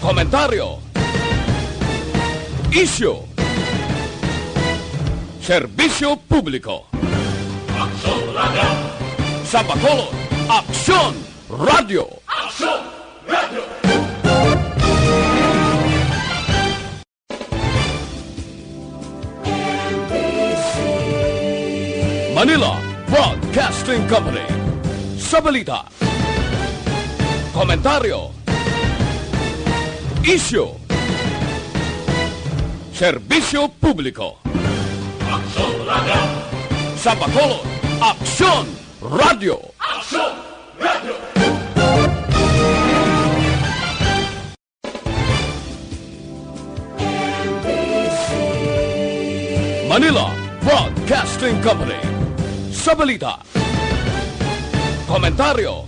komentaryo, isyu, serbisyo publiko. Aksyon Radio! Sa Bacolod, Aksyon Radio! Aksyon Radio! Manila Broadcasting Company. Sa balita, komentaryo, isyu, serbisyo publiko. Aksyon Radio! Sa Bacolod, Aksyon Radio! Aksyon Radio! Manila Broadcasting Company. Sa balita, komentaryo,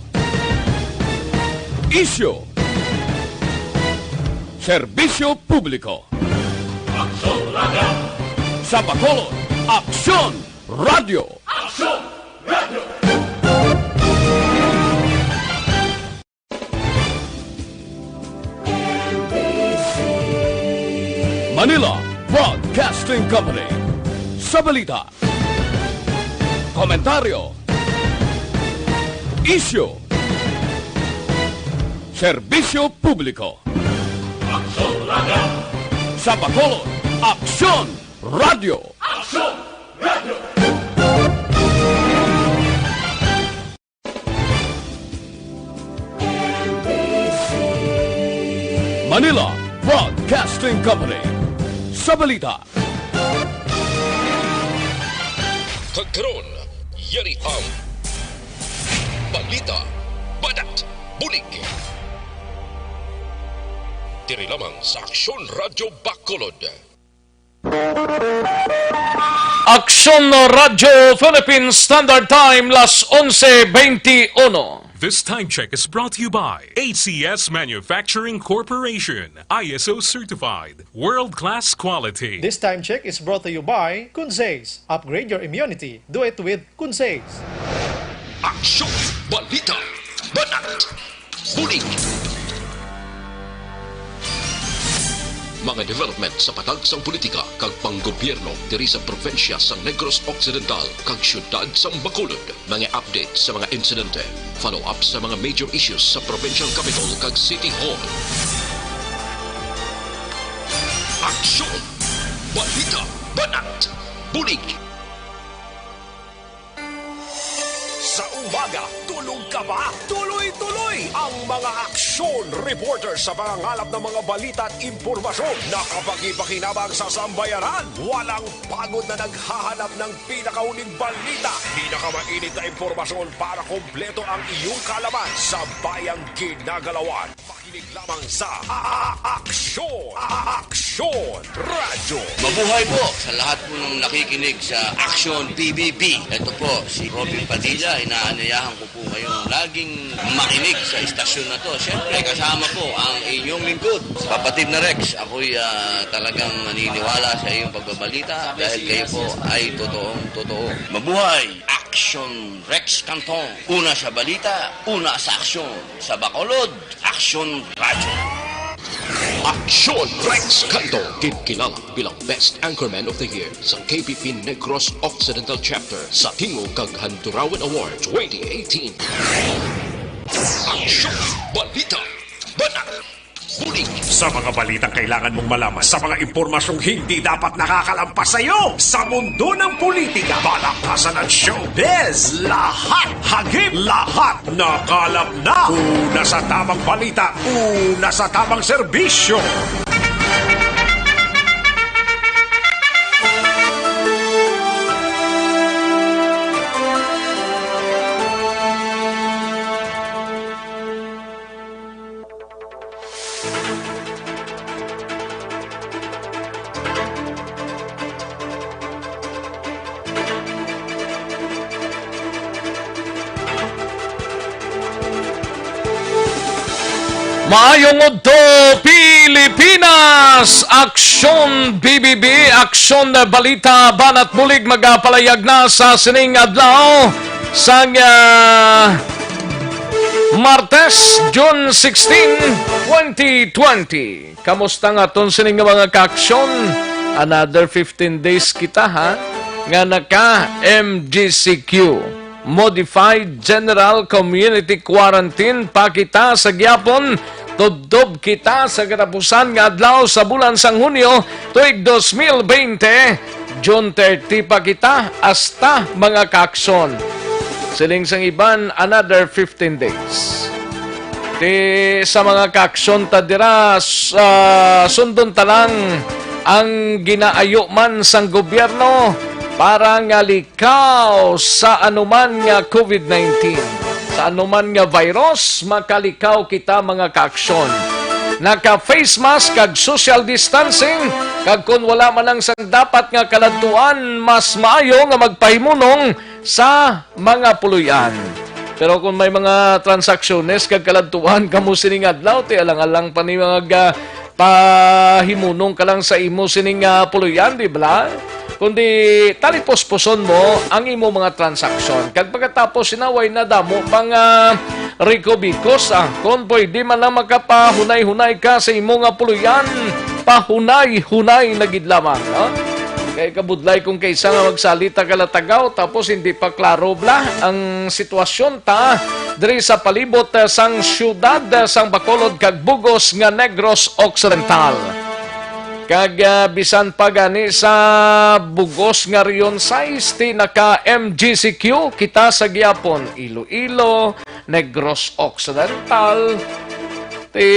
isyu, serbisyo publiko. Aksyon Radio! Sa Bacolod, Aksyon Radio! Aksyon Radio! Manila Broadcasting Company. Sa balita, komentaryo, isyu, serbisyo publiko. Aksyon Radio! Sa Bacolod, Aksyon Radio! Aksyon Radio! Manila Broadcasting Company. Sa balita, Kagkaroon, yari ang balita, badat, bulig. Diri lamang sa Aksyon Radio Bacolod. Aksyon Radio Philippines Standard Time, las 11:21. This time check is brought to you by ACS Manufacturing Corporation, ISO certified, world-class quality. This time check is brought to you by Kunsays. Upgrade your immunity. Do it with Kunsays. Aksyon, balita, badat, bulig. Mga development sa patagsang politika kag panggobyerno diri sa probinsya sa Negros Occidental kag syudad sa Bacolod. Mga update sa mga insidente, follow up sa mga major issues sa provincial capital kag City Hall. Aksyon, balita, banat, bulig. Sa umaga, tulog ka ba? Tuloy-tuloy ang mga aksyon reporter sa pangangalap ng mga balita at impormasyon na kapag-ipakinabang sa sambayaran. Walang pagod na naghahanap ng pinakauling balita. Pinakamainit na impormasyon para kompleto ang iyong kalaman sa bayang ginagalawan. Makinig lamang sa Aksyon! Aksyon Radio! Mabuhay po sa lahat po ng nakikinig sa Aksyon PBB. Ito po, si Robin Padilla. Inaanyayahan ko po kayong laging makinig sa istasyon na to. Siyempre, kasama po ang inyong lingkod. Kapatid na Rex, ako'y talagang naniniwala sa iyong pagbabalita dahil kayo po ay totoong-totoo. Mabuhay! Aksyon Rex Canton. Una sa balita, una sa aksyon. Sa Bacolod, Aksyon Radio. Aksyon Rex Canto, kinilala bilang Best Anchorman of the Year sa KPP Negros Occidental Chapter sa Tingog kag Handurawan Award 2018. Aksyon, balita, banat, bulig. Sa mga balitang kailangan mong malaman, sa mga impormasyong hindi dapat nakakalampas sa iyo, sa mundo ng politika, balakasan at showbiz, lahat, hagip, lahat, nakalap na. Una sa tamang balita, una sa tamang serbisyo. Maayong udto Pilipinas! Aksyon BBB, aksyon balita, banat bulig magapalayag na sa sining adlaw sang Martes, June 16, 2020. Kamusta nga ton sining nga mga kaaksyon? Another 15 days kita ha? Nga naka MGCQ. Modified General Community Quarantine pa kita sa gyapon. Tuddob kita sa katapusan nga adlaw sa bulan sang Hunyo tuig 2020. June 30 pa kita hasta mga kaaksyon. Siling sang iban, another 15 days. Sa mga kaaksyon ta dira, sundon talang ang ginaayo man sang gobyerno para nga likaw sa anuman nga COVID-19. Sa anuman nga virus, makalikaw kita mga kaaksyon. Naka-face mask kag social distancing, kag kung wala man ang sang dapat nga kaladtuan, mas maayo nga magpahimunong sa mga puluyan. Pero kung may mga transaksyonez kag kaladtuan kamo sining adlaw, ti alang-alang pa ni mga pahimunong ka lang sa imo sining puluyan, di ba? Kundi talipos-puson mo ang imo mga transaksyon. Kag pagkatapos sinaway na damo pang Rico-Bicos, kung pwede man lang makapahunay-hunay ka sa imo nga puluyan, pahunay-hunay na gid lamang. Kay kabudlay kung kaysa nga magsalita kalatagaw tapos hindi pa klaro bla ang sitwasyon ta diri sa palibot sang syudad sang Bacolod kag Bugos nga Negros Occidental. Kag bisan pa gani sa Bugos nga Rion 6 ti naka MGCQ kita sa gyapon Iloilo, Negros Occidental. Ti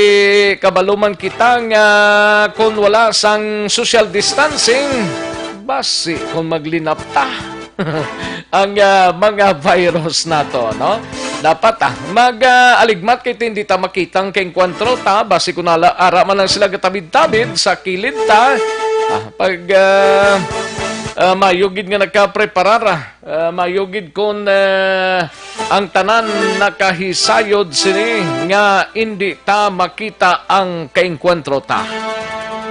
kabaluman kita nga kung wala sang social distancing, basi kung maglinap ta ang mga virus na to, no? Dapat mag-aligmat kay hindi ta makitang kay enkwentro ta, basi kung ara man lang sila gatabid-tabid sa kilid ta, pag mayugid nga nagkapreparara, mayugid kung ang tanan nakahisayod sini nga hindi ta makita ang kaenkwentro ta.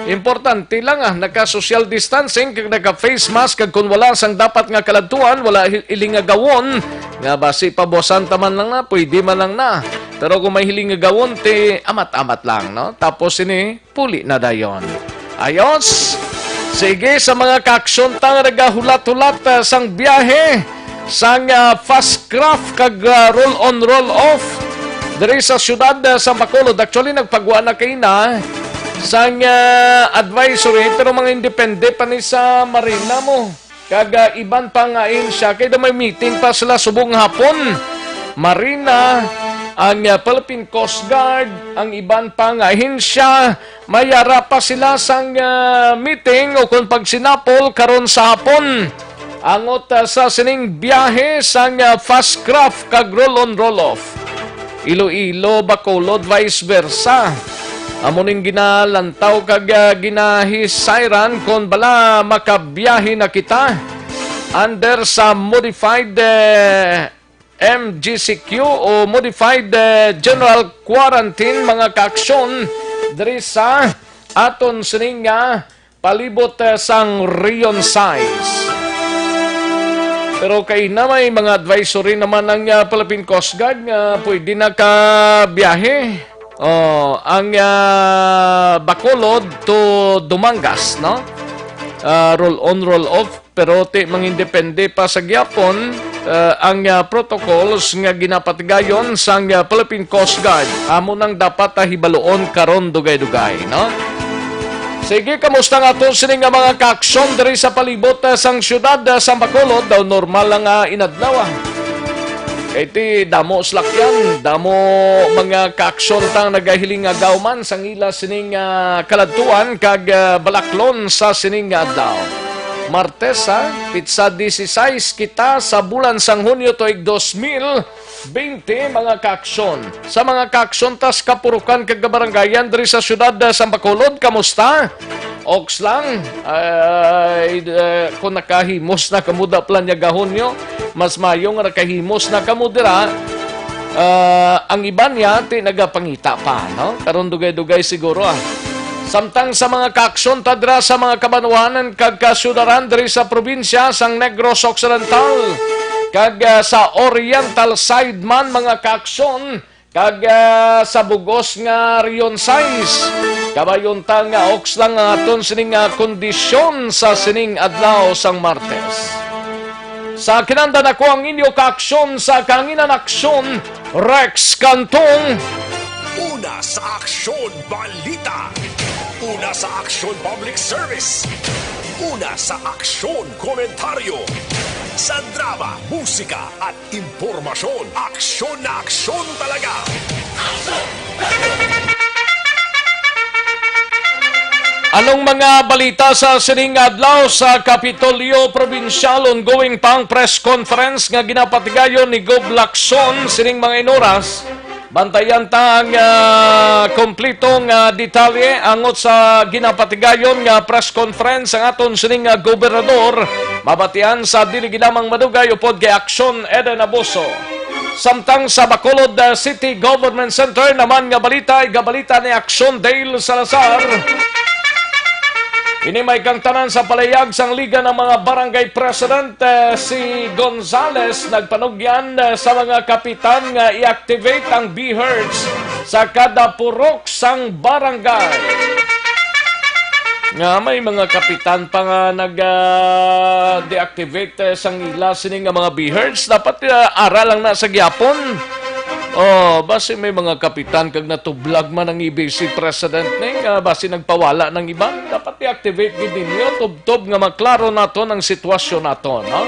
Importante lang naka-social distancing, kag naka-face mask, kag kung wala sang dapat nga kaladtuan, wala hiling nga gawon, nga basi pabosan taman lang na, pwede man lang na. Pero kung may hiling nga gawon, amat-amat lang, no? Tapos ini, puli na dayon. Ayos! Sige, sa mga kaaksyon tang nagahulat-hulat sang biyahe, sang fast craft, kag roll-on, roll-off, diri sa syudad sa Bacolod. Actually, nagpagwa na kayo na, sang advisory, pero mga independe pa ni sa marina mo. Kag iban pa nga siya, kaya may meeting pa sila subong hapon. Marina, ang Philippine Coast Guard, ang iban pa nga siya, mayara pa sila sang meeting o kung pag sinapol karon sa hapon. Angot sa sining biyahe sang fast craft kag roll-on, roll-off. Iloilo, Bacolod, vice versa. Amuning ginalantaw kag ginahisayran kon bala makabiyahe na kita under sa modified MGCQ o modified general quarantine mga kaaksyon diri sa aton sining palibot sang Rion size. Pero kay na may mga advisory naman ang Philippine Coast Guard nga pwede na kabiyahe. Ang Bacolod to Dumangas, no? Roll on, roll off, pero mga independe pa sa gyapon ang protocols nga ginapatigayon sang Philippine Coast Guard. Amo nang dapat hibaloon karon dugay-dugay, no? Sige, kamusta nga to sining mga kaaksyon diri sa palibot sang syudad sa Bacolod? Daw normal lang inadlaw. Iti damo slakyan, damo mga kaaksyon tang nagahiling nga gawman sang ila sining kaladtuan kag balaklon sa sining adlaw. Martes pitsa 16 kita sa bulan sang Hunyo tuig 2020 mga kaaksyon. Sa mga kaaksyon tas kapurukan kag barangayan diri sa syudad sa Bacolod, kamusta? Oks lang, kung nakahimos na kamuda plan niya gahonyo, mas mayong nakahimos na kamudira, ang iba niya, nagapangita pa, no? Karon dugay-dugay siguro, Samtang sa mga kaaksyon tadra sa mga kabanwanan kag kasudaran diri sa probinsya sang Negros Occidental, kag sa Oriental side man mga kaaksyon, kag sa bugos nga riyon size. Kabayon ta nga oks lang ang aton sining kondisyon sa sining adlaw sang Martes. Sa kinanda na ko ang inyo ka-aksyon sa Kanginan Aksyon, Rex Cantong. Una sa Aksyon Balita. Una sa Aksyon Public Service. Una sa Aksyon Komentaryo. Sa drama, musika at impormasyon, aksyon na aksyon talaga. Anong mga balita sa sining adlaw sa Kapitolyo Provincial ongoing pang press conference nga ginapatigayon ni Gob Lacson sining mga inoras? Bantayan ta ang kompletong detalye angot sa ginapatigayon nga press conference ang aton sining gobernador. Mabatian sa dili ginamang madugay upod kay Aksyon Eden Abuso. Samtang sa Bacolod City Government Center naman nga balita ay gabalita ni Aksyon Dale Salazar. Ini may kang tanan sa palayag sang Liga ng mga Barangay President si Gonzales nagpanugyan sa mga kapitan nga i-activate ang B-Herds sa kada purok sang barangay. Nga may mga kapitan pa nga nag-deactivate sang ila sining nga mga B-Herds. Dapat aral lang na sa gyapon. Basi may mga kapitan kag natublag man ang IBC President ning basi nagpawala ng iban. Dapat i-activate gid ninyo tubtob nga maklaro naton ang sitwasyon naton, no?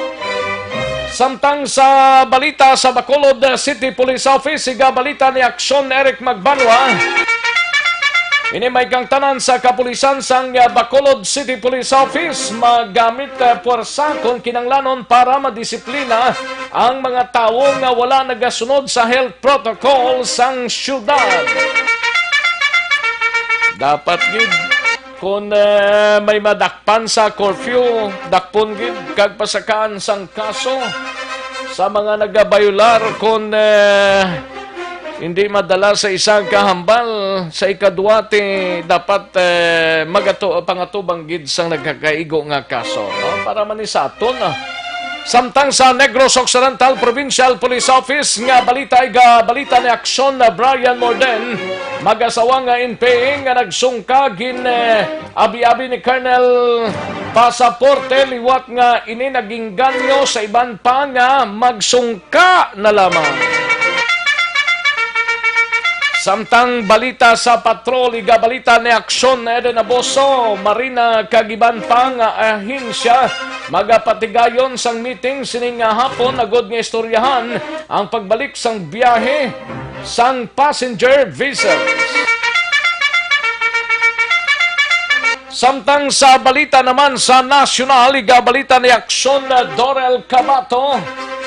Samtang sa balita sa Bacolod City Police Office, siga balita ni Aksyon Eric Magbanwa. Ini may kang tanan sa kapulisan sang Bacolod City Police Office magamit puwersa kung kinanglanon para madisiplina ang mga tao nga wala nagasunod sa health protocol sang syudad. Dapat gid kung may madakpan sa curfew, dakpon gid kag pasakaan sang kaso sa mga nagabayular kung hindi madala sa isang kahambal sa ikaduwate dapat pangatubang gid sang nagkakaigo nga kaso, no? Para manisaton. Samtang sa Negros Occidental Provincial Police Office nga balita ay balita ni Aksyon na Brian Morden mag-asawa nga NPA nga nagsungka gin abi-abi ni Colonel pasaporte liwat nga ini naging ganyo sa iban pa nga magsungka na lamang. Samtang balita sa patrol, balita ni Aksyon Eden Abuso, Marina kagiban pa nga ahensya, magapatigayon sang meeting sining hapon, agod nga istoryahan ang pagbalik sang biyahe sang passenger visas. Samtang sa balita naman sa nasyonal, balita ni Aksyon Dorel Cabato,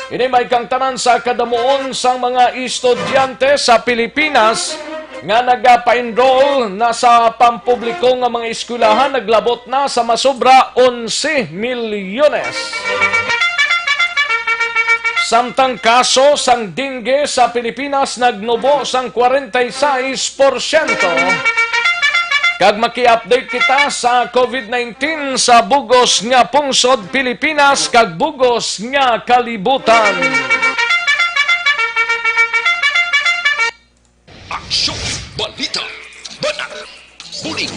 ini may kang tanan sa kadamuon sang mga estudyante sa Pilipinas nga nagapa-enroll na sa pampubliko nga mga eskwelahan naglabot na sa masobra 11 milyones. Samtang kaso sang dengue sa Pilipinas nagnubo sang 46%. Kag maki-update kita sa COVID-19 sa bugos nga pungsod Pilipinas kag bugos nga kalibutan. Aksyon Balita. Banat. Bulig.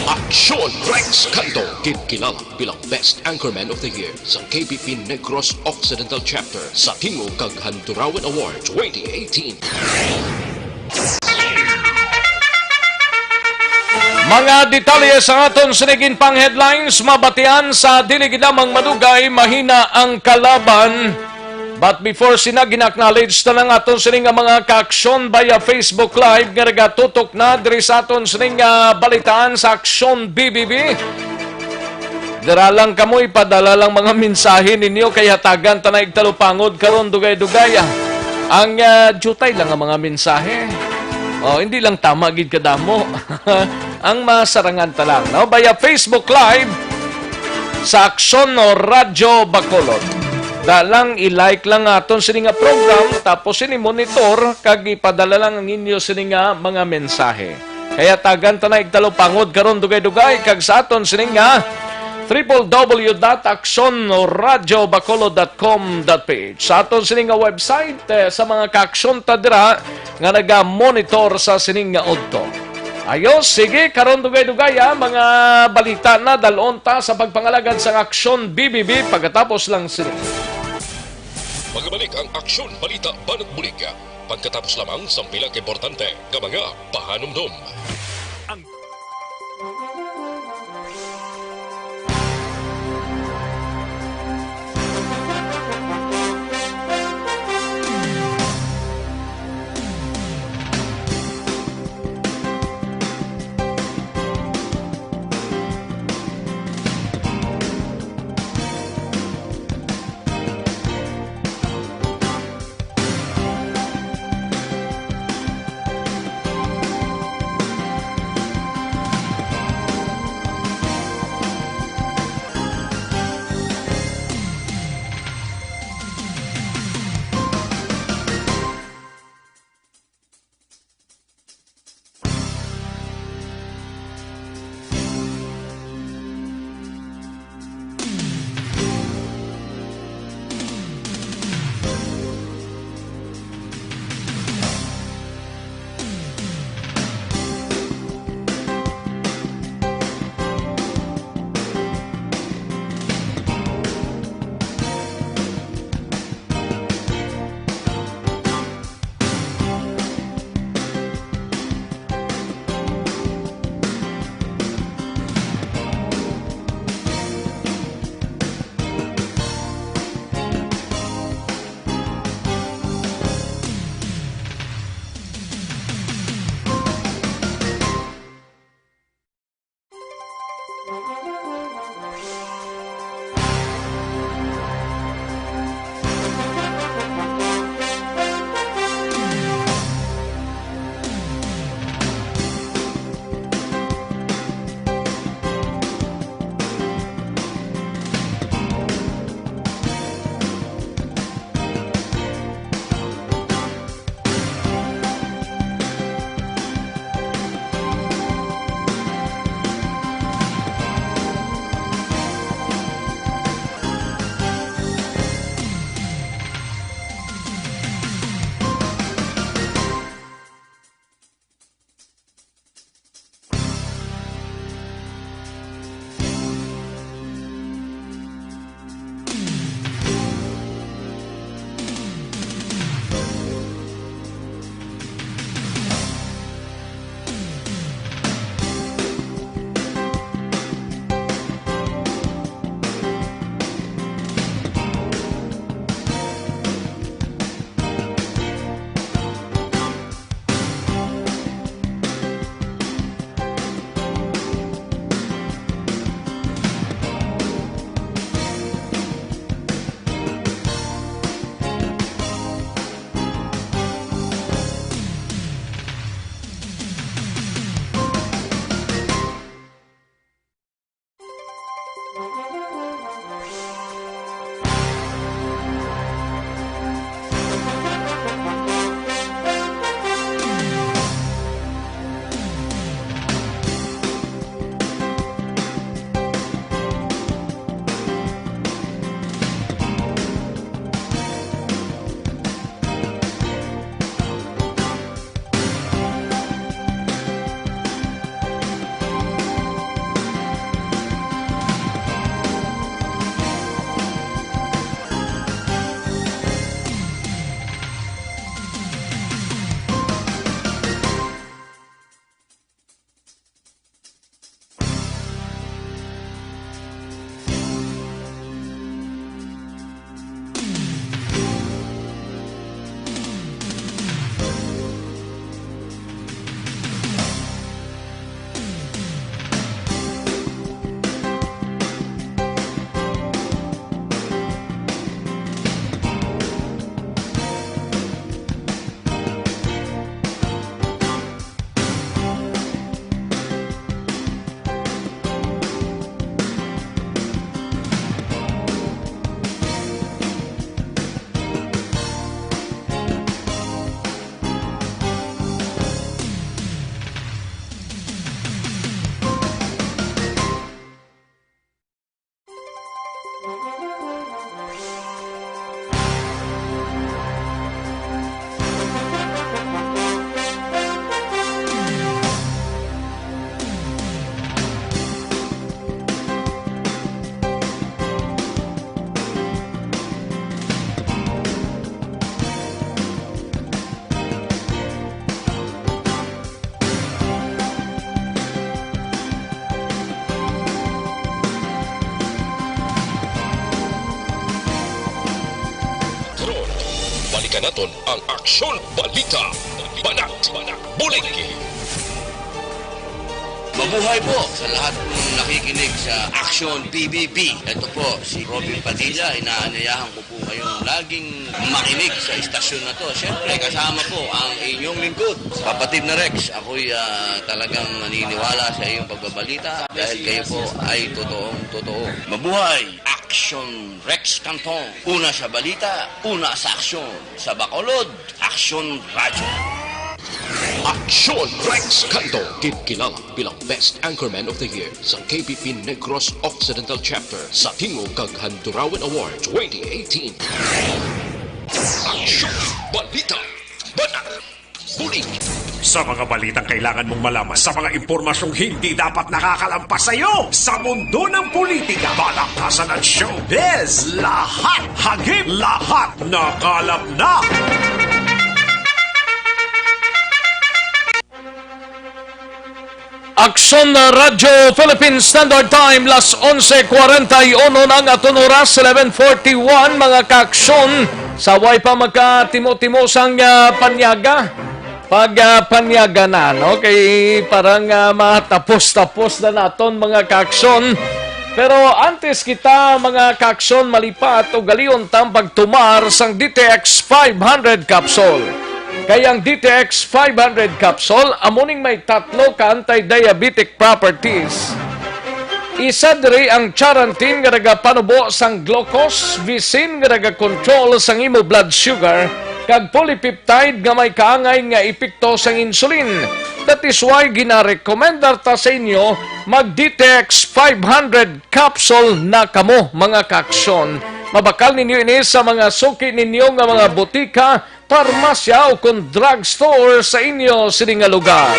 Aksyon Rex Canto. Kilala bilang Best Anchorman of the Year sa KBP Negros Occidental Chapter sa Tingog kag Handurawan Awards 2018. Mga detalye sa aton sinigin pang headlines, mabatian sa dili ginamang madugay, mahina ang kalaban. But before ginaknowledge na lang aton sining mga ka-aksyon via Facebook Live nga nagatutok na diri sa aton sining balitaan sa Aksyon BBB. Dira lang kamoy padala lang mga mensahe ninyo kaya tagan ta na igtalupangod karon dugay-dugay. Ang jutay lang ang mga mensahe. Hindi lang tama gid kadamo. Ang masarangan ta lang, no? Via Facebook Live sa Aksyon Radyo Bacolod. Dalang i-like lang aton sini nga program tapos ini monitor kag ipadala lang ang inyo sini nga mga mensahe. Kaya tagan ta na igtalupangod karon dugay-dugay kag sa aton sini nga www.actionradiobacolod.com.ph. Sa aton sining nga website, sa mga ka-aksyon ta dira nga naga-monitor sa sining nga udto. Ayos, sige, karon dugay-dugay mga balita na dalon ta sa pagpangalagad sa Aksyon BBB pagkatapos lang sining. Magbalik ang Aksyon Balita Banat Bulig. Pagkatapos lamang sa pilang importante nga mga pahanumdum. Balikan naton ang Aksyon Balita. Banat, Buliki. Mabuhay po sa lahat ng nakikinig sa Action PBB. Ito po, si Robin Padilla. Inaanyayahan ko po kayong laging makinig sa istasyon na to. Siyempre, kasama po ang inyong lingkod. Kapatid na Rex, ako'y talagang naniniwala sa iyong pagbabalita dahil kayo po ay totoong-totoo. Mabuhay! Action Rex Canton. Una sa balita, una sa aksyon. Sa Bacolod, Action Radio. Aksyon Rex Canto, kilala bilang Best Anchorman of the Year sa KBP Negros Occidental Chapter sa Tingog kag Handurawan Award 2018. Aksyon Balita. Banat, Buliki. Sa mga balitang kailangan mong malaman, sa mga impormasyong hindi dapat nakakalampas sa iyo, sa mundo ng politika, balakasan at showbiz, lahat, hagip, lahat, nakalap na! Aksyon Radio Philippine Standard Time, las 11:41 ng aton oras, 11:41 mga kaaksyon. Saway pa magkatimo-timo sang panyaga. Pag panyaga na, no? Kay parang matapos-tapos na naton mga kaaksyon. Pero antes kita mga kaaksyon malipat o galion tam pagtumar sang DTX 500 capsule. Kayang DTX 500 capsule, amuning may tatlo ka anti-diabetic properties. Isa diri ang charantin nga nagapanubo sang glucose, visin nga nagakontrol sang imo blood sugar, kag polypeptide nga may kaangay nga epekto sang insulin. That is why ginarekomendar ta sa inyo mag-DTX 500 capsule na kamo mga kaaksyon. Mabakal ninyo ini sa mga suki ninyo nga mga butika, parmasya o kung drugstore sa inyo sining nga lugar.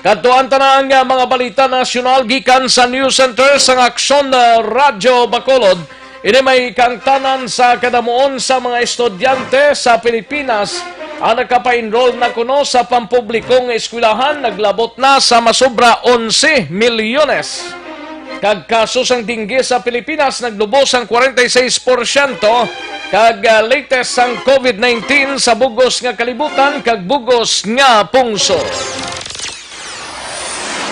Kadtuan tanang mga balita nasyonal gikan sa News Center sa Aksyon Radio Bacolod. Ini may kangtanan sa kadamuon sa mga estudyante sa Pilipinas ang nakapa-enroll na kuno sa pampublikong eskwelahan, naglabot na sa masobra 11 milyones. Kag kaso sang tinggi sa Pilipinas naglubos ang 46%, kag latest sang COVID-19 sa bugos nga kalibutan kag bugos nga pungso.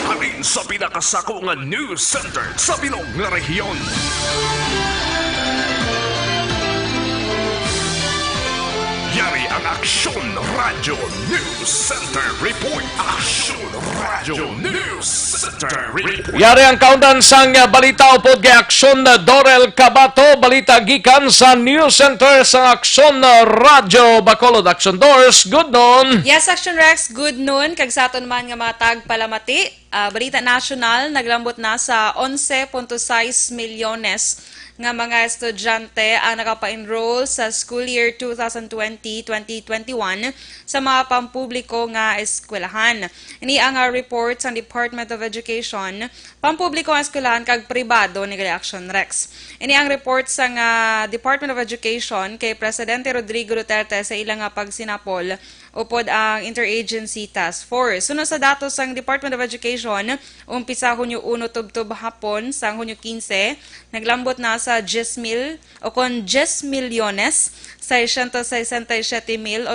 Halin sa pinakasako nga news center sa bilog nga rehiyon. Yari ang Aksyon Radio News Center Report. Aksyon Radio News Center Report. Yari ang kaundan sang balita upod kay Aksyon Dorel Cabato, balita gikan sa News Center sa Aksyon Radio Bacolod. Aksyon Dors, good noon. Yes, Action Rex, good noon. Kag sa aton man nga mga tagpalamati, balita national naglambot na sa 11.6 milyones nga mga estudyante ang nakapa-enroll sa school year 2020-2021 sa mga pampubliko nga eskwelahan. Ini ang report sa Department of Education, pampubliko nga eskwelahan kag pribado ni Action Rex. Ini ang report sa Department of Education kay Presidente Rodrigo Duterte sa ilang pagsinapol upod ang Interagency Task Force. Sunod sa datos ng Department of Education, umpisa Hunyo 1 tubtob hapon sang Hunyo 15, naglambot na sa 10 milyones 667,882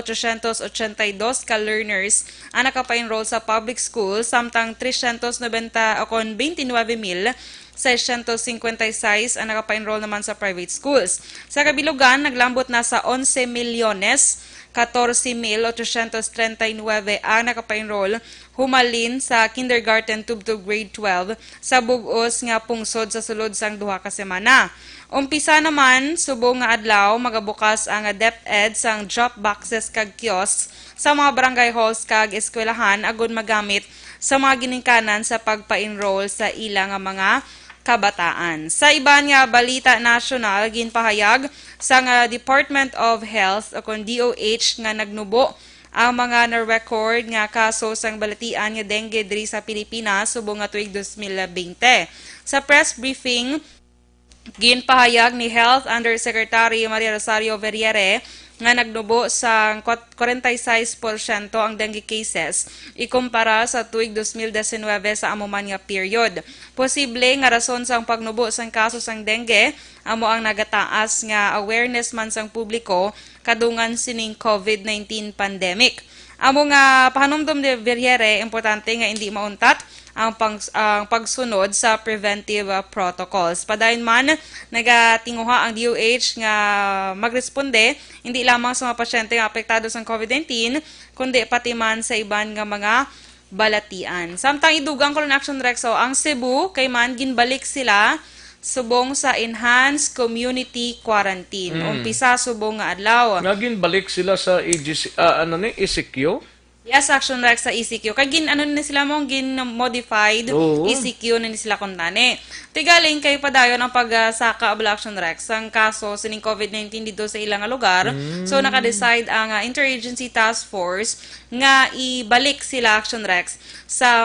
ka learners ang nakapa-enroll sa public school, samtang 29,656 ang nakapa-enroll naman sa private schools. Sa kabilugan, naglambot na sa 11 milyones 14,839 ang nakapa-enroll humalin sa kindergarten tubtob grade 12 sa bugos nga pungsod sa sulod sang duha ka semana. Umpisa naman, subong nga adlaw, magabukas ang DepEd sang drop boxes kag kiosks sa mga barangay halls kag eskwelahan agon magamit sa mga ginikanan sa pagpa-enroll sa ilang mga kabataan. Sa iban nga balita national, ginpahayag sa Department of Health o kon DOH nga nagnubo ang mga na-record nga kaso sang balatian nga dengue diri sa Pilipinas subong nga tuig 2020. Sa press briefing, ginpahayag ni Health Undersecretary Maria Rosario Verriere nga nagnubo sa 46% ang dengue cases ikumpara sa tuig 2019 sa amuman nga period. Posible nga rason sang pagnubo sang kaso sang dengue amo ang nagataas nga awareness man sang publiko kadungan sining COVID-19 pandemic. Amo nga pahanumdum de Verriere, importante nga hindi mauntat ang pagsunod sa preventive protocols. Padayon man, nagatinguha ang DOH nga magresponde hindi lamang sa mga pasyente nga apektado sa COVID-19, kundi pati man sa iban nga mga balatian. Samtang idugang Coron Action Rexo, ang Cebu, kay man ginbalik sila subong sa Enhanced Community Quarantine. Umpisa subong nga adlaw. Naging balik sila sa EGC, ECQ? Yes, Action Rex sa ECQ. Kay ni sila mong modified Oo. ECQ na ni sila kuntane. Tigaling kay padayon ang pagsaka of Action Rex ang kaso sining COVID-19 dito sa ilang lugar. So naka-decide ang Interagency Task Force nga ibalik sila Action Rex sa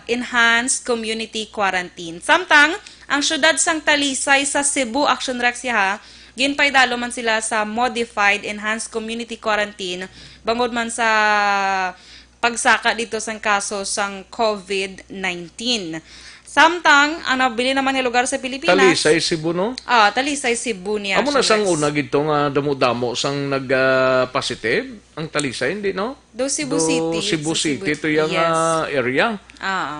Enhanced Community Quarantine. Samtang ang syudad sang Talisay sa Cebu Action Rex yaha ginpaydalo man sila sa Modified Enhanced Community Quarantine bangod man sa pagsaka dito sang kaso sang COVID-19. Samtang, ang nabili naman yung lugar sa Pilipinas... Talisay, Cebu, no? Talisay, Cebu niya. Amo na sang una gito nga damo-damo sang nag-positive? Ang Talisay, hindi, no? Do Cebu City. Cebu City, ito yung yes. area.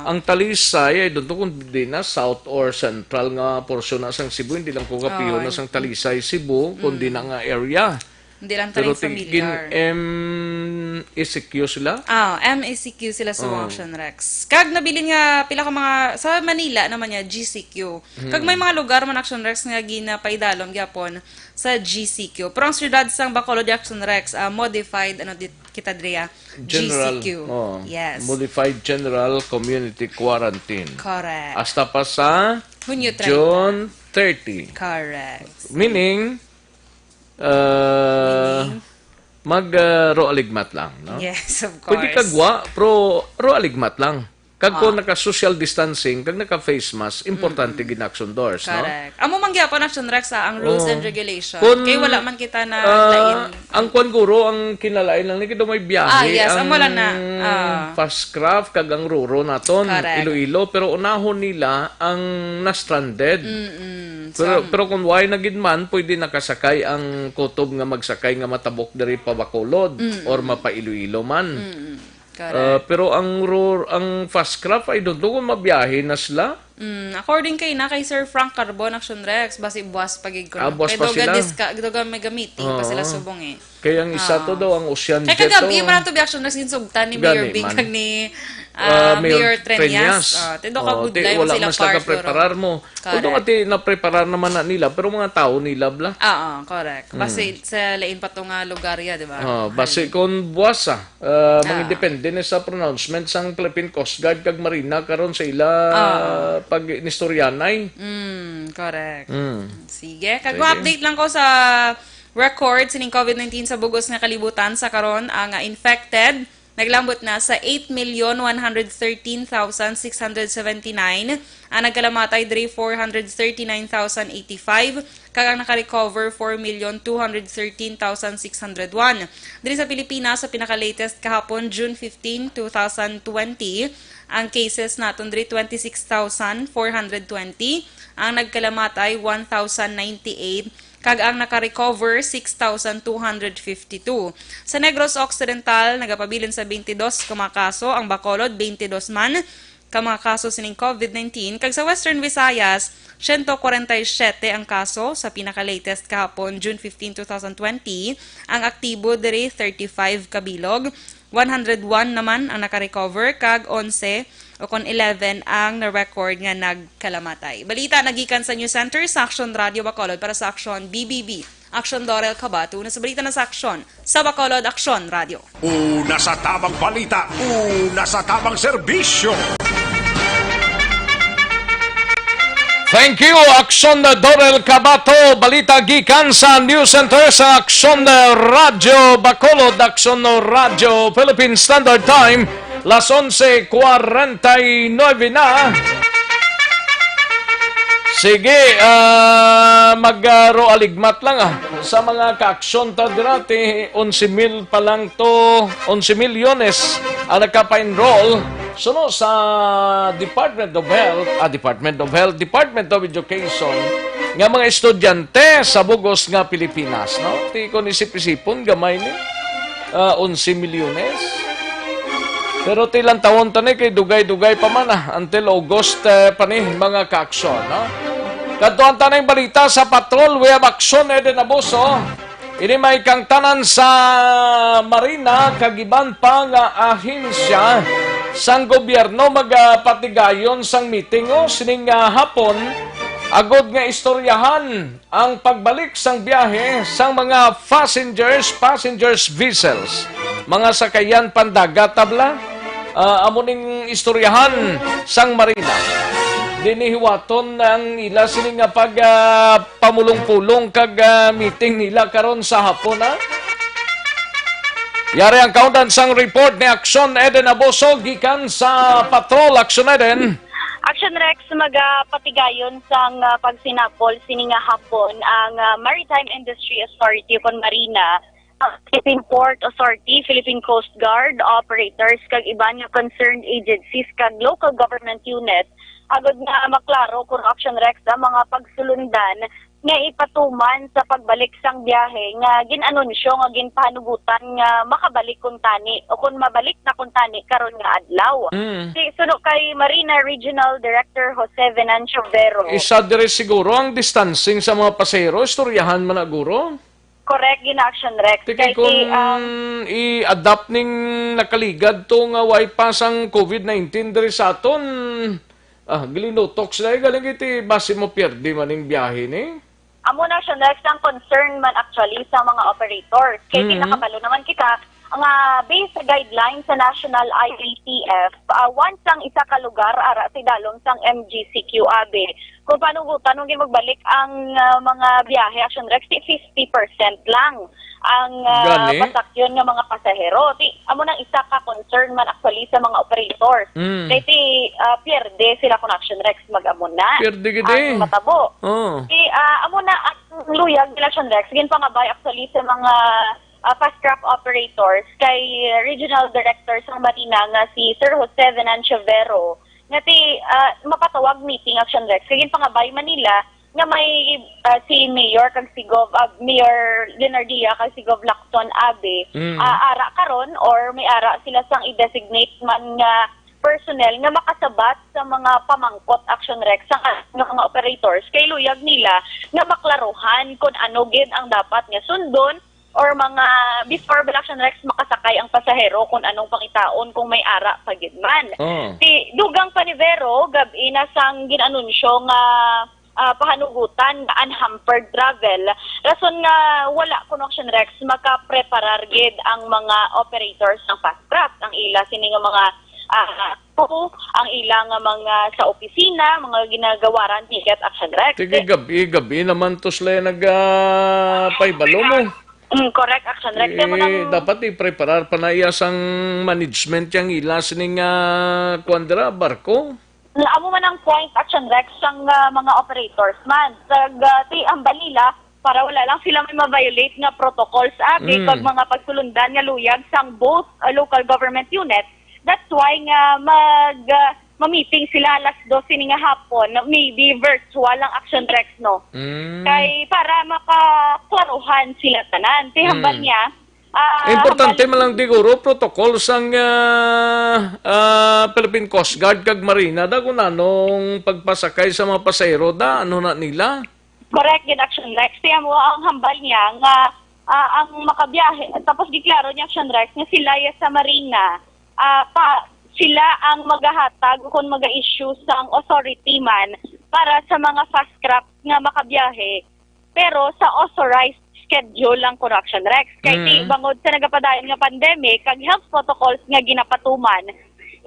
Ang Talisay, ay doon kung di na, south or central nga portion na sang Cebu, hindi lang ko kapiho na sang Talisay, Cebu, kundi na nga area. Hindi lang Pero tayo familiar. MECQ sila? MECQ sila sa Action Rex. Kag nabilin nga pila ka mga sa Manila naman niya GCQ. Kag may mga lugar man Action Rex nga ginapaydalom gyapon sa GCQ. Pero ang syudad sang Bacolod Action Rex modified kita Drea General, GCQ. Yes. Modified General Community Quarantine. Correct. Hasta pa sa Hunyo 30. June 30. Correct. Meaning ro-aligmat lang, no? Yes, of course. Pwede kagwa, pero ro-aligmat lang. Kag ko naka-social distancing, kag naka-face mask, importante ginaction doors, no? Correct. Amo mangyapon Action Rex ang rules and regulation. Kay wala man kita na lain. Ang kwan guro, ang kinalain lang, kita may biyahe. Yes, ang wala na. Fast craft, kag ang ruro naton, Correct. Iloilo, pero unahon nila ang na-stranded. Pero kung why na gid man, pwede nakasakay ang kutob nga magsakay nga matabok diri pa Bacolod or mapa Iloilo man. Pero ang fast craft ay doon kung mabiyahe na sila. According kay Sir Frank Carbon Action Rex, basi buwas pagig ko. Buwas pa sila. Doga may gamitin pa sila subong eh. Kaya ang isa to daw, ang Ocean Jet Kaya kagabi, man to be Action Rex ginsugtan ni Mayor Big kag ni Mayor Treñas. Tindo ka good life wala sila mas nakapreparar mo. Kung ati napreparar naman na nila, pero mga tao nila bla. Correct. Basi sa lain pa tong lugar ya, di ba? Basi kung buwasa, mga depende na sa pronouncement sang Philippine Coast Guard kag Marina karon sa ila pag nistoryanay. Correct. Sige. Kag update lang ko sa record sining COVID-19 sa bugos nga kalibutan sa karon ang infected naglambot na sa 8,113,679. Ang nagkalamatay diri 439,085. Kag ang naka-recover 4,213,601. Diri sa Pilipinas sa pinaka-latest kahapon June 15, 2020, ang cases naton diri 26,420. Ang nagkalamatay 1,098. Kag ang naka-recover 6,252. Sa Negros Occidental, nagapabilin sa 22 kamakaso, ang Bacolod 22 man kamakaso sining COVID-19. Kag sa Western Visayas, 147 ang kaso sa pinaka-latest kahapon, June 15, 2020. Ang aktibo diri 35 kabilog. 101 naman ang naka-recover, kag 11 o kon 11 ang na-record nga nagkalamatay. Balita nagikan sa News Center sa Action Radio Bacolod para sa Action BBB. Action Dorel Cabato na sa balita na sa Action sa Bacolod Action Radio. Una sa tamang balita, una sa tamang serbisyo. Thank you, Action Dorel Cabato. Balita gikan sa News Center sa Action Radio Bacolod, Action Radio Philippine Standard Time, las 11:49 na. Sige, mag-ro aligmat lang sa mga ka-aksyon ta dirati 11,000 pa lang to, 11 milyones ang nagkapa-enroll suno sa Department of Education nga mga estudyante sa bugos nga Pilipinas, no? Ti ko isip-isipon gamay ni 11 milyones. Pero tilang taon tani kay dugay-dugay pa man until August pa ni mga ka-aksyon, no? Kadtuan tanay balita sa patrol, we have action eden abuso. Ini may kang tanan sa Marina, kagiban pa nga ahensya sang gobyerno magpatigayon sang meeting sining hapon, agod nga istoryahan ang pagbalik sang biyahe sang mga passengers vessels. Mga sakayan pandagat tabla, amuning istoryahan sang Marina. Dinihiwaton ang ila sining nga pamulong-pulong kag meeting nila karon sa hapon Yari ang kaundan sang report ni Action Eden Aboso gikan sa Patrol Action Eden. Action Rex magpatigayon sang pagsinapol sining nga hapon ang Maritime Industry Authority kon Marina, Philippine Port Authority, Philippine Coast Guard operators kag iban nga concerned agencies kag local government unit agad nga maklaro kung Action Rex ang mga pagsulundan nga ipatuman sa pagbalik sang biyahe nga ginanunsyo nga ginpahanugutan nga makabalik kun tani o kung mabalik na kun tani karon nga adlaw. Suno kay Marina Regional Director Jose Venancio Vero. Isa dire siguro ang distancing sa mga pasahero, istoryahan man guro. Correct, gina-Action Rex. Kaya kung i-adapt ning nakaligad to nga way pasang COVID-19 diri sa aton, gilinutok sila, galing iti base mo pierdi maning biyahe ni. Amo na siya next ang concern man actually sa mga operators. Kaya kinakabalo naman kita, ang based sa guidelines sa National IATF, once ang isa ka lugar, ara si dalong sang MGCQ AB, kung paano tanongin magbalik ang mga biyahe, Action Rex, 50% lang ang pasakyon ng mga pasahero. Amo nang isa ka concern man actually sa mga operators. Kaya pierde sila kung Action Rex mag-amo na. Pierde gidi. Ang matabo. Amo na at luyag nila Action Rex, gin pangabay actually sa mga fast track operators kay Regional Director sa Marina nga si Sir Jose Venancio Vero nga mapatawag meeting Action Rex kay pangabay Manila nga may si Mayor kag si Mayor Leonardia kag si Gov Lacton Abe ara karon or may ara sila sang i-designate man nga personnel nga makasabat sa mga pamangkot Action Rex sa mga operators kay luyag nila nga maklaruhan kung ano gid ang dapat nga sundon or mga before Action Rex makasakay ang pasahero kung anong pangitaon kung may ara pagidman. Dugang pa ni Vero, gabi na sang ginanunsyo nga pahanugutan nga unhampered travel. Rason nga wala kung Action Rex makapreparar gid ang mga operators ng fast track. Ang ila sini nga mga ang ilang mga sa opisina, mga ginagawaran ticket Action Rex. Sige, gabi naman to sila nagpaibalo mo. Correct, Action Rex. Dapat i-preparar pa na iyasang management yung ilas ning kwandra, barko. Amo man ang point, Action Rex, ang mga operators man. Ang balila, para wala lang sila may ma-violate nga protocols kag mga pagsulundan nga luyag sang both local government unit. That's why nga ma-meeting sila alas 12 nga hapon, maybe virtual ang Action Rex, no? Kay para makaklaruhan sila tanan. Hambal niya, importante man lang diguro protocol sang Philippine Coast Guard kag Marina da kung anong pagpasakay sa mga pasahero da ano na nila. Correct, yun Action Rex. Kaya mo ang hambal niya nga ang makabiyahe. Tapos diklaro niya Action Rex nga sila sa Marina sila ang maghahatag kung mag-issue sang authority man para sa mga fast track nga makabiyahe pero sa authorized schedule lang kung Action Rex. Kaya bangod sa nagapadayon nga pandemic kag health protocols nga ginapatuman,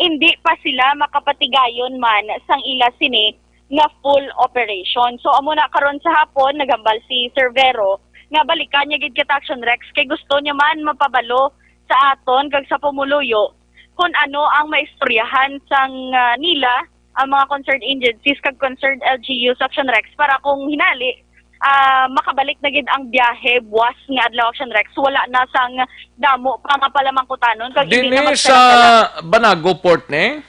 hindi pa sila makapatigayon man sang ila sini nga full operation. So amo na karon sa hapon nagambal si Sir Vero nga balikan niya gid kita Action Rex kay gusto niya man mapabalo sa aton kag sa pumuluyo kung ano ang maistoryahan sang nila ang mga concerned agencies kag concerned LGUs Action Rex para kung hinali makabalik na gid ang biyahe buwas nga adlaw Action Rex wala na sang damo pa nga pala mangkutanon kag hindi na Dini sa Banago Port ne?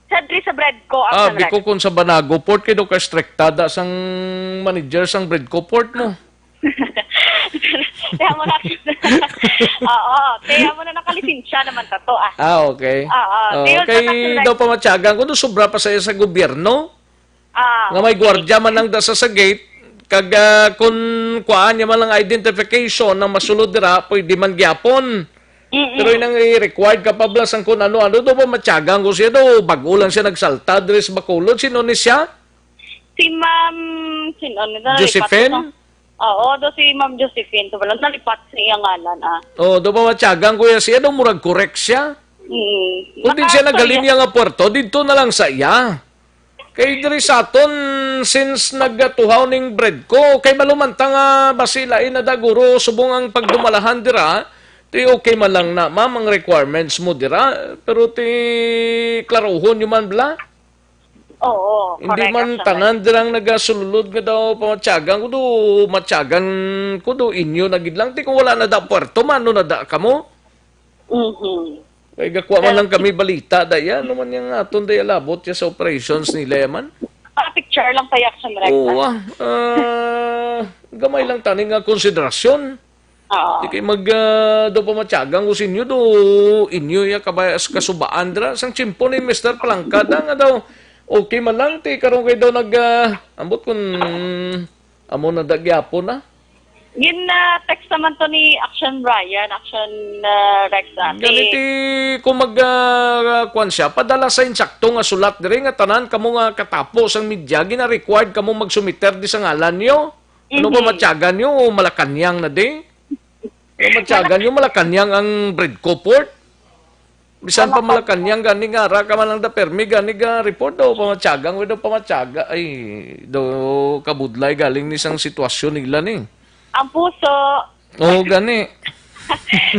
sa diri sa Breadco Action Rex. Biko kung sa Banago Port kay do ka striktada sang manager sang Breadco Port mo. Kaya mo na kaya mo na nakalisensya naman tato Okay. Tiyon sa Kay Action Rex. daw pamatyagan ko do sobra pa sa gobyerno. Nga may gwardiya man lang da sa gate kag kung kuan niya man lang identification na masulod dira pwede man gyapon. Pero inang i-required ka pa blas ang kung ano-ano do ba matyagan ko siya do bago lang siya nagsalta diri sa Bacolod. Sino ni siya? Si Ma'am sino na Josephine? Oo, do si Ma'am Josephine. So, wala nalipat sa iyang ngalan, do ba matyagan ko siya do murag correct siya? Kung din siya nagaling nga puerto, dito na lang sa iya. Kay diri sa aton, since nagatuhaw ning bread ko, kay malumantang basilain na daguro, subong ang pagdumalahan dira, ti okay man lang na, ma'am, ang requirements mo dira, pero ti klaruhon yung man bla. Oo, hindi man tanan dirang nagasulod nga daw pamatyagan ko do, matyagan ko do, inyo nagid lang, ti kung wala na da puerto, mano na da kamo? Kaya gakwa man lang kami balita daya, ano man yung aton daya labot ya sa operations nila yaman. Picture lang sa Action Rex. Oo, gamay lang taning nga konsiderasyon. Di kayo do pa matyagang ko sinyo do, inyo ya kabayas kasubaan dra, sang chimpo ni Mr. Palangkada nga daw, okay man lang, ti karong kayo daw ambot kung amo na dagyapon na. Yun na text naman to ni Action Action Rex. Ganiti, kung kuan siya, padala sa insakto nga sulat diri nga tanan kamo nga katapos ang media, gina-required kamo magsumiter di sa ngalan nyo. Ano ba matyagan nyo? Malakanyang na di? Ano matyagan nyo? Malakanyang ang Breadco Port? Bisan pa Malakanyang, gani nga, ra ka man lang da permi, gani ga report daw, pamatyagang, daw pamatyaga, ay, daw kabudlay galing ni sang sitwasyon nila ni. Ang puso. Oo, gani.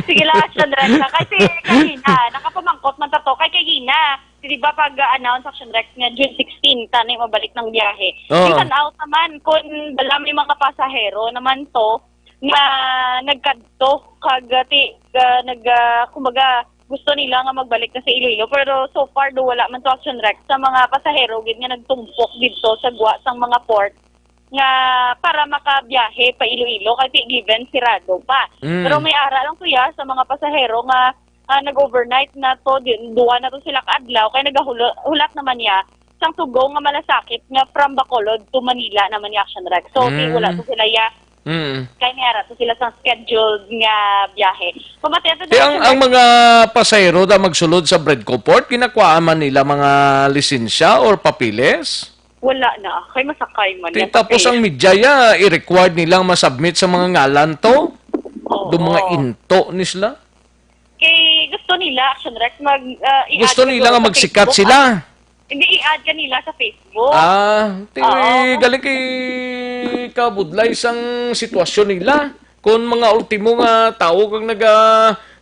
Sige lang, Action Rex. Kasi kanina, nakapamangkot man to. Kay Gina, di ba pag-announce Action Rex nga June 16, tanay mabalik ng biyahe. Tingnan out naman kung dala may mga pasahero naman to na nagkadto kumbaga gusto nila nga magbalik na sa Iloilo. Pero so far do wala man to Action Rex sa mga pasahero gid nga nagtumpok dito sa guwa sang mga port nga para makabiyahe pa Iloilo kasi given sirado pa. Pero may ara lang tuya sa mga pasahero nga nag-overnight na to, duwa na to sila kaadlaw kay nagahulat naman niya sang tugo nga malasakit nga from Bacolod to Manila naman ni Action Rex. So wala to sila kay niara to sila sang scheduled nga biyahe. Ang mga pasahero da magsulod sa Breadco Port, kinakuha man nila mga lisensya or papiles? Wala na. Kay masakay man. Tapos ang media i-required nilang masubmit sa mga ngalan to? Do mga into ni sila? Kay gusto nila, Action Rex, gusto nila nga magsikat sila? Hindi, i-add ka nila sa Facebook. Galing kay kabudlay sang sitwasyon nila. Kung mga ultimo nga tao kang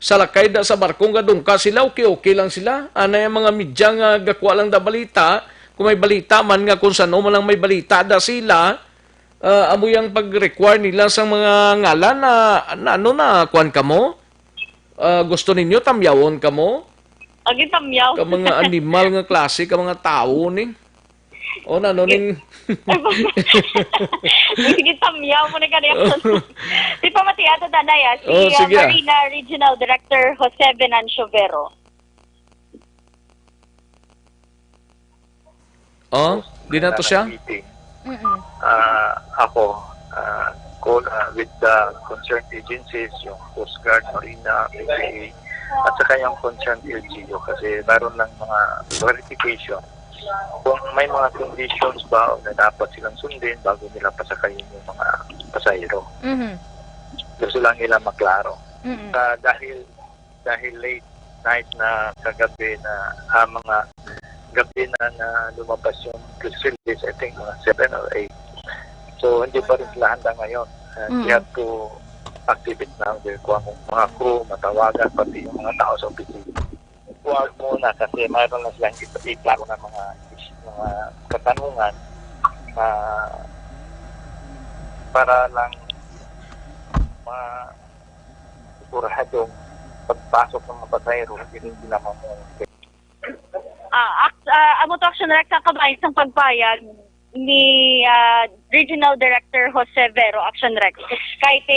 salakay da sa barkong nga dungka sila, okay lang sila. Ano yung mga media nga gakwa lang da balita, kung may balita man nga kung saan man lang may balita da sila, amo yung pag-require nila sa mga ngalan na kuan ka mo? Gusto ninyo tamyawon ka mo? Agin tamyaw. Ka mga animal nga klase, ka mga tao ni. O na, ning... Sige, tamyaw mo na ganyan. Di pa matiyado danaya, si Marina Regional Director Jose Venancio Vero. Di na to siya? Ako, with the concerned agencies, yung Coast Guard, Marina, PPA, at saka yung concerned LGU kasi meron lang mga verification kung may mga conditions ba na dapat silang sundin bago nila pasakayin yung mga pasahero. Gusto lang nila maklaro. Dahil late night na kagabi na mga gabi na lumabas yung press release, I think mga 7 or 8. So, hindi pa rin sila handa ngayon. We have to activate now. Kung mga crew, matawagan, pati yung mga tao sa opisina. huwag muna kasi mayroon na silang iplano ng mga katanungan na para lang siguradong pagpasok ng mga pasahero hindi naman mo. Amo to Action Rex ang kabayan sa pagpayag ni Regional Director Jose Vero Action Rex. Kahit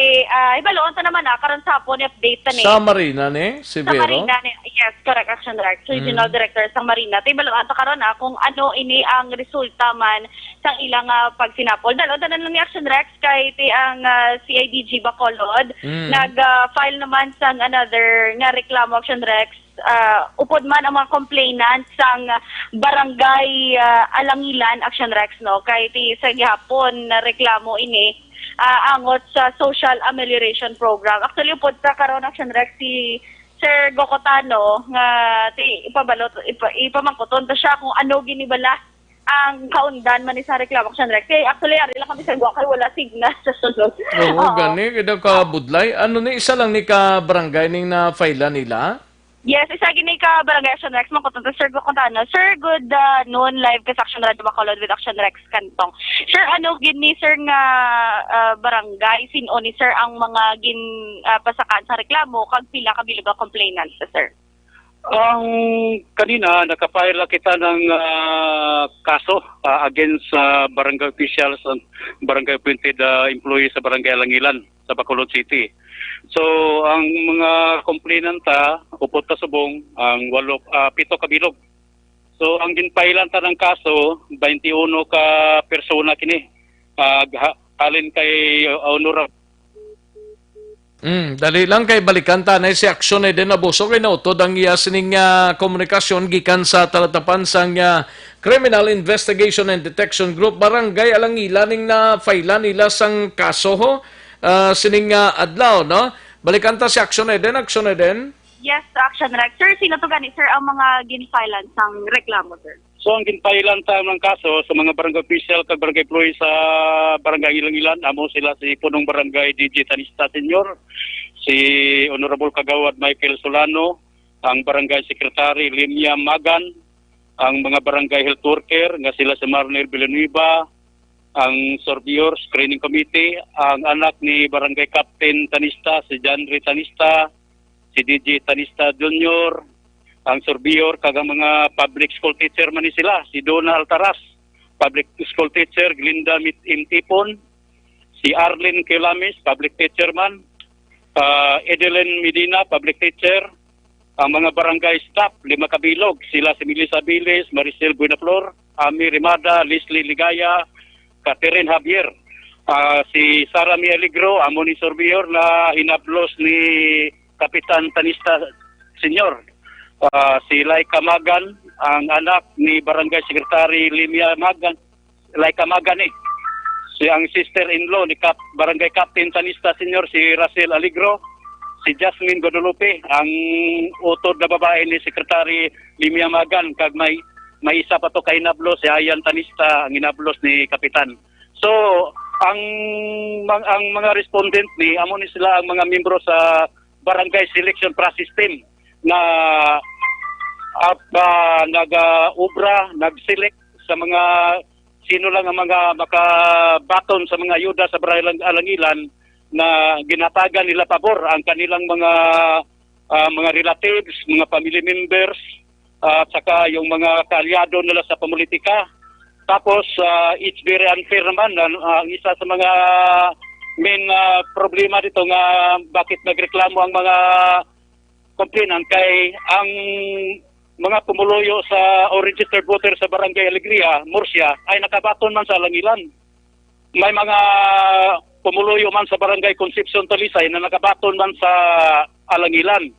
ibaloon ta naman karon sa hapon update ta ni. Sa Marina ni si Sa Vero? Marina ni. Yes, correct Action Rex. Regional Director sa Marina. Ibaloon ta karon kung ano ini ang resulta man sang ilang pagsinapol. Dalon lang ni Action Rex kahit ang CIDG Bacolod nag-file naman sang another nga reklamo Action Rex. Upod man ang mga complainant sang barangay Alangilan Action Rex no kay sa gihapon na reklamo ini angot sa social amelioration program. Actually upod sa karon Action Rex si Sir Gocotano nga ipamangkoton ta siya kung ano ginibala ang kaundan man ni sa reklamo Action Rex. Actually ari lang kami sa Guakay wala signal sa sunod. Oo, gani kada ka budlay. Ano ni isa lang ni ka barangay ning na file nila? Yes, isa gini ka Barangay Action Rex mangkoton ta Sir Gocotano. Sir, good noon live ka sa Action Radio Bacolod with Action Rex Kantong. Sir, ano gini sir nga barangay sino ni sir ang mga pasakan sa reklamo kag pila ka bilog nga complainants sir? Ang kanina nakafile lang kita ng kaso against barangay officials and barangay appointed employees sa Barangay Alangilan sa Bacolod City. So ang mga complainanta upod ta subong ang 7 ka bilog. So ang ginpailan ta ng kaso 21 ka persona kini. Halin kay honorable Dali lang kay balikan ta na si aksyon ay din abuso kay nautod ang iya sining komunikasyon gikan sa talatapan sang Criminal Investigation and Detection Group Barangay Alangilan ning na file nila sang kaso ho sining adlaw no. Balikan ta si aksyon ay din. Yes, Action Rex. Sir, sino to gani sir ang mga ginfilan sang reklamo sir? So ang ginpailan ta ng kaso sa mga barangay official kag barangay employee sa Barangay Alangilan amo sila si punong barangay DJ Tanista Senior, si Honorable Kagawad Michael Solano, ang barangay secretary Limia Magan, ang mga barangay health worker nga sila si Marnel Villanueva, ang Sorbior Screening Committee, ang anak ni barangay Captain Tanista si Janry Tanista, si DJ Tanista Junior, ang Sorbior kag ang mga public school teacher man ni sila, si Donna Altaras, public school teacher, Glinda Intipon, si Arlene Kilamis, public teacher man, Edeline Medina, public teacher, ang mga barangay staff, 5 kabilog, sila si Melissa Biles, Maricel Buenaflor, Ami Rimada, Leslie Ligaya, Catherine Javier, si Sara Mieligro, amo ni Sorbior na hinablos ni Kapitan Tanista Senior, si Laika Magan, ang anak ni Barangay Secretary Limia Magan, Laika Magan si ang sister-in-law ni Barangay Captain Tanista Senior, si Racel Aligro, si Jasmine Guadalupe, ang utod na babae ni Secretary Limia Magan, kag may isa pa to kay inablos, si Ayan Tanista, ang inablos ni Kapitan. So, ang mga respondent ni, amo ni sila ang mga membro sa Barangay Selection Process Team na nag-ubra, nag-select sa mga sino lang ang mga makabaton sa mga ayuda sa Barangay Alangilan na ginatagan nila pabor ang kanilang mga relatives, mga family members, at saka yung mga kaalyado nila sa politika. Tapos it's very unfair naman ang isa sa mga main problema dito nga bakit nagreklamo ang mga complainant kay ang mga pumuluyo sa o registered voter sa Barangay Alegria, Murcia ay nakabaton man sa Alangilan. May mga pumuluyo man sa Barangay Concepcion Talisay na nakabaton man sa Alangilan.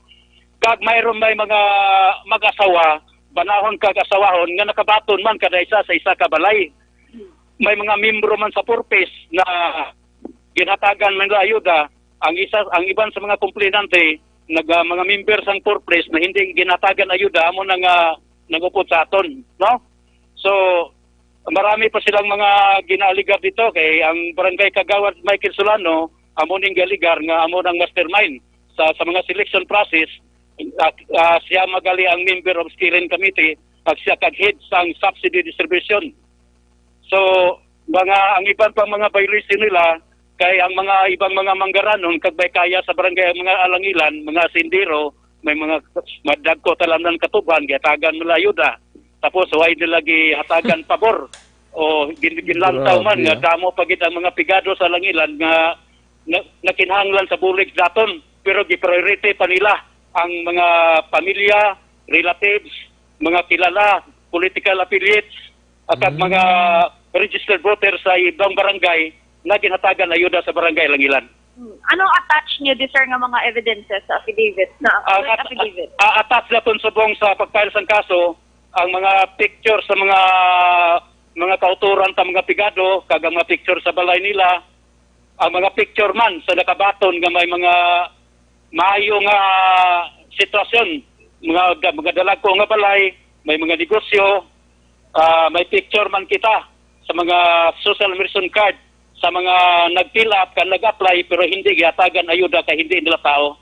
Kag mayroon may mga mag-asawa, banahon kag asawahon nga nakabaton man kada isa sa isa ka balay. May mga membro man sa purpose na ginatagan man nila ayuda, ang iban sa mga complainante mga members ang purpose na hindi ginatagan ayuda amo nang nagupot sa aton, no? So marami pa silang mga ginaligar dito kay ang Barangay Kagawad Michael Solano amo ning galigar nga amo nang mastermind sa mga selection process siya magali ang member of steering committee at siya kag-head sang subsidy distribution. So, ang ibang pang mga violation nila, kay ang mga ibang mga manggaranon, kagbay kaya sa barangay mga alangilan, mga sindiro, may mga madagko talamnan katuban, gihatagan nila ayuda. Tapos, huwag nila gihatagan pabor. O ginlantaw man, nga damo pagit ang mga pigado sa alangilan, nga nakinhanglan sa bulig daton. Pero gi-priority pa nila ang mga pamilya, relatives, mga kilala, political affiliates, at mga registered voters sa ibang barangay na ginatagan ayuda sa barangay Langilan. Anong attach niyo sir nga mga evidences sa affidavit? Affidavit? Attach na subong sa pagfile sang kaso ang mga picture sa mga kauturan ta mga pigado, kag ang mga picture sa balay nila, ang mga picture man sa nakabaton nga may mga maayo nga sitwasyon, mga dalagko nga balay, may mga negosyo, may picture man kita sa mga social emergency card sa mga nag-fill up kan nag-apply pero hindi gihatagan ayuda kay hindi nila tao.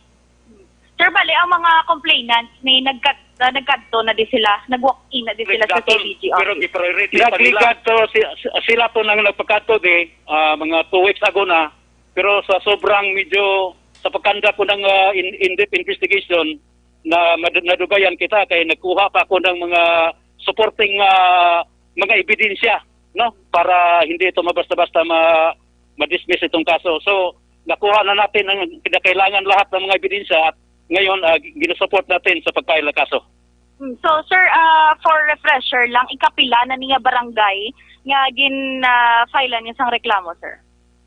Sir, bali ang mga complainants may nagkadto na di sila, nag-walk-in na di sila sa KBG office. Pero i-priority pa nila. Sila to nang nagpakadto mga 2 weeks ago na, pero sa sobrang medyo sa pagkanda ko ng in-depth investigation na nadugayan kita kay nagkuha pa ako ng mga supporting mga ebidensya, no, para hindi ito mabasta-basta ma-dismiss itong kaso. So nakuha na natin ang kinakailangan lahat ng mga ebidensya at ngayon ginusupport natin sa pagfile ng kaso. So sir, for refresher lang, ikapila na niya barangay nga gin-file niya sang reklamo, sir?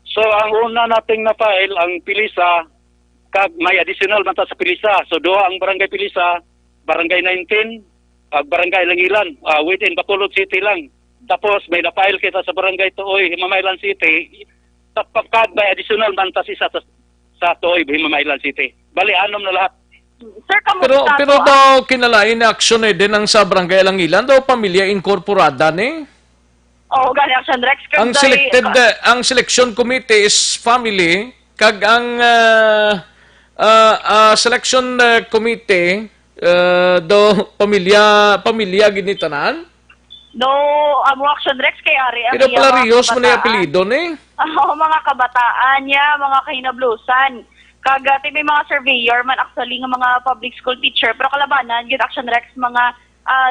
So ang una nating na-file ang Pilisa, kag may additional man ta sa Pilisa. So duha ang barangay Pilisa, barangay 19, barangay Langilan, within Bacolod City lang. Tapos may na-file kita sa barangay Tuoy, Himamaylan City. Tapos may additional man ta isa sa Tuoy, Himamaylan City. Bali, anom na lahat. Sir, kamusta pero daw kinalain na aksyon din ang sa barangay Langilan, daw pamilya inkorporada ni? Oo, gani action Rex. Ang selection committee is family, kag ang selection committee do pamilya ginitanan. Do amo action Rex kay ari ang pero Palarios mo na apelyido ni. Mga kabataan niya, mga kahinablusan. Kagati may mga surveyor man actually nga mga public school teacher, pero kalabanan gid action Rex mga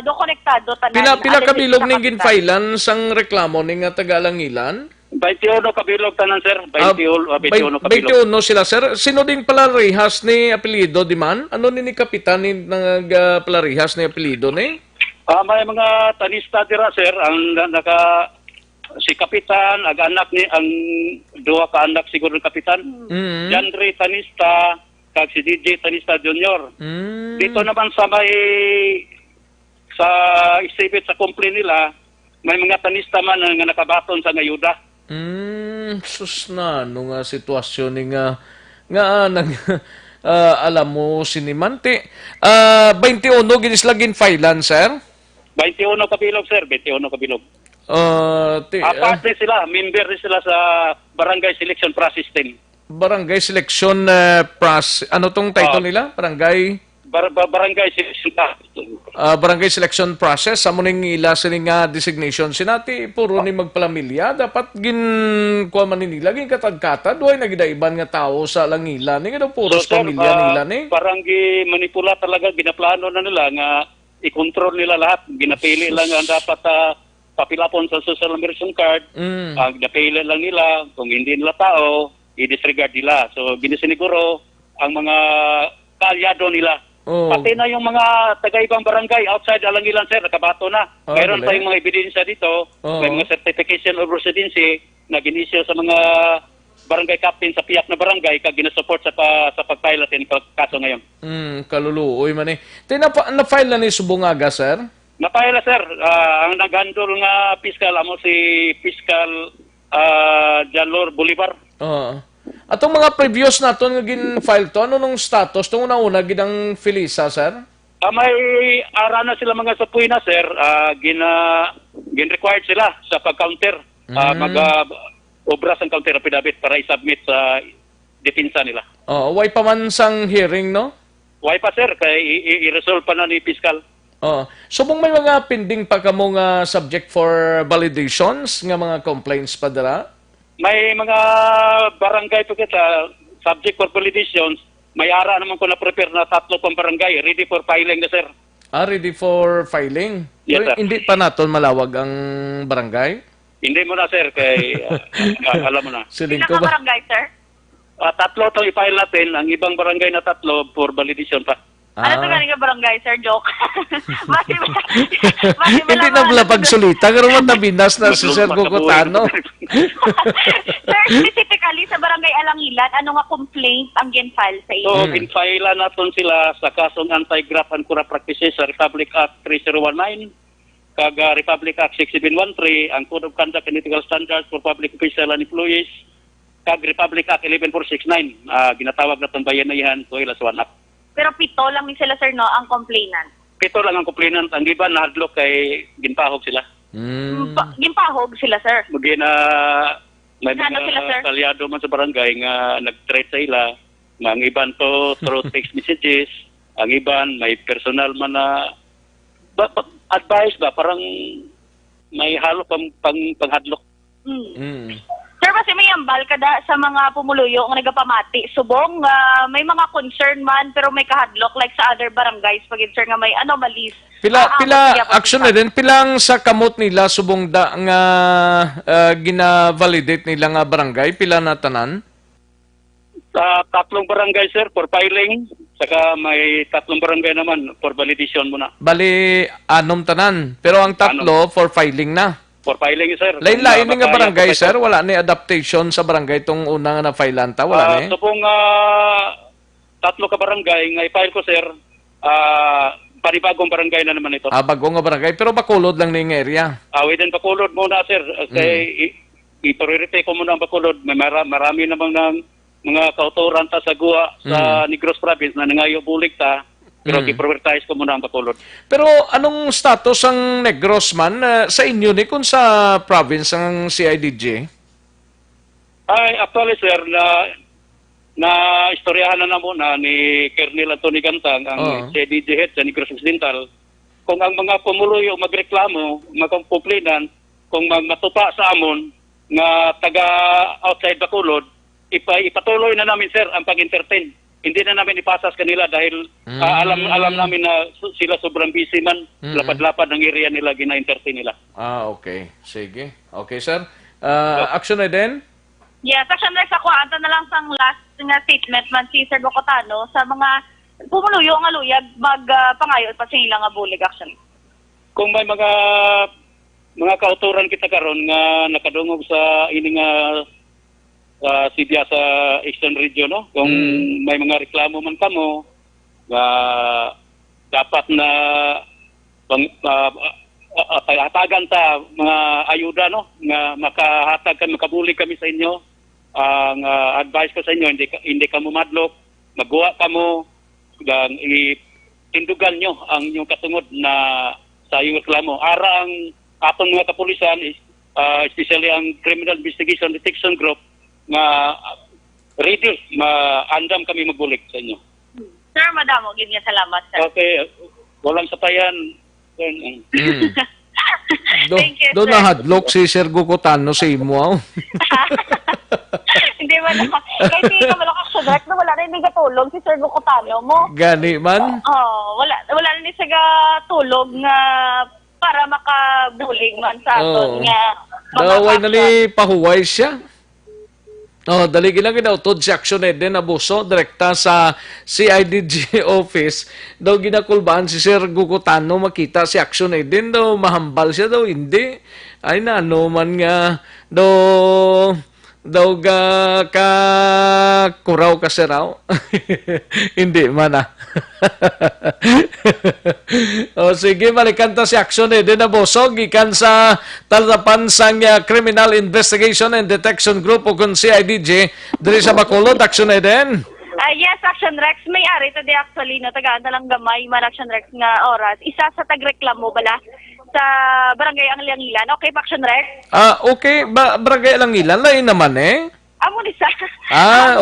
do konektado tanan. Pila kabilog ning ginfailan sang reklamo ning Tagalangilan? 21 kabilog tanan, sir. 21 kabilog. 21 sila, sir. Sino ding palarihas ni apelyido di man? Ano ni kapitan ni palarihas ni apelyido ni? May mga tanista dira, sir, ang si kapitan, anak ni ang duha ka anak siguro ng kapitan. Janry Tanista, kag si DJ Tanista Jr. Dito naman sa exhibit sa complaint nila, may mga tanista man nga nakabaton sa ngayuda. Sus na, nga sitwasyon ni nga alam mo sinimante. 21 ginislagin filean, sir? 21 kabilog, sir. 21 kabilog. Aparte sila, member sila sa Barangay Selection Process Team. Barangay Selection Process, ano tong title nila? Barangay Selection Process. Barangay Selection Process, sa muning ila sining designation sinati puro ni magpalamilya dapat kuha man nila gin katagkata duay nagidaiban nga tao sa Langilan ni daw puro sa pamilya nila ni. Parang manipula talaga, ginaplano na nila nga i-control nila lahat, ginapili lang ang dapat papilapon sa social emergency card. Ang napili lang nila, kung hindi nila tao, i-disregard nila. So, ginisiniguro ang mga kaalyado nila. Pati na yung mga taga-ibang barangay outside Alangilan, sir, nakabato na. Mayroon tayong mga ebidensya dito, may mga certification of residency na ginisyo sa mga barangay captain sa piyak na barangay kag ginasupport sa pag-file natin kaso ngayon. Kaluluoy man eh. Na-file na ni Subungaga, sir? Na-file na, sir. Ang nag-handle nga fiscal, si Fiscal Jalor Bolivar. Atong mga previous naton nga gin-file to, ano nung status? Itong una-una, ginang Felisa, sir? May ara na sila mga sapuy na, sir. Gin-required sila sa pag-counter. Obras ang counter affidavit para i-submit sa depensa nila. Way pa man sang hearing, no? Why pa sir, kay i-resolve pa na ni Piskal. Oh. So kung may mga pending pa kamo nga subject for validations nga mga complaints pa dira? May mga barangay po kita, subject for validations, may ara naman ko na-prepare na 3 pang barangay, ready for filing na sir. Ready for filing? Yes, Pero sir. hindi pa naton malawag ang barangay? Hindi mo na sir, kay alam mo na. Siling Ilang ko ba? barangay, sir? 3 itong i-file natin, ang ibang barangay na 3 for validation pa. Ano ito galing ka barangay, sir? Joke. Hindi na pala pagsulita, pero matabinas na si Sir Gukutano. Sir, specifically sa barangay Alangilan, ano nga complaint ang gin-file sa iyo? So, in-file natin sila sa kasong Anti-Graft and Corrupt Practices sa Republic Act 3019, kaga Republic Act 6713, ang Code of Conduct and Ethical Standards for Public Official and Employees, kag Republic Act 11469, ginatawag na itong bayanayan so ilas 1 Act. Pero 7 lang ni sila, sir, no, ang complainant. 7 lang ang complainant, ang iba nahadlok kay ginpahog sila. Gimpahog sila, sir. Magina may Ano sila, sir? mga kalyado man sa barangay nga nag-threat sa ila, nga ang iban to through text messages, ang iban may personal man na advice ba, parang may halo panghadlok. Sir, kasi may ambal kada sa mga pumuluyo nga nagapamati. Subong, may mga concern man pero may kahadlok like sa other barangays pag sir nga may anomalies. Pila action na din pilang sa kamot nila subong da nga gina-validate nila nga barangay pila na tanan? 3 barangay sir for filing, saka may 3 barangay naman for validation muna. Bali 6 tanan, pero ang 3 for filing na. For filing sir. Lain-lain nga barangay sir, wala ni adaptation sa barangay tong una nga na-filanta, wala ni? So kung 3 ka barangay nga i-file ko sir, panibagong barangay na naman ito. Bago nga barangay, pero Bacolod lang ning area. Within Bacolod muna sir, kay i-priority ko muna ang Bacolod. May marami namang ng mga kauturan ta sa Gua sa Negros Province na nangayo bulig ta. Pero i-prioritize ko muna ang Bacolod. Pero anong status ang Negros man sa inyo ni kung sa province ang CIDG? Ay, actually sir, na istoryahan na muna ni Colonel Anthony Gantang, ang CIDG head sa Negros Occidental, kung ang mga pumuluyo magreklamo, magkomplinan, kung matupa sa amon nga taga outside Bacolod, ipatuloy na namin sir ang pag-entertain. Hindi na namin ipasas kanila dahil alam namin na sila sobrang busy man, lapad-lapad ng area nila, gina-entertain nila. Okay. Sige. Okay, sir. Action na din? Yes, action next ako. Anta na lang sang last nga statement man si Sir Gukutano sa mga pumuluyo nga luyag magpangayo pa sila nga bulig action. Kung may mga kauturan kita karon nga nakadungog sa ini nga Sibya sa Eastern Region, no? Kung may mga reklamo man kamo, dapat na hatagan ta mga ayuda, no? Nga makahatag kami, makabulig kami sa inyo. Ang advice ko sa inyo, hindi ka madlok, magawa ka mo, tindugan nyo ang inyong katungod na sa iyong reklamo. Ara ang atong mga kapulisan, especially ang Criminal Investigation Detection Group, nga ready, andam kami magbulig sa inyo. Sir, madamo, ganyan salamat, sir. Okay, walang sapayan. Thank you, Do sir. nahadlok si Sir Gukutano sa imo. Hindi man ako. Kahit hindi ka malakak sa direct na wala na hindi katulog si Sir Gukutano mo. Gani man? Wala na hindi siya tulog nga para makabulig man sa aton nga. Daway na ni pahuway siya. Dali lang ginautod si Action Eden Abuso, direkta sa CIDG office. Daw ginakulbaan si Sir Gukutano, makita si Action Eden, daw mahambal siya, daw hindi. Ay na, ano man nga, daw ka kuraw kasi raw. Hindi man sige, balikan ta si Action Eden Abuso, gikan sa talapan sang Criminal Investigation and Detection Group o kung CIDG diri sa Bacolod. Action Eden. Yes, Action Rex. May ari today actually na tagaan na lang gamay man Action Rex nga oras. Isa sa tagreklamo bala sa Barangay Alangilan. Okay, Action Rex? Okay. Barangay Alangilan, lain naman eh. Amo ni sa.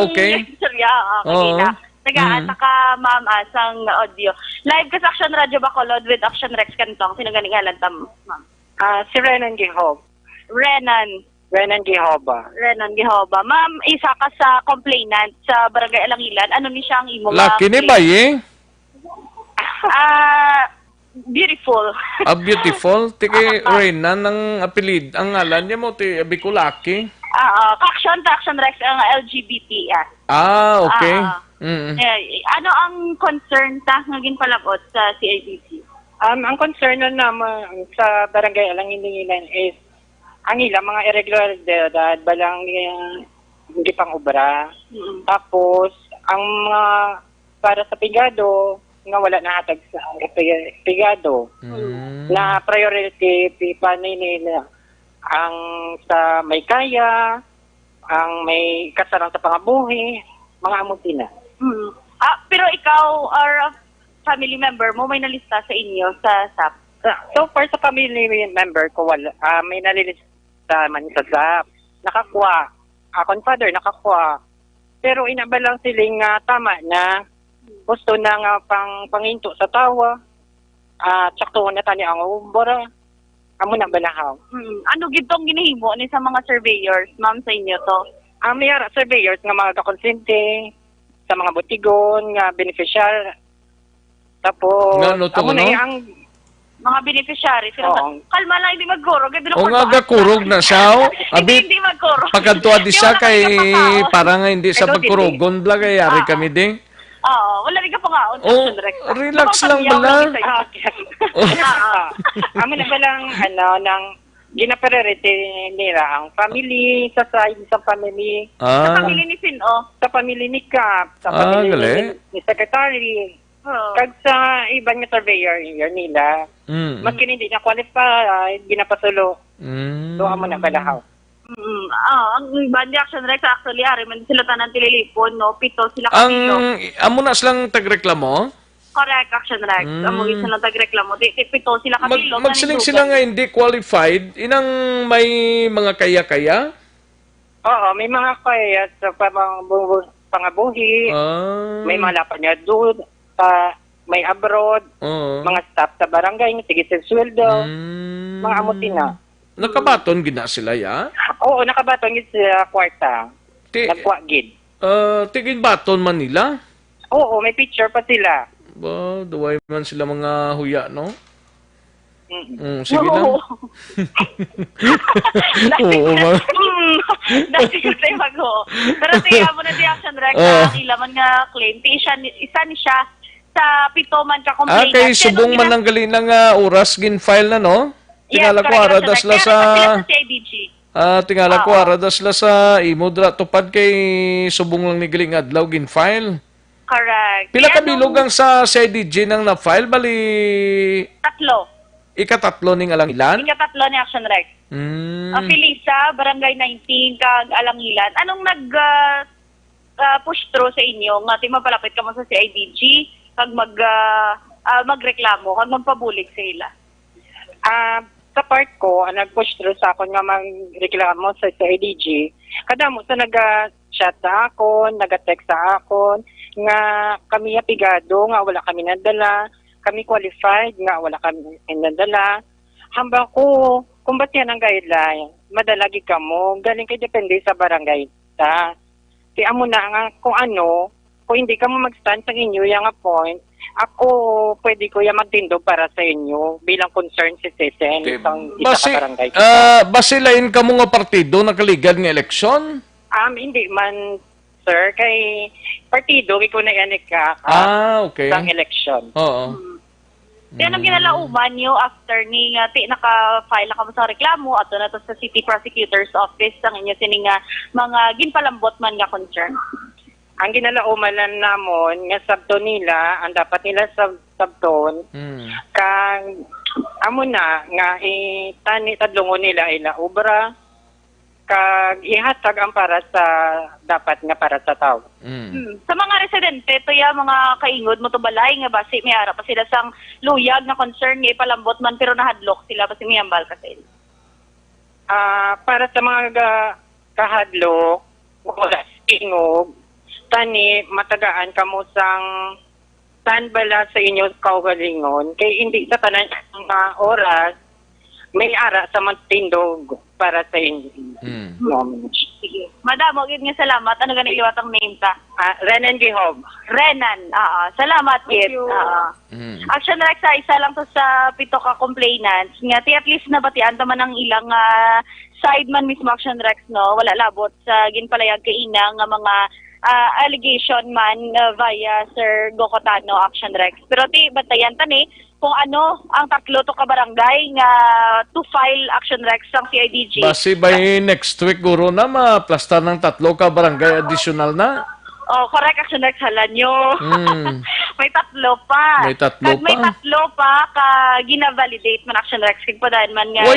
Okay. Sorya, kanina. Taga saka ma'am sang audio. Live ka sa Action Radio Bacolod with Action Rex Cantong. Sino ganing ngalan tam, ma'am? Si Renan Gihob. Renan Gihoba. Renan Gihoba. Ma'am, isa ka sa complainant sa Barangay Alangilan. Ano ni siya ang imo? Laki ni ba eh? Beautiful. Beautiful. Tiki Reyna ng apelid. Ang ngalan niya mo, Bicolaki. Action Rex ang LGBT. Okay. Ano ang concern ta ngaging palabot sa CIDC? Ang concern na naman sa Barangay Alangilan is ang ilang mga irregularidad balang hindi pang obra. Tapos, ang mga para sa pigado, nga wala na hatag sa pigado na priority nila ang sa may kaya, ang may kasarang sa pangabuhi, mga amuti na. Pero ikaw or family member mo may nalista sa inyo sa SAP? So far sa family member ko wala, may nalilista man sa SAP. Nakakuha. Akong father nakakuha. Pero inaba lang siling tama na gusto na nga panginto sa tawa. Tsakto na tani ang ubora. Amo na balahaw. Ano gitong ginahimo ni sa mga surveyors, ma'am, sa inyo to? May surveyors nga mga kakonsente sa mga butigon, nga beneficiary. Tapos, amo na ang mga beneficiary. Kalma lang, hindi magkurog. O nga gakurog na siya. Hindi magkurog. Pagkantuwa di siya kay parang hindi sa pagkurogon bla kay yari kami din. Wala rin ka pa nga. Relax lang bala. Amo na balang ng gina-priority nila ang family, sa side sa family. Sa family ni Sino? Sa family ni Cap, sa family ni Secretary. Kag sa ibang surveyor nila, maski hindi na qualified, ginapasulo. So, amo na balahaw. Ang Bandi Action Rex actually, ari man sila tanan tililipon, no? 7 sila kapilo. Amo na silang tagreklamo? Correct, Action Rex. Amo sila tagreklamo. 7 sila kapilo. Magsiling sila nga hindi qualified, inang may mga kaya-kaya? Oo, may mga kaya sa pangabuhi, may mga lapan niya doon, may abroad, mga staff sa barangay, sige sa sweldo, mga amutin na. Nakabaton gina sila ya? Oo, nakabaton gid sa kwarta. Nagkuha gid. Tigin baton man nila? Oo, may picture pa sila. Ba, duway man sila mga huya, no? Sige na. Oo, ma. Dati ko tayo mag-o. Pero tiya mo na di Action Rex, ang ilaman nga claim. Isa ni siya sa 7 man ka complainant. Kay subong man ang gali ng oras gin-file na, no? Tingala ko aradas la sa tingala ko aradas la sa imo dra tupad kay subong lang ni galing adlaw gin-file. Correct. Pila ka bilog ang sa CIDG nang na-file bali 3. Ika-3 ning Alangilan? Ika-3 ni Action Rex. Pilisa, Barangay 19 kag Alangilan. Anong push through sa inyo nga ti mapalapit ka mo sa CIDG kag magreklamo kag magpabulig sa ila? Sa part ko, nag-push through sa akon nga magreklamo sa IDG. Kadamo sa nag-chat sa akon, nag-text sa akon, nga kami apigado, nga wala kami nadala, kami qualified, nga wala kami nadala. Hambang ko, kung ba't yan ang guideline, madalagi ka mo, galing kay depende sa barangay. Kaya mo na nga kung ano, kung hindi ka mo mag-stand sa inyo yung point, ako pwede ko yung magtindog para sa inyo bilang concerned citizen ng isa ka barangay. Basilain ka mo nga partido nakaligad ng eleksyon? Hindi man, sir. Kay partido, ikaw na yan okay. Sang eleksyon. Oo. Yan ang ginalauman nyo after ni naka-file na kamo sa reklamo at na to sa City Prosecutor's Office ang inyo sining mga ginpalambot man nga concern. Ang ginalaumanan namon nga sabto nila, ang dapat nila sabton, kang amo na nga tadlungon nila ila obra, kag ihatag ang para sa dapat nga para sa tao. Sa mga residente, to mga kaingod mo to balay nga basi may ara pa sila sang luyag na concern nga ipalambot man pero nahadlok sila basi may ambal ka sila. Para sa mga kahadlok, wala ingog, tani matagaan kamo sang bala sa inyo kaugalingon kay hindi sa tanan mga oras may ara sa magtindog para sa inyo. Sige. Madam, magiging nga salamat. Ano ganit liwat ang name ta? Renan Gihob. Renan. Salamat, Kit. Action Rex, isa lang to sa 7 ka complainants. Nga, at least nabatian naman ang ilang side man mismo Action Rex, no? Wala labot sa ginpalayag kay ina nga mga allegation man via Sir Gokotano Action Rex. Pero batayan tani kung ano ang 3 to ka barangay nga to file Action Rex ang CIDG. Basi by next week guro na maplastar ng 3 ka barangay additional na. Oh, correct Action Rex halan nyo. May 3 pa. May 3 pa. May 3 pa ka gina-validate man Action Rex kag padayon man nga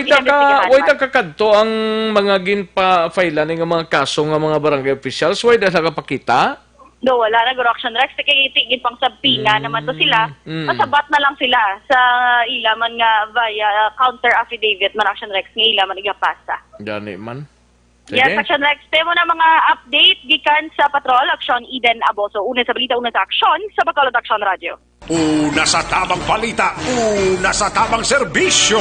Wait ka kadto ang mga ginpa-file ng mga kaso ng mga barangay officials. Why da pakita? No, wala na guro Action Rex kay itigid pang sabpina naman to sila. Masabat na lang sila sa ilaman nga via counter affidavit man Action Rex nga ilaman igapasa. Gani man. Yes, Action Rex. Temo na mga update gikan sa Patrol Action Eden Aboso. Una sa balita, una sa aksyon sa Bacolod Action Radio. Una sa tamang balita, una sa tamang serbisyo.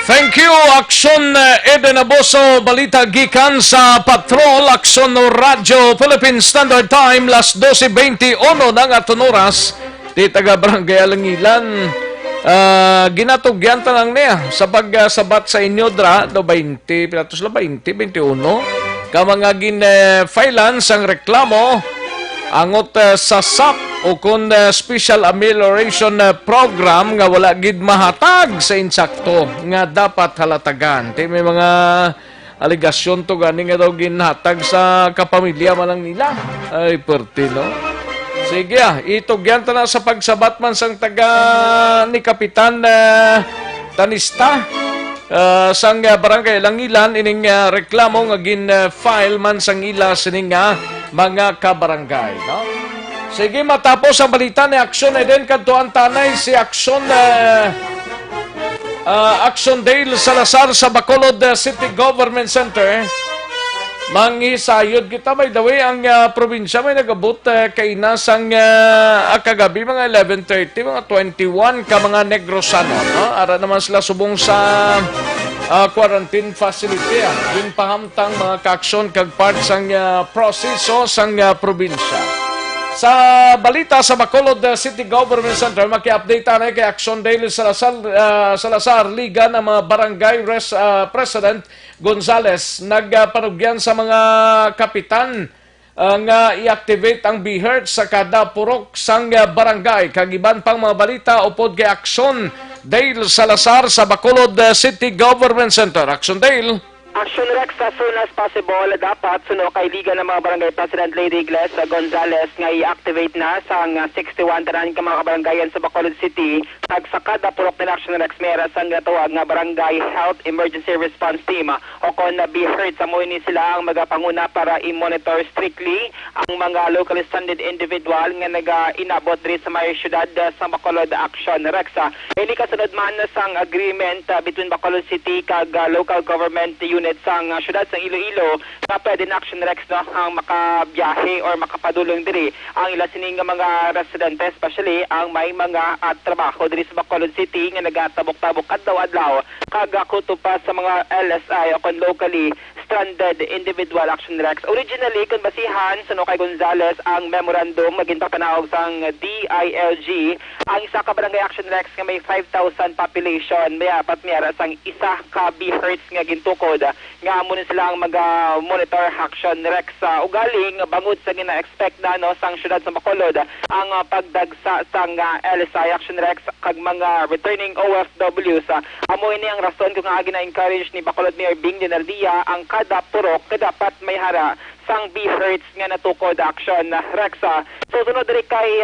Thank you, Action Eden Aboso. Balita gikan sa Patrol Action Radio Philippine Standard Time, las 12:21 ng aton oras. Di taga Barangay Alangilan. Ginatugyan ta lang niya sa pagsabat sa inyo dra do 20 pilatos la 21 ka mga gin-filan sang reklamo angot sa SAP o kun Special Amelioration Program nga wala gid mahatag sa insakto nga dapat halatagan. May mga aligasyon to gani nga daw ginhatag sa kapamilya man lang nila. Ay pertino. Sige, itugyan ta na sa pagsabat man sang taga ni Kapitan Tanista sang Barangay Langilan ining reklamo nga gin-file man sang ila sining mga kabarangay, no? Sige, matapos ang balita ni Action Eden kadto ang tanay si Action Dale Salazar sa Bacolod City Government Center. Mangisayod kita, by the way, ang probinsya may nagabot kay nasang kagabi, mga 11:30, mga 21 ka mga Negrosano. No? Ara naman sila subong sa quarantine facility. Yung pahamtang mga ka-aksyon kag part sang proseso sang probinsya. Sa balita sa Bacolod City Government Center, maki-update na kay Action Dale Salazar Liga ng mga Barangay President Gonzales. Nagpanugyan sa mga kapitan nga i-activate ang BHERT sa kada purok sang barangay. Kagiban pang mga balita upod kay Action Dale Salazar sa Bacolod City Government Center. Action Dale. Action Rex, as soon as possible, dapat suno kay Liga ng mga Barangay President Lady Igles Gonzales nga i-activate na sa 61 tanan ka mga kabarangayan sa Bacolod City. Nagsakada purok ng Action Rex Mera sang natawag nga Barangay Health Emergency Response Team o kon na BHERT sa mo ni sila ang magapanguna para i-monitor strictly ang mga locally standard individual nga naga-inabot diri sa may syudad sa Bacolod Action Rex. Ili kasunod man sang agreement between Bacolod City kag local government unit sang syudad sang Iloilo na pwede na Action Rex no ang makabiyahe or makapadulong diri ang ila sining mga residente, especially ang may mga trabaho diri sa Bacolod City nga nagatabok-tabok adlaw-adlaw kag kuto pa sa mga LSI o kon locally stranded individual Action Rex. Originally kun basihan sa kay Gonzales ang memorandum maginpapanawag sang DILG ang isa ka barangay Action Rex nga may 5,000 population may apat miyara sang isa ka BHERTS nga gintukod nga muna sila ang mag-monitor Action Rex ugaling bangod sa gina-expect na no sang syudad sa Bacolod ang pagdagsa sang LSI Action Rex kag mga returning OFWs. Amo ini ang rason kung nga gina-encourage ni Bacolod Mayor Bing Dinardia ang kada purok dapat may hara sang BHERTS nga natukod Action Rex. So sunod diri kay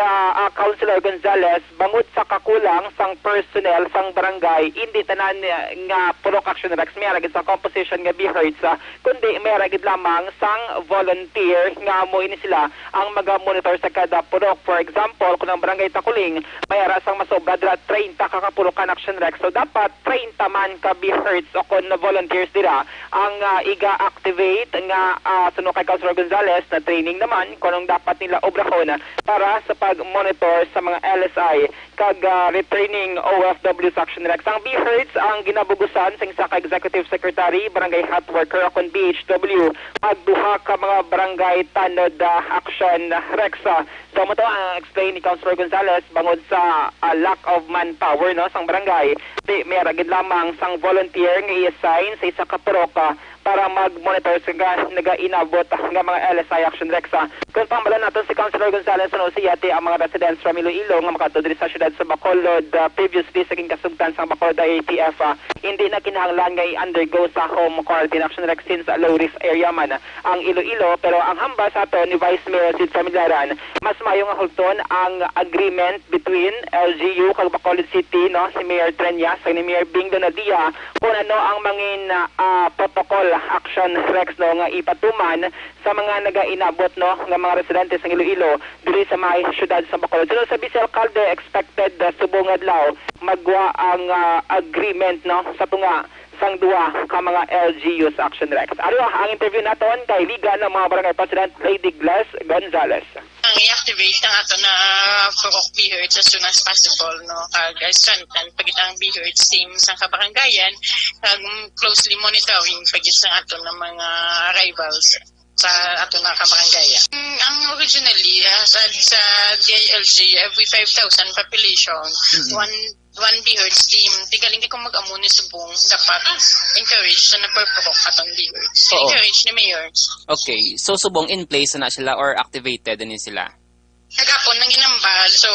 Councilor Gonzales bangod sa kakulang sang personnel sang barangay hindi tanan nga purok Action Rex may ragid sa composition nga BHERTS kundi may ragid lamang sang volunteer nga mo ini sila ang maga-monitor sa kada purok. For example, kung ang barangay Takuling may ara sang masobra dira 30 ka kapulokan Action Rex, so dapat 30 man ka BHERTS o kon volunteers dira ang iga-activate nga suno kay Councilor Gonzales na training naman kung anong dapat nila obrahon para sa pag-monitor sa mga LSI kag returning OFW sa Action Rex. Ang BHERTS ang ginabugusan sa isa ka Executive Secretary, Barangay Health Worker akong BHW, magduha ka mga barangay tanod Action Rex. So mo to ang explain ni Councilor Gonzales bangod sa lack of manpower no sang barangay. Di may ragid lamang sang volunteer nga i-assign sa isa ka purok para mag-monitor sa naga-inabot nga mga LSI Action Rex. Kung pangbalan natin si Councilor Gonzales ano siya ang mga residents from Iloilo nga makatudri sa syudad sa Bacolod previously sa kasugtan sa Bacolod ATF hindi na kinahanglan nga i-undergo sa home quarantine Action Rex since low risk area man ang Iloilo, pero ang hamba sa ato ni Vice Mayor Sid Familiaran mas mayo nga hulton ang agreement between LGU kag Bacolod City no si Mayor Trenyas ni Mayor Bing Donadia kung ano ang mangin protocol Action Rex no nga ipatuman sa mga naga-inabot no nga mga residentes ng Iloilo diri sa may syudad sa Bacolod. So sa Vice Alcalde expected subong adlaw magwa ang agreement no sa tunga sang duwa ka mga LGUs Action Rex. Ano ang interview naton kay Liga ng mga Barangay President Lady Glass Gonzales. Ang i-activate ang ato na Purok BHERTS as soon as possible, no? As santan, pagit ang BHERTS team sa kabarangayan, closely monitoring pagit sa ato ng mga arrivals sa ato na kabarangayan. Ang originally, sa DILG, every 5,000 population, one BHERTS team, tigaling di ko mag-amuni subong, dapat encourage sa napurpurok atong BHERTS. Encourage ni Mayor. Okay, so subong in place na sila or activated din sila? Nagapon nang ginambal, so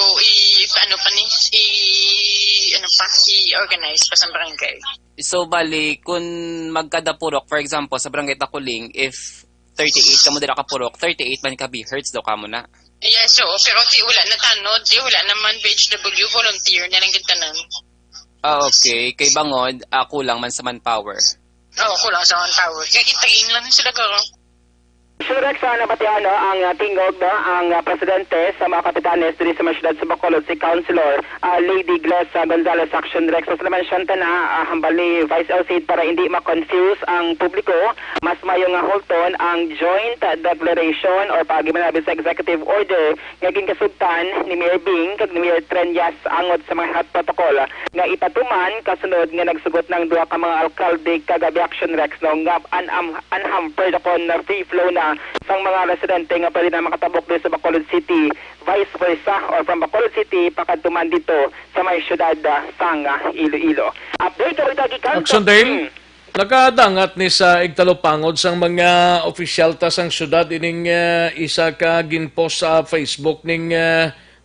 i-organize pa sa barangay. So bali, kung magkadapurok, for example, sa barangay Takuling, if 38 kamo dira ka purok, 38 man ka BHERTS daw kamo na. Yes, so, pero wala na tanod, wala naman BHW, volunteer na lang gintanan. Okay. Kay bangod, kulang man sa manpower. Kulang sa manpower. Kaya kitayin lang sila garo. Action Rex nabatian ang tingog ang presidente sa mga kapitanes diri sa syudad sa Bacolod si Councilor Lady Glass Gonzales Action Rex. So mention ta na hambali Vice LC para hindi ma-confuse ang publiko, mas mayo nga hulton ang joint declaration or pagimanabi sa executive order nga ginkasugtan ni Mayor Bing kag ni Mayor Trenyas angod sa mga health protocol nga ipatuman kasunod nga nagsugot ng duha ka mga alkalde kagabi Action Rex no nga unhampered upon na free flow na sang mga residente nga pwede na makatabok dito sa Bacolod City, vice versa, or from Bacolod City, pakadtuman dito sa may syudad sang Iloilo. Update ko ito gikan. Action Dale, nagadangat ni sa igtalopangod sang mga opisyal ta sang syudad ining isa ka ginpost sa Facebook ning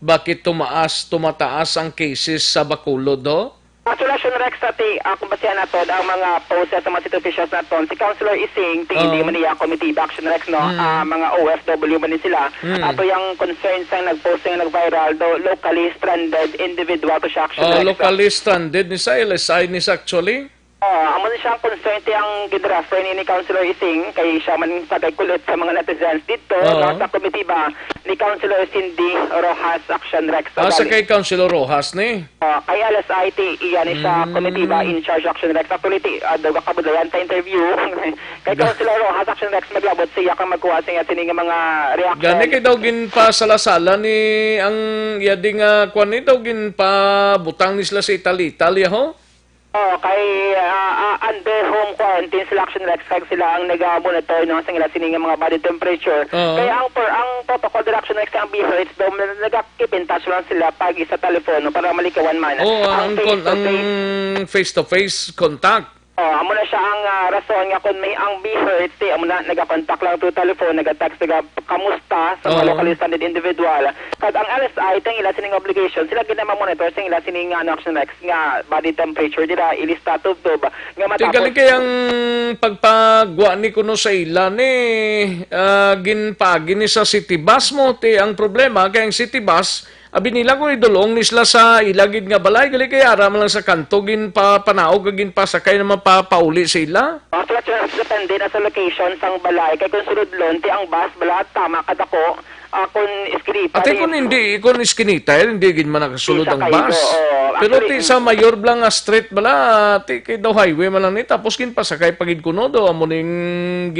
bakit tumataas ang cases sa Bacolod do? Action Rex ati kung basihan nato ang mga posts sa mga city officials naton si Councilor Ising hindi man niya committee Action Rex no mga OFW man ni sila ato yung concerns ang nagpost nga nag-viral do locally stranded individual to siya Action Rex. Locally stranded ni sa LSI ni actually. Amo siyang concern ang gidrefer ni Councilor Ising kay siya man pagkulit sa mga netizens dito sa committee ba ni Councilor Cindy Rojas Action Rex. Sa kay Councilor Rojas ni? Kay LSIT iyan sa committee ba in charge Action Rex. Actually, daw kabudayan ta interview kay Councilor Rojas Action Rex maglabot siya kang magkuha sa sining mga reaction. Gani kay daw ginpasalasala ni ang yading kwan ni daw ginpa butang ni sila sa Italia ho? Kay under home quarantine sila Action Rex kag sila ang nag-monitor no sa nila sining mga body temperature. Kaya ang protocol direction Rex ang BHERTS daw nagakip in touch lang sila pag sa telepono para malikawan man. Ang face to face contact. Amo na siya ang rason nga kung may ang BHERTS amo na nagakontak lang through telephone, nagatext kamusta sa mga locally stranded individual. Kag ang LSI tang ila sining obligation sila gina monitor sa ila sining Action Rex nga body temperature dira ilista tubtob nga matapos. Tigali kay ang pagpagwa ni kuno sa ila ni ginpagi ni sa city bus mo ang problema kay ang city bus abi nila ko idulong ni sila sa ilagid nga balay gali kay ara man lang sa kanto gin pa panaog gin pa sakay naman pauli sa ila. Depende na sa location sang balay kay kung sulod lon ti ang bus bala tama kadako kung iskinita. Ate kung iskinita hindi gin man nakasulod ang bus. Pero ti sa mayor blang street bala ti kay daw highway man lang ni tapos gin pa sakay pagid kuno do amo ning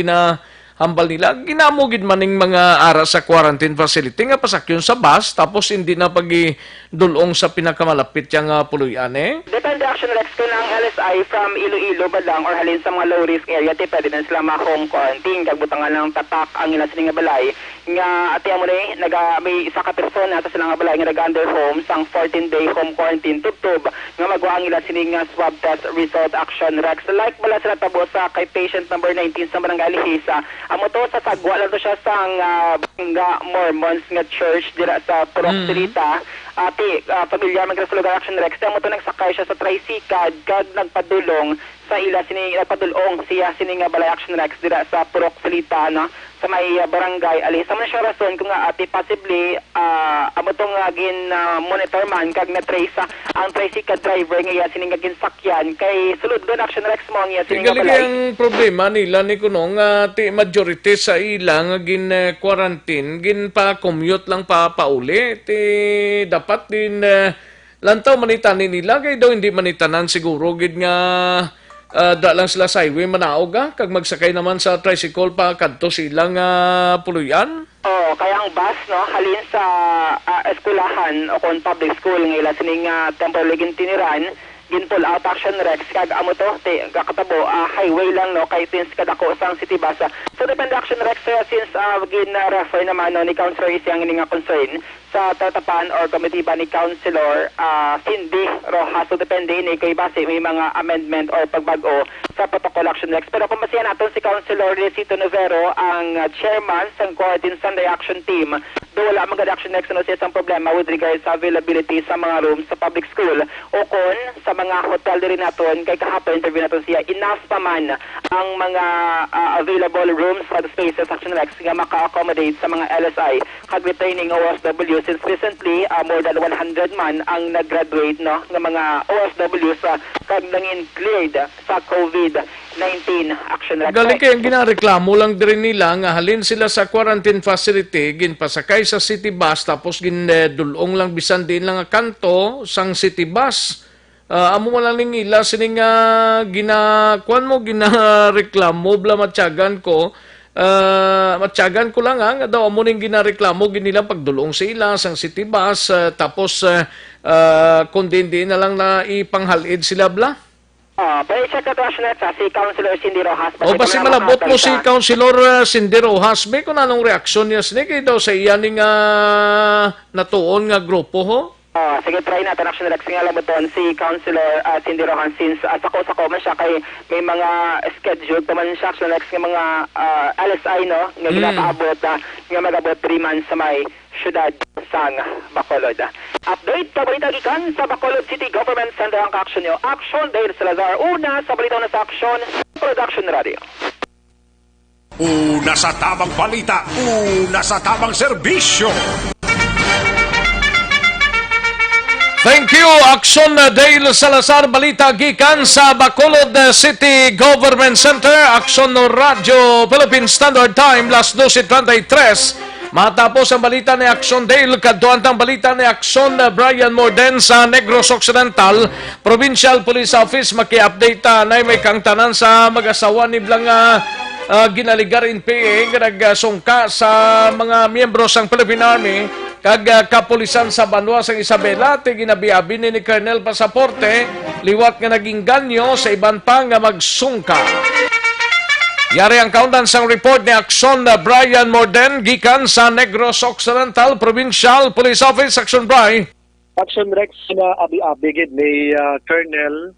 hambal nila. Ginamugid maning mga ara sa quarantine facility nga pasakyon sa bus tapos hindi na pagidulong sa pinakamalapit yang puluyan Depende action Rex kung ang LSI from Iloilo ba lang or halin sa mga low risk area ti pwede na sila ma-home quarantine kag butangan ng tatak ang ilang sining nga balay nga ati amo ni may isa ka persona sa silang nga balay nga nag-under home sang 14-day home quarantine tubtub nga magwa ang ilang sining swab test result action Rex like wala sila tabo sa kay patient number 19 sa Barangay Lihisa. Amo to sa sagwa lang to siya sang Mormons nga church dira sa Purok Sirita. Pamilya man sa lugar action Rex. Amo to nagsakay siya sa tricycle kag nagpadulong sa ila sini nagpadulong siya sini nga balay action Rex dira sa Purok Sirita no sa may barangay ali sa man siya rason kung nga possibly amo to nga gin monitor man kag na trace ang tricycle driver nga sini nga ginsakyan kay sulod gon action Rex mo nga sini nga balay. Ang problema nila ni kunong ti majority sa ilang gin quarantine gin pa commute lang pa pauli ti dapat din lantaw manitanin nila kay daw hindi manitanan siguro gid nga da lang sila sa highway manaog kag magsakay naman sa tricycle pa kadto silang puluyan. Kaya ang bus no halin sa eskwelahan o kon public school nga ila sining temporary tiniran ginpull out action Rex kag amo to kakatabo highway lang no kay since kadako sang city bus so depende action Rex since gin refer naman no ni Councilor isang nga concern sa tatapan or komitiba ni Councilor Cindy Rojas so depende ni kay base may mga amendment or pagbago sa protocol action Rex pero kung basihan naton si Councilor Recito Novero ang chairman sa quarantine Sunday action team do wala magad action Rex no siya sang problema with regards sa availability sa mga rooms sa public school o kon sa mga hotel din naton kay kahapon interview naton siya enough pa man ang mga available rooms for the spaces action Rex nga maka-accommodate sa mga LSI kag retaining OFW since recently more than 100 man ang nag-graduate no nga mga OFW sa kag nangin cleared sa COVID-19 action Rex. Galing kay ang ginareklamo lang din nila nga halin sila sa quarantine facility ginpasakay sa city bus tapos dulong lang bisan din lang kanto sang city bus. Amo mo lang ila sining ginakuan mo ginareklamo bla matyagan ko matyagan ko lang nga daw amo ning ginareklamo ginila pagdulong sa ila sang city bus tapos kundi din na lang na ipanghalid sila bla. Pero check na to si Councilor Cindy Rojas. Basi malabot mo si Councilor Cindy Rojas be kung anong reaksyon niya sinig daw sa iyaning natuon nga grupo ho. Sige, try natin action Rex nga lang doon si Councilor Cindy Rojas since sako man siya kay may mga schedule pa man siya action Rex nga mga LSI no nga ginapaabot nga magabot 3 months sa may syudad sang Bacolod. Update sa balita gikan sa Bacolod City Government Center ang action nyo. Action Dale Salazar una sa balita na sa action Production Radio. Una sa tamang balita, una sa tamang serbisyo. Thank you, Action Dale Salazar, balita gikan sa Bacolod City Government Center, Action Radio, Philippine Standard Time, las 12:33. Matapos ang balita ni Action Dale, kaduan ang balita ni Action Brian Morden sa Negros Occidental, Provincial Police Office, maki-update na may kangtanan sa mag-asawa ni Blang ginaligar in PA, nagsungka sa mga miyembro ng Philippine Army, kag kapulisan sa Banwa sang Isabela ti ginabiabi ni Colonel Pasaporte liwat nga naging ganyo sa iban pa nga magsungka. Yari ang kaundan sang report ni Action Brian Morden gikan sa Negros Occidental Provincial Police Office. Action Brian. Action Rex na abi-abi ni Colonel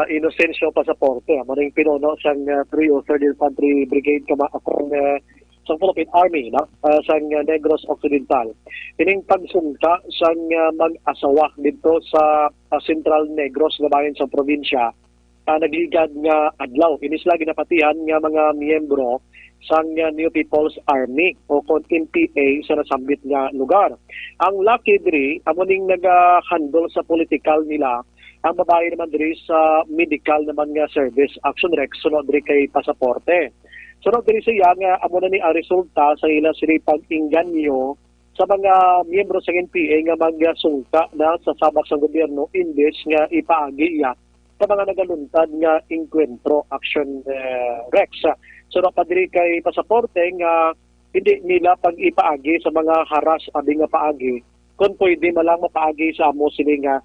Inocencio Pasaporte. Maring pinuno sang 303rd Infantry Brigade kama akong sa Philippine Army no sang Negros Occidental. Ining pagsungka sang mag-asawa dito sa Central Negros nga bahin sa probinsya nagligad nga adlaw. Inis lagi napatihan nga mga miyembro sang New People's Army o kon NPA sa nasambit nga lugar. Ang lucky diri amo ning nag-handle sa political nila. Ang babae naman diri sa medical naman nga service. Action Rex sunod diri kay Pasaporte. Sunod diri siya nga amo na ni ang resulta sa ilang siripag inganyo sa mga miyembro sa NPA nga magsungka na sa sabak sa gobyerno imbes nga ipaagi iya sa mga nagaluntad nga inkwentro action Rex. So napadiri kay pasaporte nga hindi nila pag-ipaagi sa mga haras abi nga paagi kung pwede malang mapaagi sa amo sila nga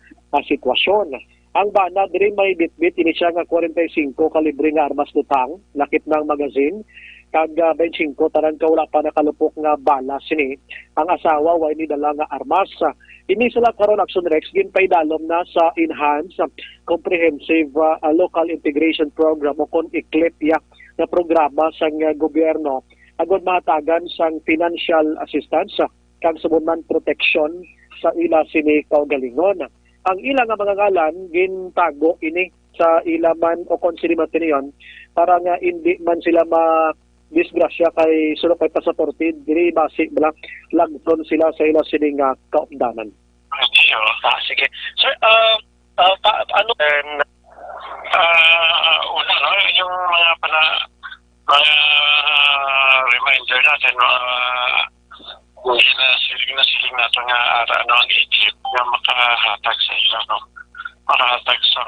sitwasyon. Ang bana diri may bitbit ini siya nga 45 kalibre nga armas lutang, lakip ng magazine, kag 25 tanan ka wala pa nakalupok nga bala sini. Ang asawa way ni dala nga armas. Ini sila karon Action Rex ginpaydalom na sa Enhanced Comprehensive Local Integration Program o kon ICLIP na programa sang gobyerno agud mahatagan sang financial assistance kag subunman protection sa ila sini kaugalingon. Ang ilang nga mga ngalan gintago ini sa ilaman o konsilimat niyon para nga hindi man sila disgrasya kay sulok kay pasaporte diri basi bala lagton sila sa ila sining kaupdanan. Sige. Sir, ano una no yung mga reminder natin siling nato nga ara ano ang i-clip nga makahatag sa ila no. Makahatag sa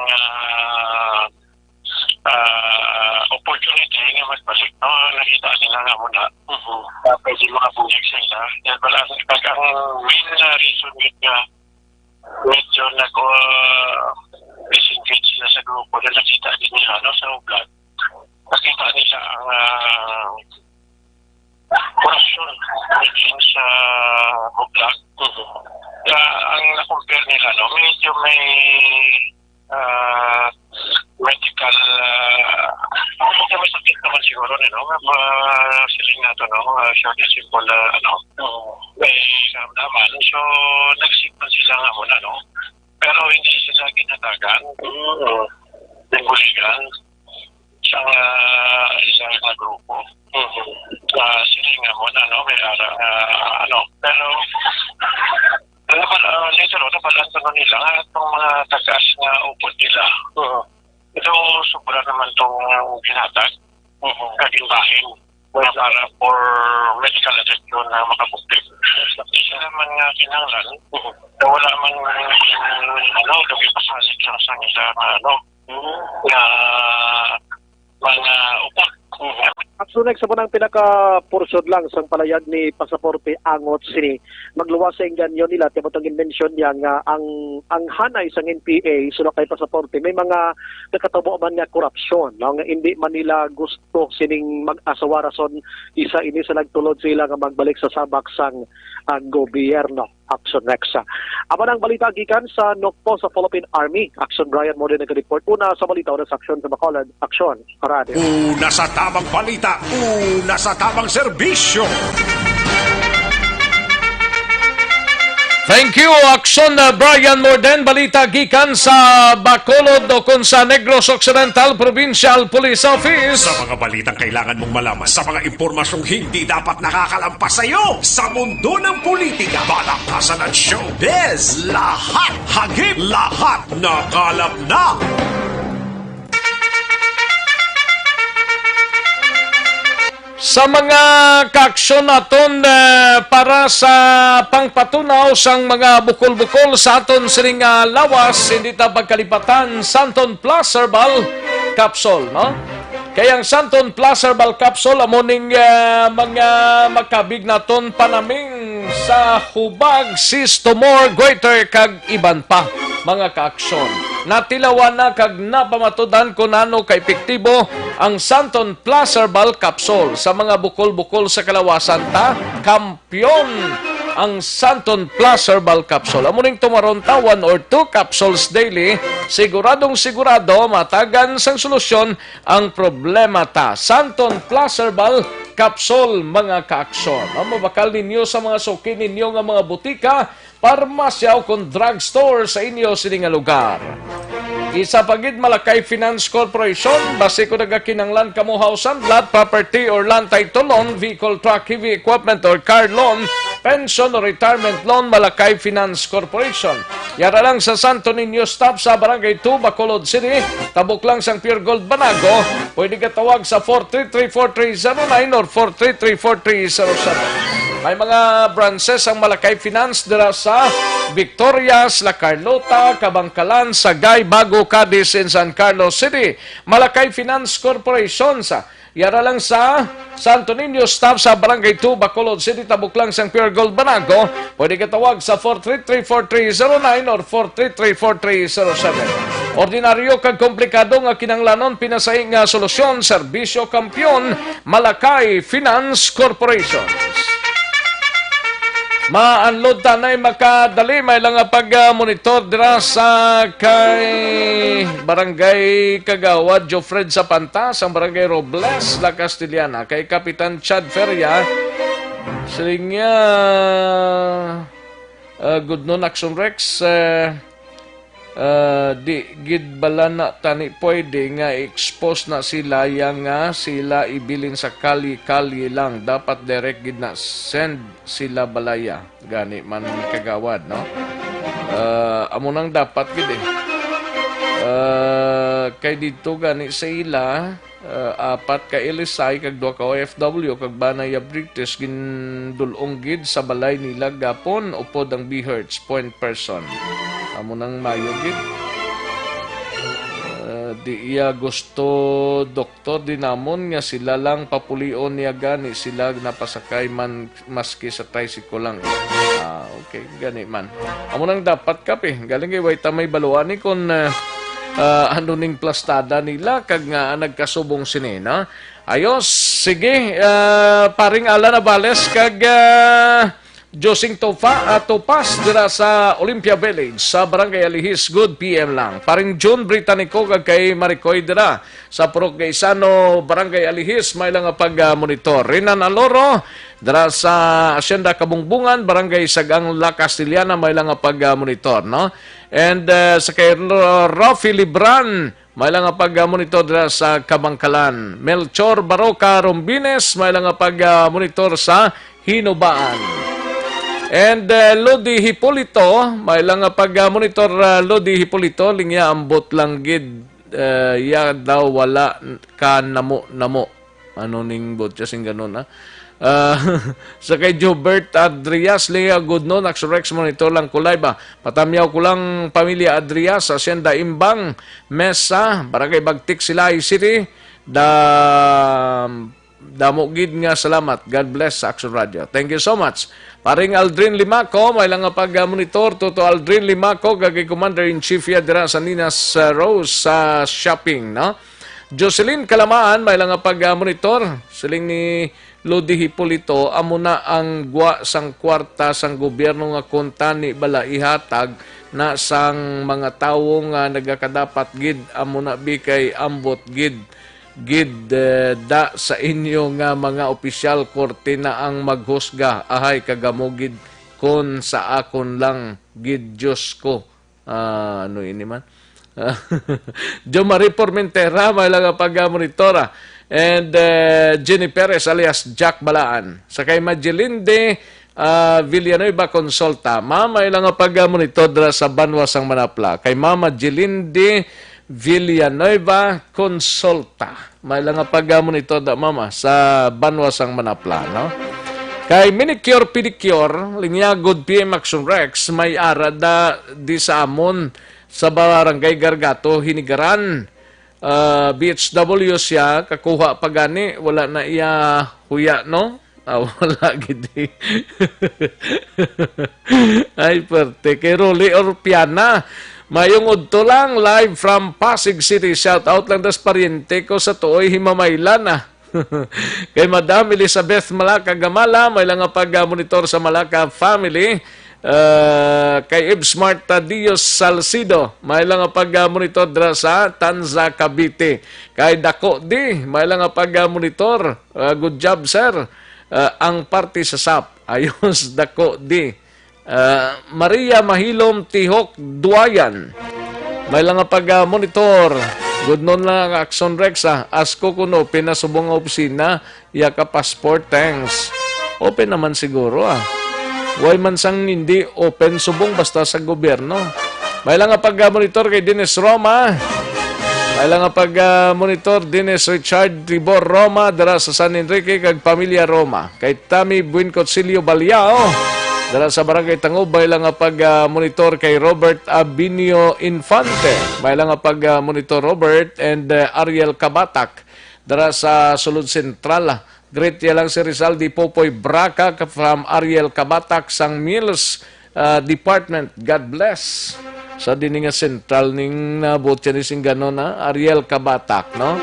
opportunity nga magbalik no, nakita nila nga muna pwede makabuhig sa ila yan pala ang main reason nga medyo disengage sila sa grupo na nakita din nila no, sa ugat nakita nila ang korupsyon within sa ugat ang na-compare nila no, medyo may medical may sakit naman siguro no siling nato no short and simple may karamdaman so nagsikpan sila nga muna no pero hindi sila ginatagan nagbuligan sa isang na grupo siling nga muna no may pero later on, napalantan nila itong mga tagas na upod nila. Ito, sobra naman itong ginatag, kaging bahin, para for medical attention na makapuktik. Isa naman nga kinanglan, na wala man gabi pasalit sa isa na mga upod. At so next sa pinaka-pursod lang sa palayag ni pasaporte angot sini magluwas sa inganyo nila timotong mention niya nga ang hanay sang NPA sino kay pasaporte may mga nakatabo man nga korupsyon no? Nga hindi man nila gusto sining mag-asawa rason isa ini sa nagtulod sila nga magbalik sa sabak sang gobyerno. Action Rex. Apan ang balita gikan sa Nokpo sa Philippine Army. Action Brian mo din nag-report. Una sa balita, una sa aksyon sa Bacolod. Action, Radio. Una sa tamang balita, una sa tamang serbisyo. Thank you, Action Brian Morden. Balita gikan sa Bacolod o kung sa Negros Occidental Provincial Police Office. Sa mga balitang kailangan mong malaman, sa mga impormasyong hindi dapat nakakalampas sa iyo, sa mundo ng politika, balakasan at showbiz, lahat hagip, lahat nakalap na. Sa mga kaaksyon naton para sa pangpatunaw sang mga bukol-bukol sa aton sining lawas, hindi ta pagkalipatan Santon Plus Herbal Capsule, no? Kaya ang Santon Plus Herbal Capsule amoning mga makabig naton panaming sa hubag, cyst, tumor, goiter kag iban pa mga kaaksyon. Natilawan na kag napamatudan kung ano ka-epektibo ang Santon Plus Herbal Capsule sa mga bukol-bukol sa kalawasan ta. Kampyon ang Santon Plus Herbal Capsule. Amuning tumaron ta 1 or 2 capsules daily, siguradong sigurado matagan sang solusyon ang problema ta. Santon Plus Herbal Capsule mga kaaksyon. Mabakal ninyo sa mga suki ninyo nga mga butika, parmasya o kung drugstore sa inyo sining lugar. Isa pagid Malakay Finance Corporation, base ko nagakinanglan kamo hausan, lot property or land title loan, vehicle, truck, heavy equipment or car loan, pension or retirement loan, Malakay Finance Corporation. Yara lang sa Santo Niño Stop sa Barangay 2, Bacolod City, tabok lang sang Pure Gold Banago, pwede ka tawag sa 433-4309 or 433-4307. May mga branches ang Malakay Finance dira sa Victorias, La Carlota, Kabangkalan, Sagay, Bago, Cadiz, in San Carlos City. Malakay Finance Corporation sa yara lang sa Santo Niño, staff sa Barangay 2, Bacolod City, Tabuklang, San Pure Gold, Banago. Pwede ka tawag sa 433-4309 or 433-4307. Ordinaryo kag komplikado nga kinanglanon, pinasay nga solusyon, serbisyo kampiyon, Malakay Finance Corporation. Ma-unload tanay makadali, may lang pag-monitor dira sa kay Barangay Kagawad, Jofred Sapanta, sa Barangay Robles, La Castellana, kay Kapitan Chad Feria, siling niya, good noon, Action Rex, di gid bala na tani pwede nga expose na sila yang nga sila ibilin sa kali-kali lang, dapat direct gid na send sila balaya gani man Kagawad, no? Amo nang dapat gid kay dito gani sa ila apat ka ilisay kag duha ka OFW kag Banaya British gindulong gid sa balay nila gapon upod ang Bhertz point person. Amo nang mayo gid. Di iya gusto doktor dinamon nga sila lang papulion niya gani, sila napasakay man maski sa tricycle lang. Okay, gani man. Amo nang dapat kape. Galing kay way tamay baluan ni kon ano ning plastada nila kag nga nagkasubong sinina. Ayos, sige, paring Alan Navales kag Josing Topas dira sa Olympia Village sa Barangay Alihis, good PM lang. Paring John Britannico kag kay Maricoy dira sa Purok Gaisano, Barangay Alihis, may lang pag-monitor. Renan Aloro dira sa Hacienda Kabungbungan, Barangay Sagang, La Castellana, may lang pag-monitor, no? And sa kay Rafi Libran, may lang pag-monitor dira sa Kabangkalan. Melchor Baroca Rombines, may lang pag-monitor sa Hinubaan. And Lodi Hipolito, may lang pag-monitor Lodi Hipolito, linya ambot lang gid, ya daw wala ka namo. Ano ning bot kasing ganun, ha? Sa kay Jobert Adrias, liya good no, Naxorex monitor lang kulay ba? Patamyaw ko lang pamilya Adrias, Hacienda Imbang, Mesa, Barangay Bagtik, Silay City, damo gid nga salamat. God bless sa Action Radio. Thank you so much. Paring Aldrin Limaco, may lang pag-monitor. Toto Aldrin Limaco, kagay Commander-in-Chief ya dira sa Ninas Rose sa shopping, no? Jocelyn Kalamaan, may lang pag-monitor. Siling ni Lodi Hipolito, amo na ang gwa sang kwarta sang gobyerno nga konta ni bala ihatag na sang mga tawo nga nagakadapat gid, amo na bikay ambot gid da sa inyo nga mga opisyal korte na ang maghusga, ahay kagamugid kon sa akon lang gid Diyos ko. Ano ini man? Jo Marie Formentera, may lang pag-monitora. And Jenny Perez alias Jack Balaan. Sa kay Majelinde Villanueva Consulta, mama ilang pag-monitor dra sa Banwas ang Manapla. Kay Mama Jelinde Villanueva Consulta, may lang pag-monitor da mama sa Banwas ang Manapla, no? Kay Minicure Pedicure, linya good PM Action Rex, may ara da di sa amon sa Barangay Gargato, Hinigaran. BHW siya, kakuha pa gani, wala na iya huya, no? Wala gidi. Ay, perte. Kay Rolly Orpiana, mayong udto lang, live from Pasig City. Shout out lang das pariente ko sa tuoy himamayla na. Kay Madam Elizabeth Malaka Gamala, may lang pag-monitor sa Malaka family. Kay Ibsmart Dios Salcido, may lang pag-monitor dra sa Tanza, Cavite. Kay Dako Di, may lang pag-monitor. Good job, sir. Ang party sa SAP. Ayos, Dako Di. Maria Mahilom Tihok Duayan, may lang pag-monitor. Good noon lang Action Rex, ha. Asko kuno pinasubong nga opisina, yaka passport, thanks. Open naman siguro, ah. Why man sang hindi open subong basta sa gobyerno. May lang pag-monitor kay Dennis Roma. May lang pag-monitor din is Richard Tibor Roma dara sa San Enrique kag Pamilya Roma. Kay Tami Buenconcilio Baliao dara sa Barangay Tangubay lang pag-monitor kay Robert Abinio Infante. May lang pag-monitor Robert and Ariel Kabatak dara sa Sulod Sentral. Great lang si Rizaldi Popoy Braca from Ariel Kabatak sang Mills Department. God bless. Sa dininga sentral ning nabot yan ising gano'n na Ariel Kabatak, no?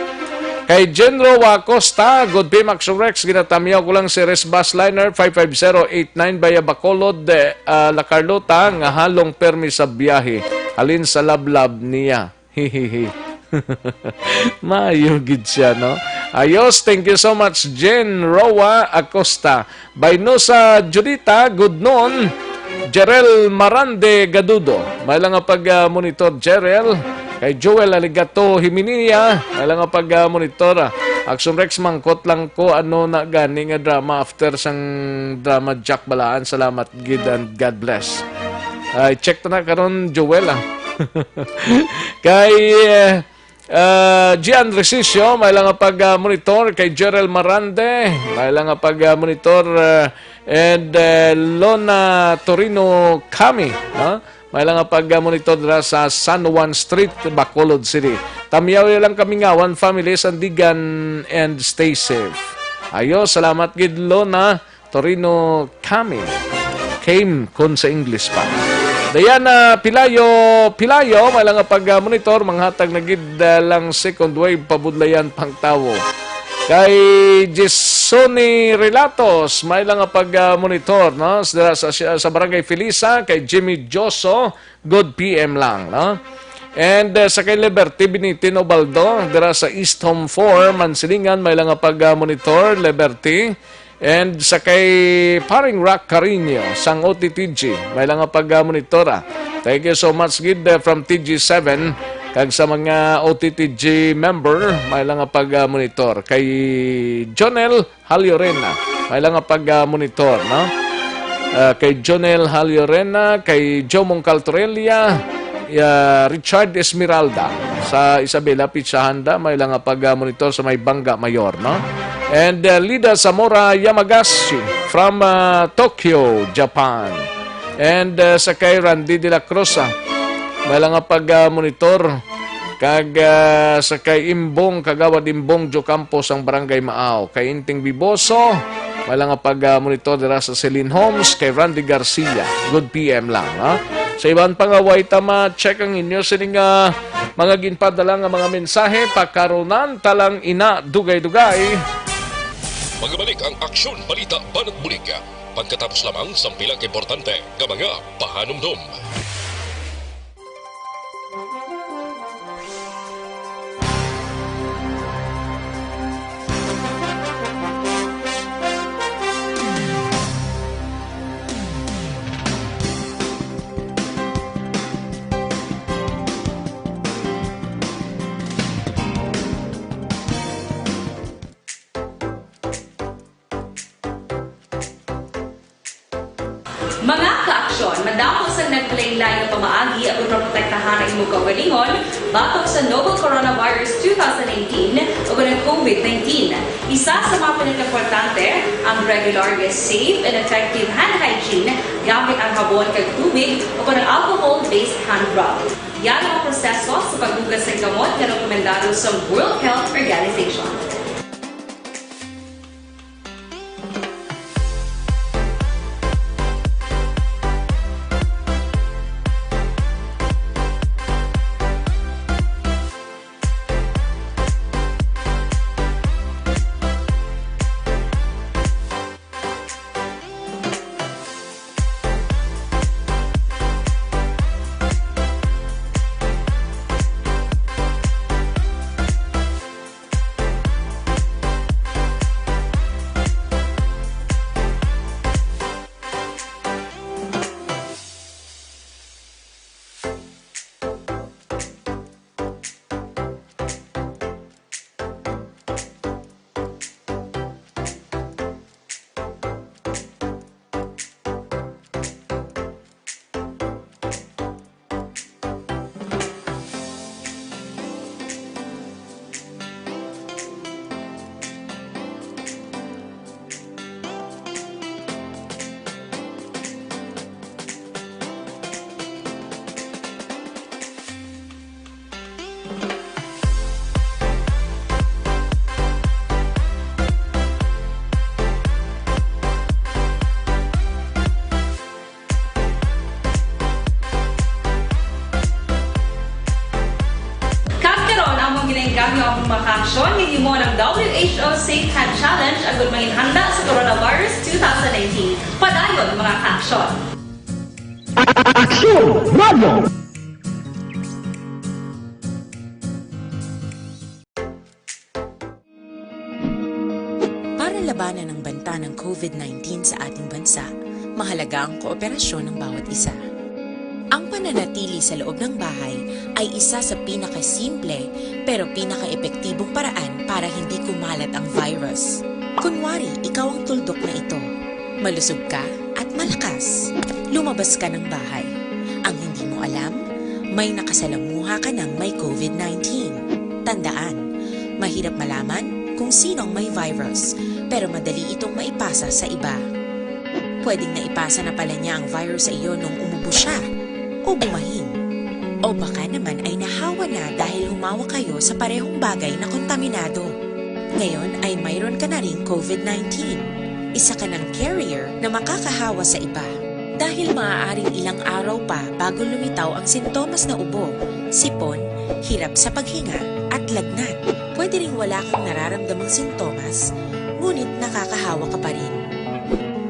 Kay Genro Acosta, good day Max Rex, ginatamyaw ko lang si Res Busliner 55089 Baya Bacolod, La Carlota, nga halong permi sa biyahe. Alin sa lablab niya. Hihihi. Mayugid siya, no? Ayos, thank you so much, Jen Roa Acosta. Bayno sa Judita, good noon. Jerel Marande Gadudo. May lang pag-monitor Jerel. Kay Joel Aligato Himinia. May lang pag-monitor. Action Rex, mangkot lang ko ano na gani nga drama after sang drama Jack Balaan. Salamat, gid and God bless. Check na karon Joel. Kay Gian Resisio, may lang pag-monitor kay Jerel Marande, may lang pag-monitor and Lona Torino Kami, no? May lang pag-monitor dira sa San Juan Street, Bacolod City. Tamyaw lang kami nga, one family, sandigan and stay safe. Ayo, salamat gid Lona Torino Kami. Came kun sa English pa. Diana Pilayo, may lang pag-monitor, manghatag na gid lang second wave pabudlayan pang tawo. Kay Jesoni Relatos, may lang pag-monitor, no? Sa Barangay Felisa, kay Jimmy Joso, good PM lang, no? And sa kay Liberty Benitino Baldo, dira sa East Home 4, Mansilingan, may lang pag-monitor, Liberty. And sa kay Paring Rock Carino, sang OTTG, may lang pag-monitora. Thank you so much, gid from TG7. Kag sa mga OTTG member, may lang pag-monitor. Kay Jonel Haliorena, may lang pag-monitor, no? Kay Jonel Haliorena, kay Jomong Caltorelia, Richard Esmeralda, sa Isabela Pichahanda, may lang pag-monitor sa may Bangga Mayor, no? And Lida Zamora Yamagashi from Tokyo, Japan. And sa kay Randy de la Cruz, may lang pag-monitor. Kag sa kay Imbong, Kagawad Imbong Jo Campos ang Barangay Maaw. Kay Inting Biboso, may lang pag-monitor dira sa Celine Homes. Kay Randy Garcia, good PM lang. Ha? Sa ibang pangaway tama, check ang inyo sining mga ginpadala nga mga mensahe. Pakaronan talang ina dugay-dugay. Magbalik ang aksyon, balita, banat bulig. Pagkatapos lamang sa pilang importante ng mga pahanumdum. Mga ka-aksyon, madapos ang naglaylay na pamaagi at protektahan ang imong kaugalingon batok sa novel coronavirus 2018 o ng COVID-19. Isa sa mga pinaka-importante ang regular, safe, and effective hand hygiene gamit ang habon kag tubig o ng alcohol-based hand rub. Yan ang proseso sa paghugas ng gamot na rekomendado sa World Health Organization. among ginainganyo ang mga aksyon ngayon mo ng WHO Safe Hand Challenge agad mahinhanda sa coronavirus 2019. Padayon mga aksyon. Aksyon Radio! Para labanan ang banta ng COVID-19 sa ating bansa, mahalaga ang kooperasyon ng bawat isa. Ang pananatili sa loob ng bahay ay isa sa pinakasimple pero pinaka-epektibong paraan para hindi kumalat ang virus. Kunwari, ikaw ang tuldok na ito. Malusog ka at malakas. Lumabas ka ng bahay. Ang hindi mo alam, may nakasalamuha ka ng may COVID-19. Tandaan, mahirap malaman kung sinong may virus, pero madali itong maipasa sa iba. Pwedeng naipasa na pala niya ang virus sa iyo nung umubo siya o bumahin. O baka naman ay nahawa na dahil humawa kayo sa parehong bagay na kontaminado. Ngayon ay mayroon ka na rin COVID-19. Isa ka ng carrier na makakahawa sa iba. Dahil maaaring ilang araw pa bago lumitaw ang sintomas na ubo, sipon, hirap sa paghinga at lagnat. Pwede ring wala kang nararamdamang sintomas, ngunit nakakahawa ka pa rin.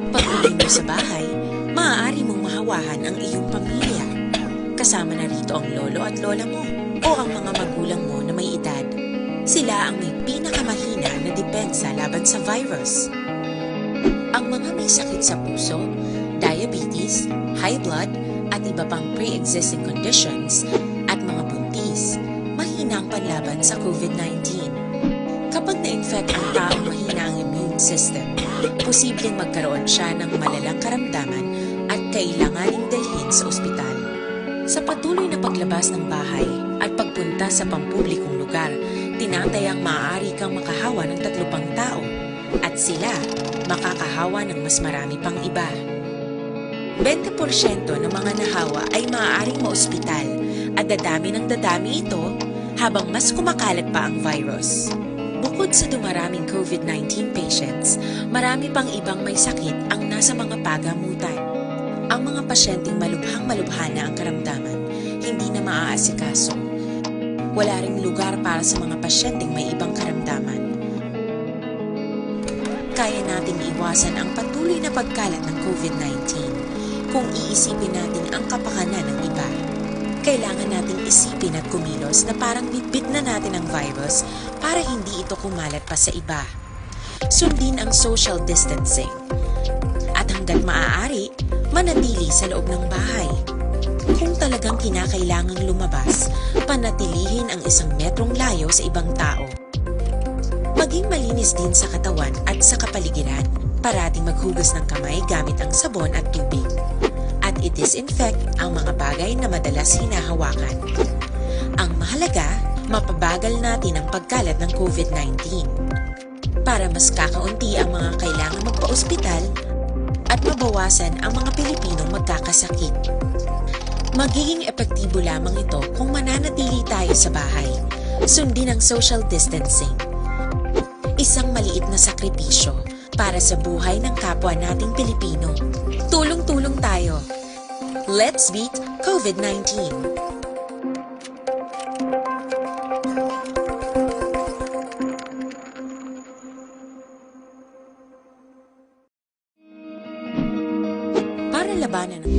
Pag-uwi mo sa bahay, maaari mong mahawahan ang iyong pamilya. Kasama na rito ang lolo at lola mo o ang mga magulang mo na may edad. Sila ang may pinakamahina na depensa laban sa virus. Ang mga may sakit sa puso, diabetes, high blood, at iba pang pre-existing conditions, at mga buntis, mahina ang panlaban sa COVID-19. Kapag na-infect ang taong mahina ang immune system, posibleng magkaroon siya ng malalang karamdaman at kailanganing dalhin sa ospital. Sa patuloy na paglabas ng bahay at pagpunta sa pampublikong lugar, tinatayang maaari kang makahawa ng 3 pang tao at sila makakahawa ng mas marami pang iba. 20% ng mga nahawa ay maaaring maospital at dadami ng dadami ito habang mas kumakalat pa ang virus. Bukod sa dumaraming COVID-19 patients, marami pang ibang may sakit ang nasa mga pagamutan. Ang mga pasyenteng malubhang-malubha na ang karamdaman, hindi na maaasikaso. Wala ring lugar para sa mga pasyenteng may ibang karamdaman. Kaya nating iwasan ang patuloy na pagkalat ng COVID-19 kung iisipin natin ang kapakanan ng iba. Kailangan nating isipin at kumilos na parang bitbit na natin ang virus para hindi ito kumalat pa sa iba. Sundin ang social distancing. At hanggat maaari, manatili sa loob ng bahay. Kung talagang kinakailangang lumabas, panatilihin ang 1 metrong layo sa ibang tao. Maging malinis din sa katawan at sa kapaligiran. Parating maghugas ng kamay gamit ang sabon at tubig. At i-disinfect ang mga bagay na madalas hinahawakan. Ang mahalaga, mapabagal natin ang pagkalat ng COVID-19. Para mas kakaunti ang mga kailangang magpa-ospital at mabawasan ang mga Pilipinong magkakasakit. Magiging epektibo lamang ito kung mananatili tayo sa bahay. Sundin ang social distancing. Isang maliit na sakripisyo para sa buhay ng kapwa nating Pilipino. Tulong-tulong tayo. Let's beat COVID-19. Para labanan ng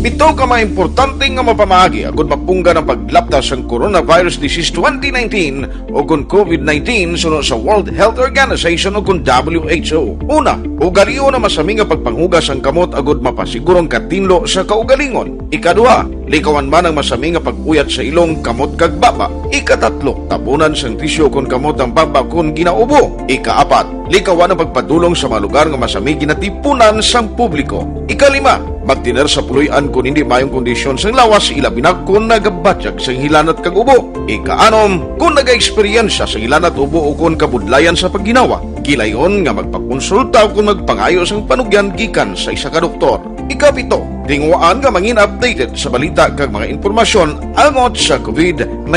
Ito ka mga importante nga mapamagi agud mapungga ng paglaptas sa Coronavirus Disease 2019 o kung COVID-19 sunod sa World Health Organization o kung WHO. Una, ugalion na masami nga pagpanghugas ang kamot agud mapasigurong katinlo sa kaugalingon. Ikaduha, likawan man ang masami nga pag-uyat sa ilong kamot kag baba. Ikatatlo, tabunan sang tisyo kung kamot ang baba kung ginaubo. Ikaapat, likawan ang pagpadulong sa mga lugar nga masami ginatipunan sang publiko. Ikalima, magtiner sa puluyan kung hindi mayong kondisyon sang lawas ilabi na kung nagabatyag sang hilanat kag ubo. Ikaanom, kung naga-eksperyensya sa hilanat ubo o kung kabudlayan sa pagginawa. Kilayon nga magpakonsulta o kung magpangayo sang panugyan gikan sa isa ka doktor. Ikapito, tinguaan nga mangin updated sa balita kag mga informasyon angot sa COVID-19.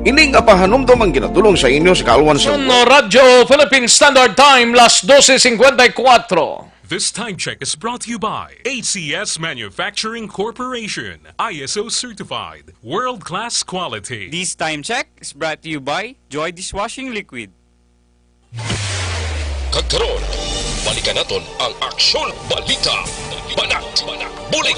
Ining apahanumdom ang ginatulong sa inyo sa Kalwan sa Radyo Philippine Standard Time, las 12:54. This time check is brought to you by ACS Manufacturing Corporation, ISO certified, world-class quality. This time check is brought to you by Joy Dishwashing Liquid. Kagkaroon, balikan naton ang Aksyon Balita. Banat, bulig.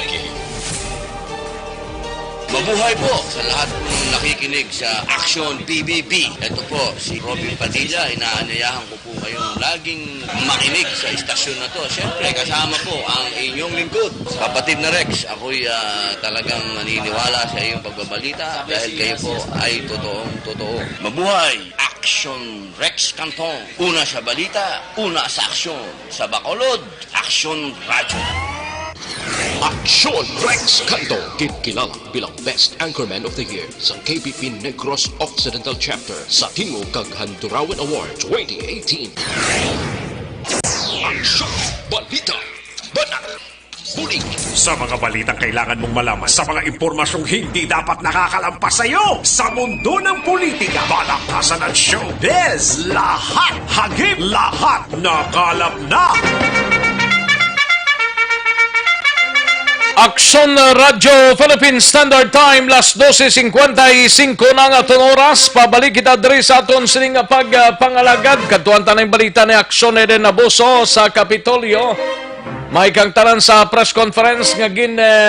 Mabuhay po sa lahat po ng nakikinig sa Action PBB. Ito po, si Robin Padilla. Inaanyayahan ko po kayong laging makinig sa istasyon na to. Siyempre, kasama po ang inyong lingkod. Kapatid na Rex, ako'y talagang naniniwala sa iyong pagbabalita dahil kayo po ay totoong-totoo. Mabuhay! Action Rex Canton. Una sa balita, una sa aksyon. Sa Bacolod, Action Radio. Aksyon Rex Canto, kilala bilang Best Anchorman of the Year sa KBP Negros Occidental Chapter sa Tingog kag Handurawan Award 2018. Aksyon Balita. Banat. Bulig. Sa mga balitang kailangan mong malaman, sa mga impormasyong hindi dapat nakakalampas sa iyo, sa mundo ng politika, balakasan at showbiz, lahat, hagip, lahat, nakalap na! Aksyon Radyo Philippine Standard Time, las 12:55 na nga aton oras. Pabalik kita diri sa aton sining pagpangalagad. Kadtuan tanang balita ni Aksyon Eden Abuso sa Kapitolyo. May kang tanan sa press conference nga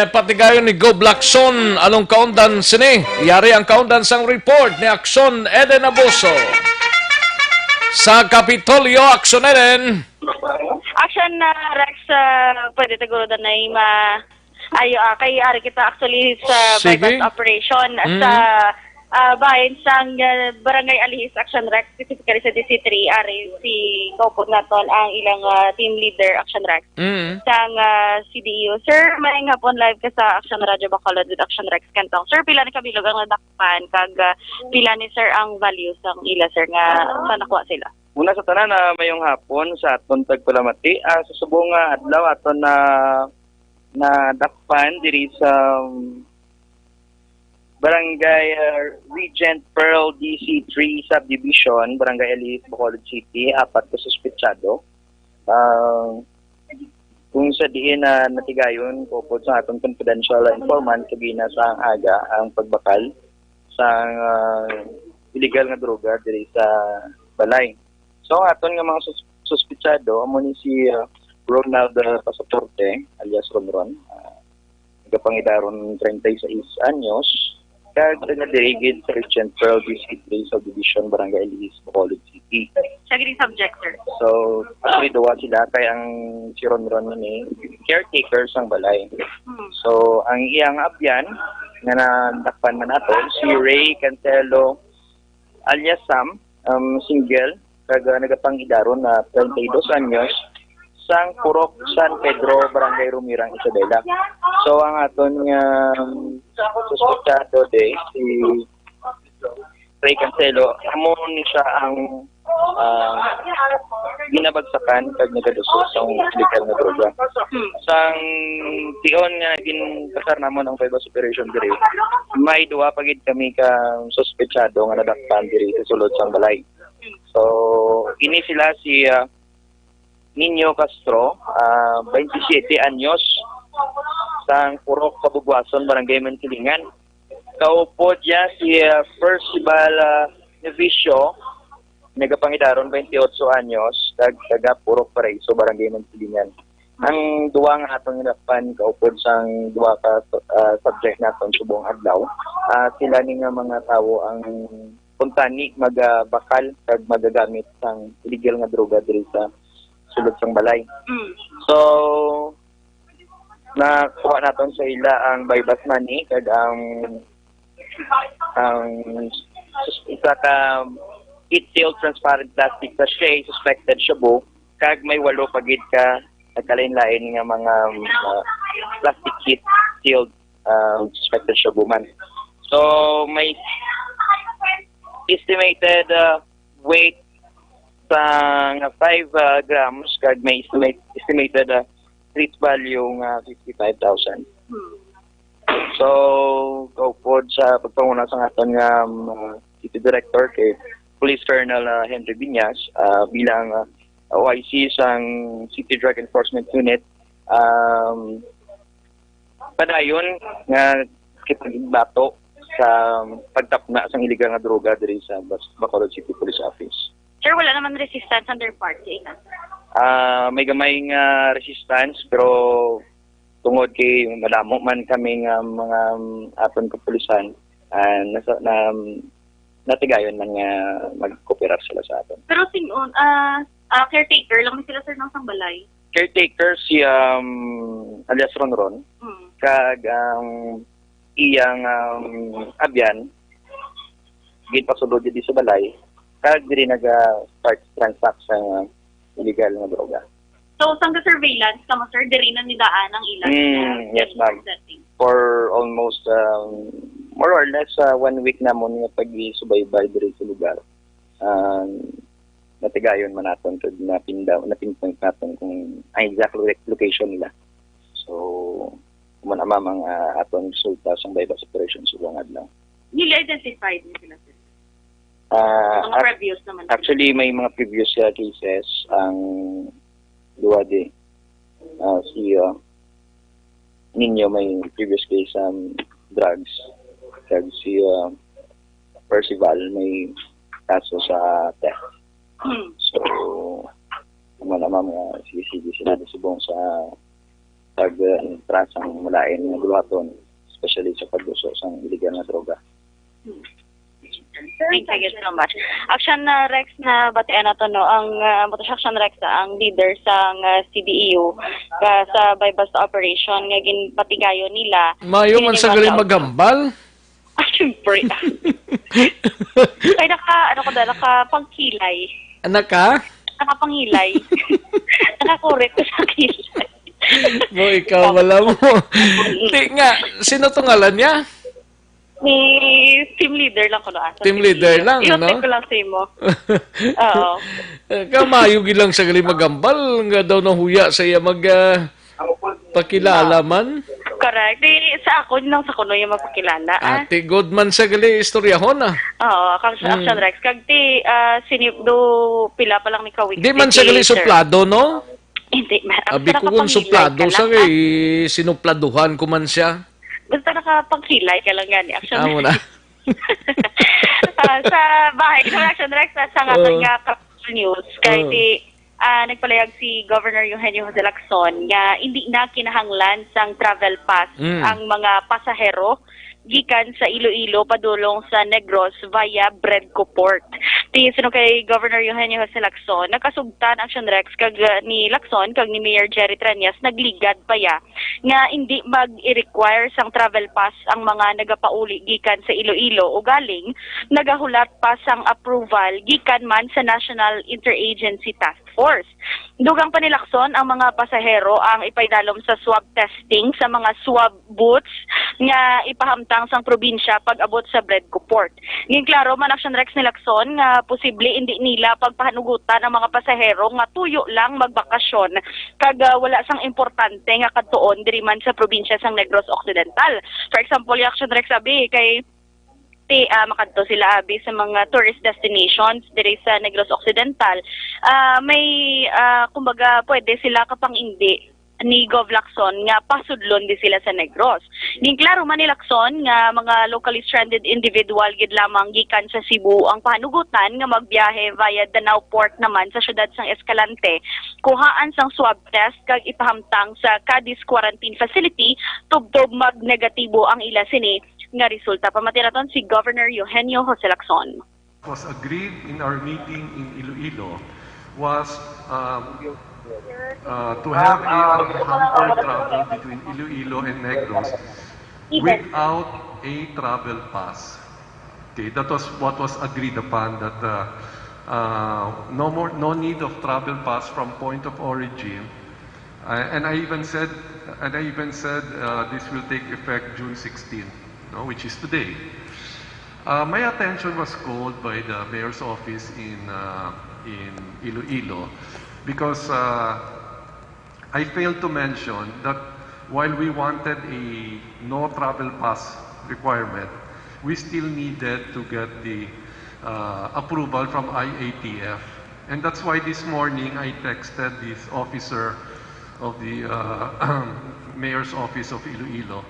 patigayon ni Go Blackson anong kaundan sini. Yari ang kaundan sang report ni Aksyon Eden Abuso. Sa Kapitolyo, Aksyon Eden. Action Rex, pwede siguro na kay ari kita actually sa bypass operation sa bahin sang Barangay Alihis Action Rex, specifically sa DC3 ari si kaupod naton ang ilang team leader Action Rex sang CDU. Sir, may hapon live ka sa Action Radio Bacolod with Action Rex Cantong. Sir, pila ni kabilog ang nadakpan kag pila ni sir ang values ang ila sir nga sa nakuha sila? Una sa tanan na mayong hapon sa aton tagpalamati sa subong adlaw aton na dakpan diri sa Barangay Regent Pearl DC3 Subdivision, Barangay Alihis, Bacolod City, 4 ka suspetsado. Kung sa diin na natigayon po sa atong confidential informant kabina sa aga ang pagbakal sa illegal nga droga diri sa balay. So aton nga mga suspetsado amo ni si Ronald Pasaporte, alias Ronron, nagapangidaron 36 anyos, kaya nadirigid sa Regent Pearl DC3 Subdivision, Barangay Alihis, Bacolod City. Siya gini subject, sir. So, actually, dawa sila, kaya ang si Ronron ni caretaker sang balay. So, ang iyang abyan, nga nandakpan man nato, si Ray Cancelo, alias Sam, single, kaya nagapangidaron na 32 anyos, sang Purok San Pedro, Barangay Rumirang, Isabela. So, ang aton nga suspetsado si Ray Cancelo, amo ni siya ang ginabagsakan kag nagaduso sa illegal nga droga. Sang tion nga naging kasar namon ang Fibas Operation diri, may duwa pagid kami ka suspetsado nga nadakpan diri sa sulod sang balay. So, ini sila si Nino Castro, 27 anyos, sang Purok Kabugwason, Barangay Mantilingan. Kaupod niya si Percival Nevicio, nagapangidaron 28 anyos, taga Purok Paraiso, Barangay Mantilingan. Ang duwa nga atong inapan kaupod sang duwa ka subject naton subong adlaw. Sila ni nga mga tawo ang puntani magabakal kag magagamit sang illegal nga droga diri sa sulod sang balay. So, nakuha naton sa ila ang bypass money kag ang isa ka heat-sealed transparent plastic sachet suspected shabu kag may 8 pagid ka nagkalain-lain nga mga plastic heat-sealed suspected shabu man. So, may estimated weight sa 5 grams kag may estimated street value nga 55,000. So, kaupod sa pagpanguna sa aton nga City Director kay Police Colonel Henry Viñas bilang OIC sang City Drug Enforcement Unit padayon nga kitagbato sa pagtapna sang illegal nga droga diri sa Bacolod City Police Office. Sir, wala naman resistance on their part, May gamay nga resistance pero tungod kay madamo man kami nga mga aton kapulisan natigayon man nga mag-cooperate sila sa aton. Pero sinon, caretaker lang sila, sir, ng Sambalay. Caretaker si alias Ronron kag iyang abyan ginpasulod di sa balay kag diri naga-start transact sa illegal nga droga. So, sang surveillance kamo, sir, diri na nidaan ang ilang Yes, ma'am. For almost more or less 1 week na mo nga pag-subaybay diri sa lugar. Natigayon man naton kag napinpoint naton kung ang exact location nila. So, man ang aton resulta sa bypass operations ulang adlaw. Nili identified ni sila, sir. Mga previous naman. Actually, may mga previous cases ang duwade. Si Ninyo may previous case drugs. Kag si Percival may kaso sa theft. So, naman sige sila subong sa pag-trasang mulain ng gulaton, especially sa pagduso sa illegal na droga. Thank you so much. Action Rex na batian nato no ang Motos Action Rex ang leader sa CDEU sa bypass operation nga ginpatigayon nila. Mayo man sa galing magambal. Siyempre. Kaya nakapangkilay. Anak ka? Nakapangilay. Nakakorek sa kilay. Mo, ikaw wala mo. Nga, sino tong ngalan niya? Ni team leader lang ko no. Team leader lang, no? Iyon ko lang sa imo. Oo. Kamayugi lang sa galing magambal. Nga daw nahuya sa iya pakilala man. Correct. Sa ako, lang sa kuno yung magpakilala. Ate Goodman sa gali istoryahon Oo, Action Rex. Kag sinipdo pila pa lang ni Kawik. Di man sa gali suplado, no? Hindi. Abi ko kung suplado sa kay sinupladuhan ko man siya. Basta nakapagkilay ka lang gani. Action Amo na. Sa bahay ng Action Rex sa nga news. Kaya nagpalayag si Governor Eugenio Jose Lacson nga hindi na kinahanglan sang travel pass ang mga pasahero gikan sa Iloilo padulong sa Negros via Bredco Port. Sino kay Governor Eugenio Jose Lacson, nakasugtan Action Rex kag ni Lacson kag ni Mayor Jerry Tranias nagligad pa ya nga hindi mag-i-require sang travel pass ang mga nagapauli gikan sa Iloilo o galing nagahulat pa sang approval gikan man sa National Interagency Task Force. Dugang pa ni Lacson ang mga pasahero ang ipaidalom sa swab testing sa mga swab booths nga ipahamtang sang probinsya pag abot sa Bredco Port. Ngin klaro man Action Rex ni Lacson nga posible hindi nila pagpahanugutan ang mga pasahero nga tuyo lang magbakasyon kag wala sang importante nga kadtuon diri man sa probinsya sang Negros Occidental. For example, Action Rex sabi kay makadto sila abi sa mga tourist destinations diri sa Negros Occidental. May kumbaga pwede sila kapang hindi ni Gov Lacson nga pasudlon di sila sa Negros. Ning klaro man ni Lacson nga mga locally stranded individual gid lamang gikan sa Cebu ang pahanugutan nga magbiyahe via Danao Port naman sa syudad sang Escalante. Kuhaan sang swab test kag ipahamtang sa Cadiz Quarantine Facility tubtob magnegatibo ang ila sini nga resulta. Pamatiraton si Governor Eugenio Jose Lacson. Was agreed in our meeting in Iloilo was to have a hampered travel between Iloilo and Negros without a travel pass. Okay, that was what was agreed upon. That no need of travel pass from point of origin. And I even said this will take effect June 16, which is today. My attention was called by the mayor's office in Iloilo because I failed to mention that while we wanted a no travel pass requirement, we still needed to get the approval from IATF And that's why this morning I texted this officer of the mayor's office of Iloilo,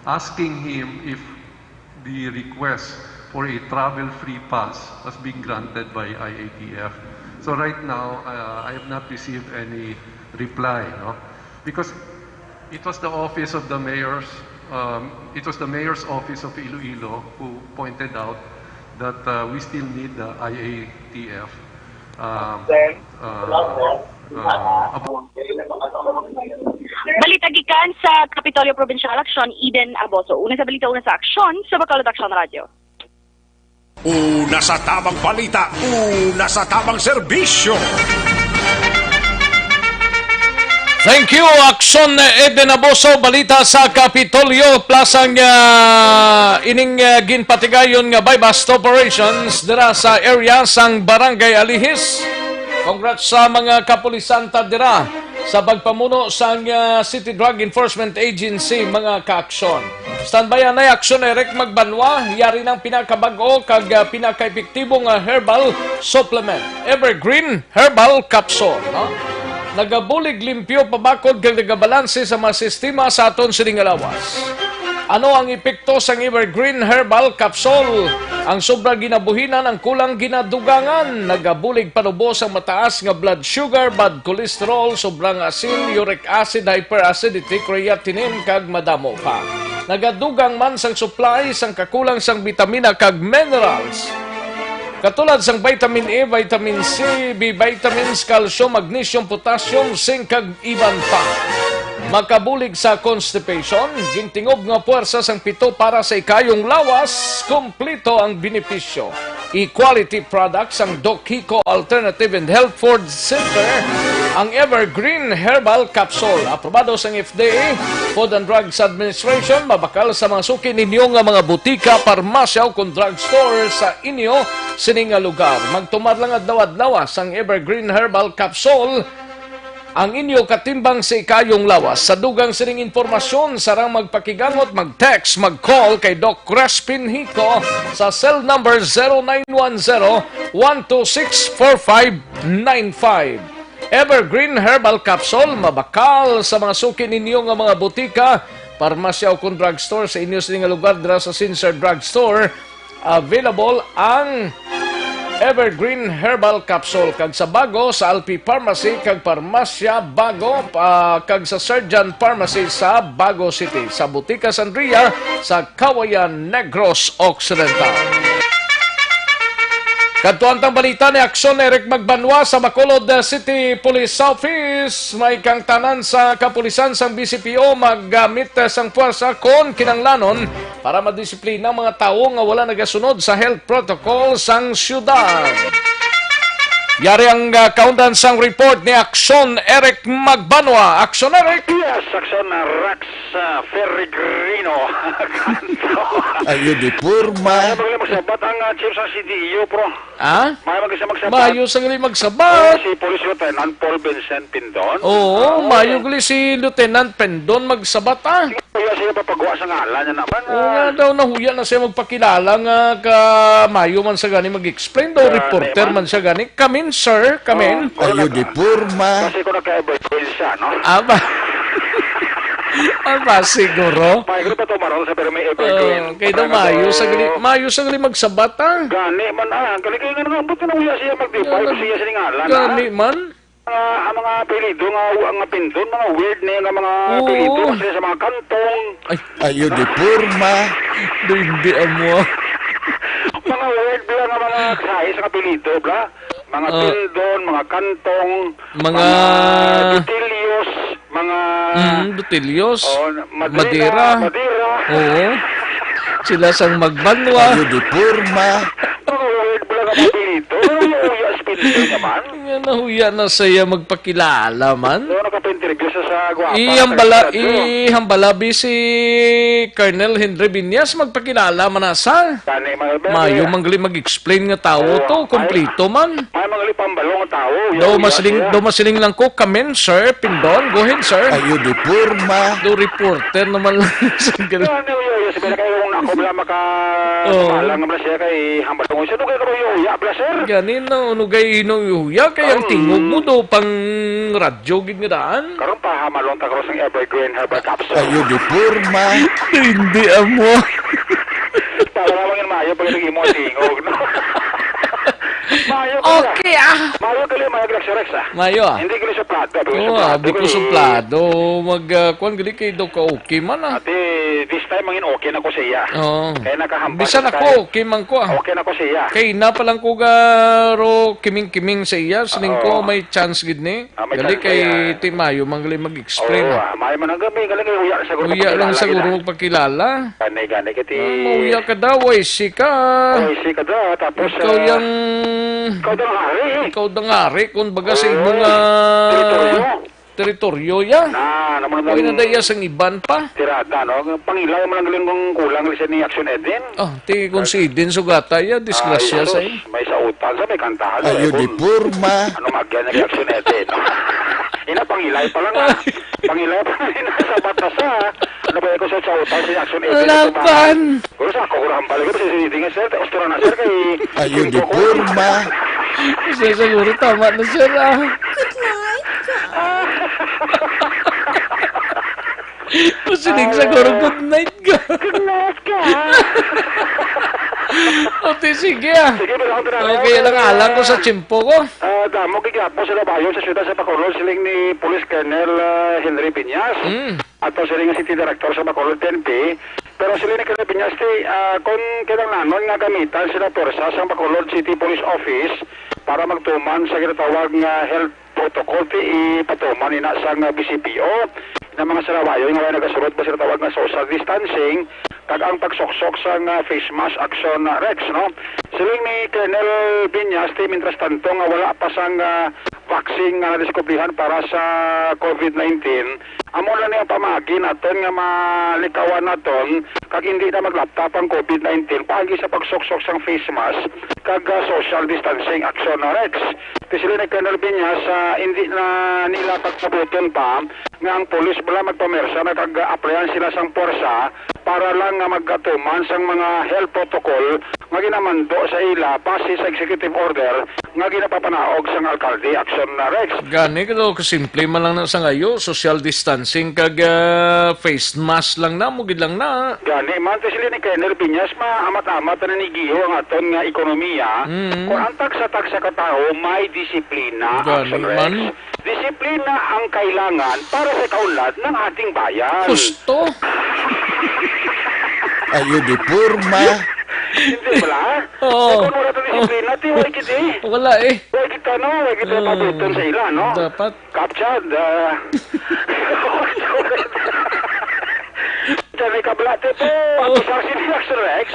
asking him if the request for a travel-free pass has been granted by IATF. So right now, I have not received any reply, no? Because it was the office of the mayor's, it was the mayor's office of Iloilo who pointed out that we still need the IATF. Balita gikan sa Kapitolyo Provincial Action, Eden Aboso. Una sa balita, una sa aksyon sa Bacolod Action Radio. Una sa tamang balita, una sa tamang serbisyo. Thank you, Aksyon Eden Aboso, balita sa Kapitolyo, plasang ining ginpatigayon nga bypass operations dira sa area sang Barangay Alihis. Congrats sa mga kapulisan ta dira sa pagpamuno sang City Drug Enforcement Agency, mga kaaksyon. Standby na Aksyon Eric Magbanwa, yari ng pinakabago kag pinaka-epektibong herbal supplement, Evergreen Herbal Capsule. No? Nagabulig limpyo pabakod kag nagabalanse sa mga sistema sa aton sining lawas. Ano ang epekto sang Evergreen Herbal Capsule? Ang sobra ginabuhinan, ang kulang ginadugangan, nagabulig panubos ang mataas nga blood sugar, bad cholesterol, sobrang asin, uric acid, hyperacidity, creatinine, kag madamo pa. Nagadugang man sang supply, sang kakulang sang vitamina kag minerals. Katulad sang vitamin A, vitamin C, B vitamins, calcium, magnesium, potassium, zinc, kag iban pa. Makabulig sa constipation, gintingob nga puwersa sang pito para sa ikayong lawas, kompleto ang benepisyo. E-quality products ang Doc Hico Alternative and Health Food Center, ang Evergreen Herbal Capsule. Aprobado sang FDA, Food and Drugs Administration, mabakal sa mga suki ninyo nga mga butika, parmasya o kung drugstore sa inyo sining nga lugar. Magtumar lang adlaw-adlaw sang Evergreen Herbal Capsule, ang inyo katimbang sa ikayong lawas. Sa dugang sining informasyon, sarang magpakigangot, mag-text, mag-call kay Doc Crespin Hico sa cell number 0910-126-4595. Evergreen Herbal Capsule, mabakal sa mga suki ninyo nga mga butika, parmasya o kung drugstore sa inyo sining lugar dira sa Sincere Drugstore. Available ang Evergreen Herbal Capsule kag sa Bago sa Alpi Pharmacy kag Parmasya Bago kag sa Surgeon Pharmacy sa Bago City, sa Butika Sandria sa Kawayan, Negros Occidental. Kadtuantang balita ni Aksyon Eric Magbanwa sa Bacolod City Police Office. May kang tanan sa kapulisan sang BCPO maggamit sang puwersa kon kinanglanon para madisiplina ang mga tao nga wala nagasunod sa health protocol sang syudad. Yari ang kaundan sang report ni Aksyon Eric Magbanwa. Aksyon Eric! Yes, Aksyon Rex Ferrigrino. Ayo di purma. May magsabat ang chief sa CDU, pro. Ah? May magsabat. Mayo sang gali magsabat. Si Police Lieutenant Paul Vincent Pindon. Oo, mayo gali si Lieutenant Pendon magsabat ah. Kaya siya papagawa sa ngalan niya naman. Oo daw, nahuya na siya magpakilala nga ka mayo man sa gani mag-explain daw, reporter man siya gani. Kamin, sir, kamin. Ayo di purma. Kasi ko nagka-evergreen siya, no? Aba. Aba, siguro. May grupo to maron sa pero may evergreen. Kaya daw mayo sa gali magsabat ah. Gani man kalikingan nga, buti na huya siya mag-divide siya sa ngalan. Gani man. Ang mga apelido nga ang Pindon, mga weird na yung mga apelido kasi sa mga kantong. Ayo di purma. Hindi mo. Mga weird bla nga mga sahi sa apelido, bla. Mga Pindon, mga kantong, mga Dutilios, mga Dutilios, Madera. Oo. Sila sang Magbanwa. Ayo di purma. Mga weird bla nga apelido. Uya Pindon naman. Nahuya na saya magpakilala man. No, nakapa-interview sa Guapa. Ihambalabi si Colonel Henry Binyas magpakilala man asa. Mayo manggali mag-explain nga tao to, kompleto man. May manggali pambalong nga tao. Do masiling lang ko, kamen sir, Pindon, go ahead sir. Ayo di purma. Do reporter naman lang. sabi na kayo kung ako bala makalang nga siya kay hambal ko. Sino kayo kayo uya bala sir? Ganin na unugay hinuya kayang tingog mo do pang radyo gid nga daan. Karon pa hamalon ta karon sang Evergreen Herbal Capsule. Ayo di porma. Hindi amo. Para naman mayo pag imo tingog no. Mayo Okay Mayo kali mayo Rex Mayo Hindi kali suplado. Abi ko suplado. Kuan gali kay do ka okay man Ate, this time mangin okay na ko siya. Kaya nakahambal. Bisan ako, okay man ko Okay na ko siya. Kay na palang ko garo kiming-kiming sa iya. Sining ko may chance gid ni. Gali kay Ti Mayo manggali mag-explain. Mayo man ang gabi. Gali kay uya siguro. Uya lang siguro magpakilala. Gani kiti. Mauya ka daw, si ka. Si ka daw. Tapos ikaw yung ikaw dangari kung baga sa imong teritoryo ya. Uy na daya sang iban pa. Tirada no. Pangilay man ang galing kong kulang siya ni Action Edin. Ti kung si Edin sugata ya disgrasya sa may sautan sa may kantahan. Ayo di porma. Ano magyan ni Action Edin. Ina pangilay pa lang Pangilay pa lang sa batas Ano ba ko sa sautan si Action Edin. Laban. Kung sa ako kurang balik ko sa siniding sir. Ostro na sir kay. Ayo di porma. Siguro tama na sir Pasinig siguro good night ka. Good night ka. Ote, sige Sige, pero okay lang alam ko sa chimpo ko. Damo kigapo sila bayon sa siyudad sa Bacolod siling ni Police Colonel Henry Piñas. Ato siling City Director sa Bacolod PNP. Pero sila ni Colonel Piñas kung kailang nanon nga gamitan sila persa sa Bacolod City Police Office para magtuman sa ginatawag nga health protocol ipatuman ina sa BCPO na mga sarawayo nga nagasurot ba sila tawag nga social distancing kag ang pagsoksok sa face mask action Rex no. Siling ni Colonel Piñas mientras tanto nga wala pa sang vaccine nga nadiskubrihan para sa COVID-19 amo lang niya pamagi naton nga malikawan naton kag hindi na maglaptap ang COVID-19 pagi sa pagsoksok sang face mask kag social distancing action Rex. Sila ni Colonel Piñas hindi na nila pagpabuton pa nga ang polis bala magpamersa na kag-applyan sila sang porsa para lang nga magkatuman sang mga health protocol nga ginamando sa ila base sa executive order nga ginapapanaog sang alkalde action Rex. Gani ko kasimple man lang na sa ngayo social distancing kag face mask lang na mugid lang na. Gani man sila ni Colonel Piñas maamat-amat na nigiyo ang aton nga ekonomiya. Kung ang taksa-taksa ka tao may disiplina action Rex. Disiplina ang kailangan para sa kaunlad ng ating bayan. Gusto. Ayo di porma. Hindi ba? Kung wala ito disiplina, wala kita Wala Wala kita wala kita pabuton sa ila, no? Dapat. Kapchad. Diyan kablate po, ang isang sinilax Rex,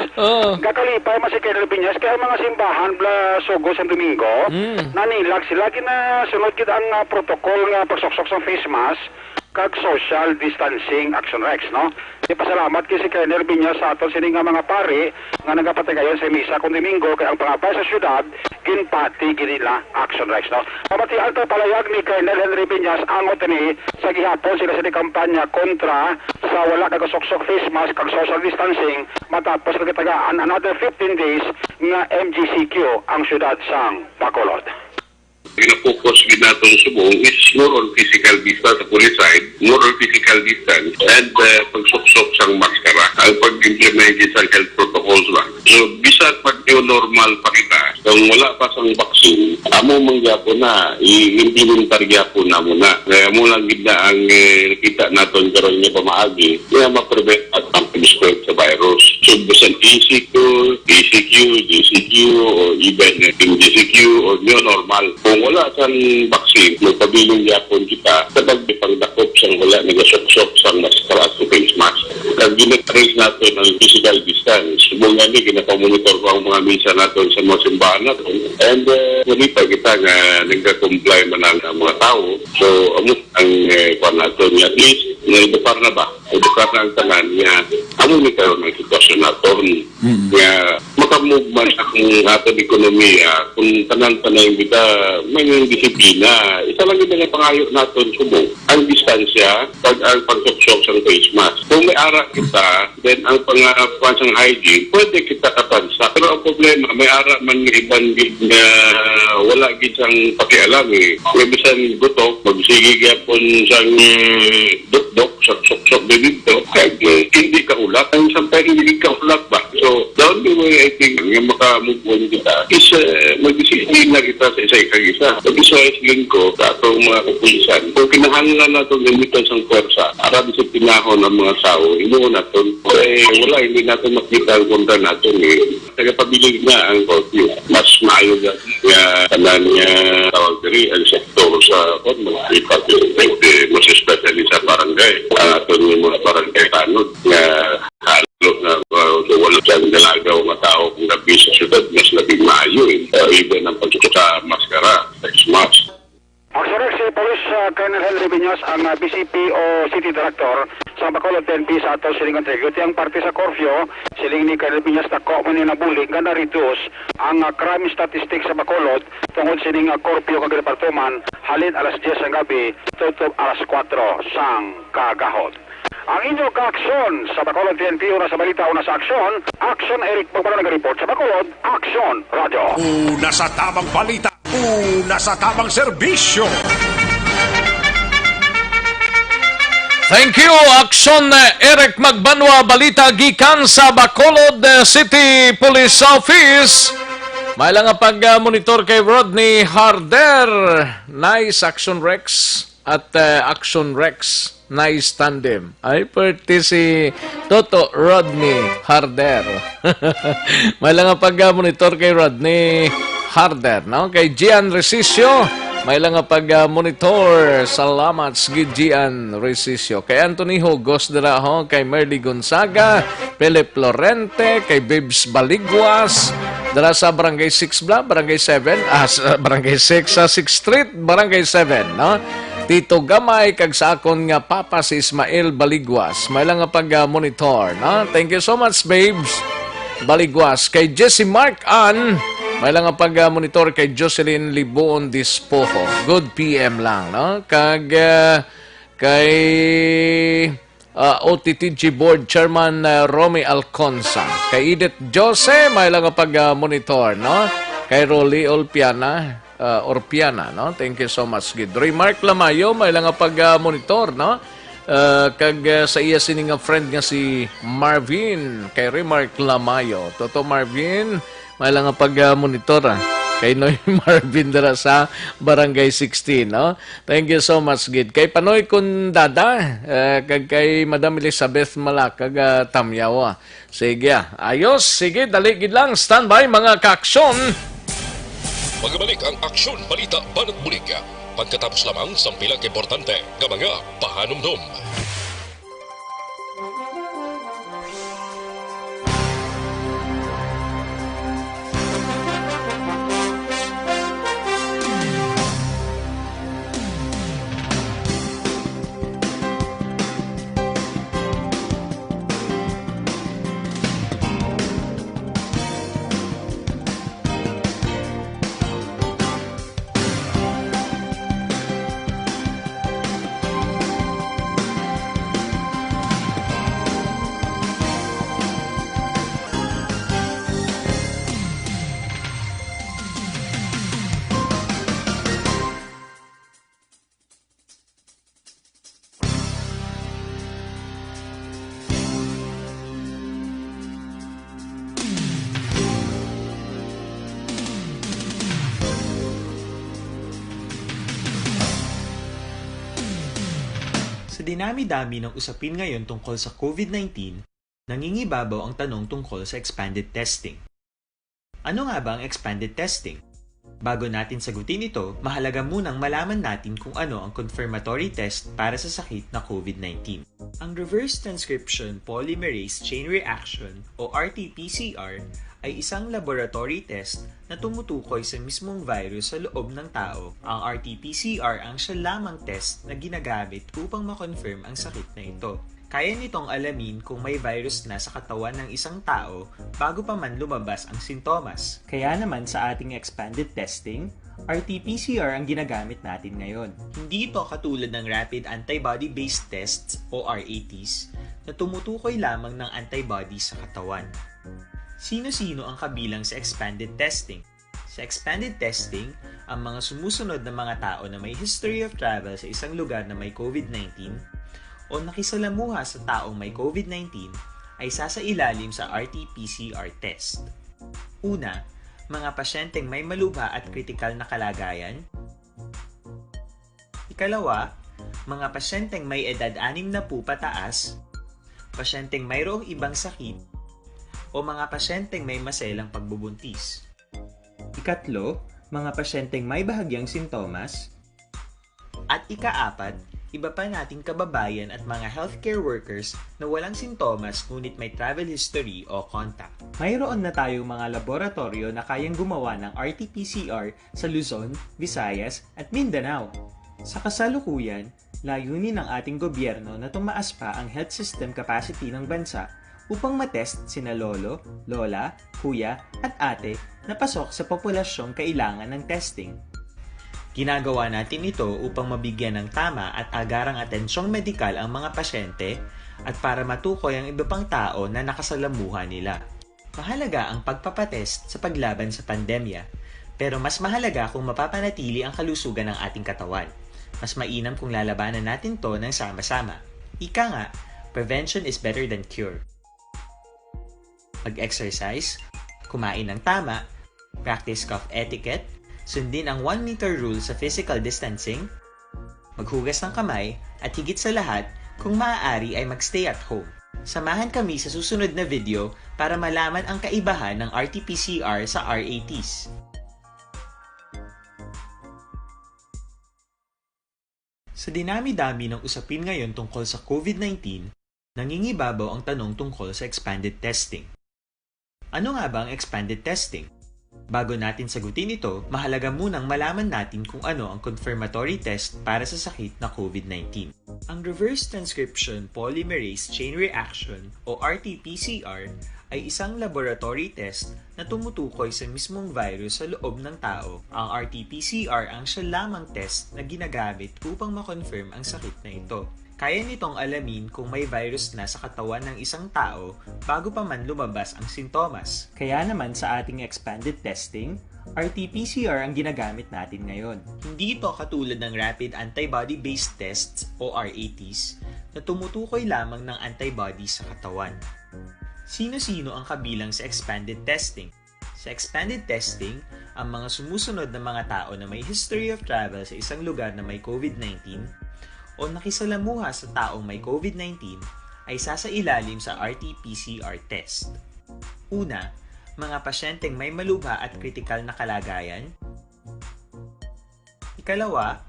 kakalipay mas si Colonel Piñas, kaya mga simbahan bla Sogo sa Domingo, nanilag sila, sunod kita ang protocol nga pagsoksok sa face mask, kag social distancing action Rex, no? Ipasalamat kay si Colonel Piñas sa aton sining nga mga pari nga nagapatay kayo sa misa kung Domingo kay ang pangapay sa syudad ginpati ginila action Rex, no? Pamati alto palayag ni Colonel Henry Piñas angot ni sa gihapon sila sa kampanya kontra sa wala nagasoksok face mask kag social distancing matapos nagatagaan another 15 days nga MGCQ ang syudad sang Bacolod. Focus with natong subong is more on physical distance sa police side, more on physical distance and pagsuksok sang maskara ang pag-implement sa health protocols ba. So, bisat pag normal pa kita, kung wala pa sang vaccine, amo mangyapon na, i-implementar gyapon na muna. Kaya mo lang gid na ang kita naton karon nga pamaagi, kaya ma-prevent at pag-spread sa virus. So, bisan ECQ, GCQ, o even MGCQ o new normal. Kung wala sang vaccine, magpabiling yapon kita kapag pagdakop sang wala nagasok-sok sang maskara at face mask. Kag ginatrace natin ang physical distance. Subong nga ginapamonitor ko ang mga misa natin sa mga simbahan natin. And pa kita nga nagka-comply man ang mga tao. So, amot ang kwan natin at least naibapar na ba edukar ang tanan niya, amo ni karon ang sitwasyon naton. Nga makamove man ang aton ekonomiya kung tanan-tanan kita may disiplina. Isa lang yung mga pangayo naton subong ang distansya pag ang pagsuksok sa face mask. Kung may ara kita, then ang pang hygiene, pwede kita kapansa. Pero ang problema, may ara man ng ibang gig na wala gid sang pakialam eh. May bisan gutok, magsigig yapon sang dok sa sok-sok dito, kaya hindi ka ulat. Ang sampay hindi ka ulat ba? So, the only way I think nga makamove on kita is mag-disiplina kita sa isa-isa. Pag-isayasling ko sa atong mga kapulisan, kung kinahanglan natin gamitan sa pwersa, para disiplinahon ng mga sao, inuun natin, wala, hindi natin makita ang kontra natin eh. Tagapabilig na ang curfew. Mas maayo na tanan niya tawag diri ang sektor sa mga mas especially sa barangay. Ang aton yung mga barangay tanod na halo na wala siyang dalagaw mga tao kung gabi sa syudad, mas labing maayo eh. Even ang pagsuot sa maskara, face mask. Actually, si Police Colonel Henry Viñas, ang BCP o City Director sa Bacolod PNP sa ato siling contribute. Ang parte sa curfew, siling ni Colonel Viñas na ko man na bulig nga na-reduce ang crime statistics sa Bacolod tungod siling curfew kag department halin alas 10 ng gabi tutob alas 4 sang kagahod. Ang inyo ka-aksyon sa Bacolod PNP una sa balita, una sa aksyon, Action Eric Pagpala nag-report sa Bacolod, Action Radio. Una sa tamang balita, una sa tamang serbisyo. Thank you, Action Eric Magbanwa, balita gikan sa Bacolod City Police Office. May lang nga pag-monitor kay Rodney Harder. Nice Action Rex at Action Rex. Nice tandem. Ay, pwede si Toto Rodney Harder. May lang nga pag-monitor kay Rodney Harder. No? Kay Gian Resisio, may lang nga pag-monitor. Salamat sige Gian Resisio. Kay Anthony Hugos dira ho, kay Merly Gonzaga, Philip Lorente, kay Bibs Baligwas, dira sa Barangay 6 Bla, Barangay 7, Barangay 6 sa 6th Street, Barangay 7, no? Tito Gamay, kag sa akon nga papa si Ismael Baligwas. May lang nga pag-monitor, no? Thank you so much, babes. Baligwas. Kay Jesse Mark Ann, may lang nga pag-monitor kay Jocelyn Liboon Dispojo. Good PM lang, no? Kag kay OTTG Board Chairman Romy Alconza. Kay Edith Jose, may lang nga pag-monitor, no? Kay Rolly Orpiana, no? Thank you so much, Gid. Remark Lamayo, may lang nga pag-monitor, no? Kag sa iya sining nga friend nga si Marvin, kay Remark Lamayo. Toto Marvin, may lang nga pag-monitor, kay Noy Marvin dara sa Barangay 16, no? Thank you so much, Gid. Kay Panoy Kundada, kag kay Madam Elizabeth Malakag Tamyawa. Sige, ayos. Sige, dali gid lang. Standby, mga kaaksyon. Magbalik ang Aksyon Balita Banat Bulig. Pagkatapos lamang sa pilang importante ng mga pahanumdum. Sa dinami-dami ng usapin ngayon tungkol sa COVID-19, nangingibabaw ang tanong tungkol sa expanded testing. Ano nga ba ang expanded testing? Bago natin sagutin ito, mahalaga munang malaman natin kung ano ang confirmatory test para sa sakit na COVID-19. Ang reverse transcription polymerase chain reaction o RT-PCR ay isang laboratory test na tumutukoy sa mismong virus sa loob ng tao. Ang RT-PCR ang siya lamang test na ginagamit upang makonfirm ang sakit na ito. Kaya nitong alamin kung may virus na sa katawan ng isang tao bago pa man lumabas ang sintomas. Kaya naman sa ating expanded testing, RT-PCR ang ginagamit natin ngayon. Hindi ito katulad ng Rapid Antibody-Based Tests o RATs na tumutukoy lamang ng antibodies sa katawan. Sino-sino ang kabilang sa expanded testing? Sa expanded testing, ang mga sumusunod na mga tao na may history of travel sa isang lugar na may COVID-19 o nakisalamuha sa taong may COVID-19 ay sasailalim sa RT-PCR test. Una, mga pasyenteng may malubha at kritikal na kalagayan. Ikalawa, mga pasyenteng may edad 60 pataas, pasyenteng mayroong ibang sakit, o mga pasyenteng may maselang pagbubuntis. Ikatlo, mga pasyenteng may bahagyang sintomas. At ikaapat, iba pa nating kababayan at mga healthcare workers na walang sintomas ngunit may travel history o contact. Mayroon na tayong mga laboratorio na kayang gumawa ng RT-PCR sa Luzon, Visayas at Mindanao. Sa kasalukuyan, layunin ng ating gobyerno na tumaas pa ang health system capacity ng bansa upang matest sina lolo, lola, kuya at ate na pasok sa populasyong kailangan ng testing. Ginagawa natin ito upang mabigyan ng tama at agarang atensyong medikal ang mga pasyente at para matukoy ang iba pang tao na nakasalamuha nila. Mahalaga ang pagpapatest sa paglaban sa pandemya, pero mas mahalaga kung mapapanatili ang kalusugan ng ating katawan. Mas mainam kung lalabanan natin to ng sama-sama. Ika nga, prevention is better than cure. Mag-exercise, kumain ng tama, practice cough etiquette, sundin ang 1 meter rule sa physical distancing, maghugas ng kamay, at higit sa lahat, kung maaari ay magstay at home. Samahan kami sa susunod na video para malaman ang kaibahan ng RT-PCR sa RATs. Sa dinami-dami ng usapin ngayon tungkol sa COVID-19, nangingibabaw ang tanong tungkol sa expanded testing. Ano nga ba ang expanded testing? Bago natin sagutin ito, mahalaga munang malaman natin kung ano ang confirmatory test para sa sakit na COVID-19. Ang reverse transcription polymerase chain reaction o RT-PCR ay isang laboratory test na tumutukoy sa mismong virus sa loob ng tao. Ang RT-PCR ang siya lamang test na ginagamit upang makonfirm ang sakit na ito. Kaya nitong alamin kung may virus na sa katawan ng isang tao bago pa man lumabas ang sintomas. Kaya naman sa ating expanded testing, RT-PCR ang ginagamit natin ngayon. Hindi ito katulad ng Rapid Antibody-Based Tests o RATs na tumutukoy lamang ng antibodies sa katawan. Sino-sino ang kabilang sa expanded testing? Sa expanded testing, ang mga sumusunod na mga tao na may history of travel sa isang lugar na may COVID-19 o nakisalamuha sa taong may COVID-19 ay sasailalim sa RT-PCR test. Una, mga pasyenteng may malubha at kritikal na kalagayan. Ikalawa,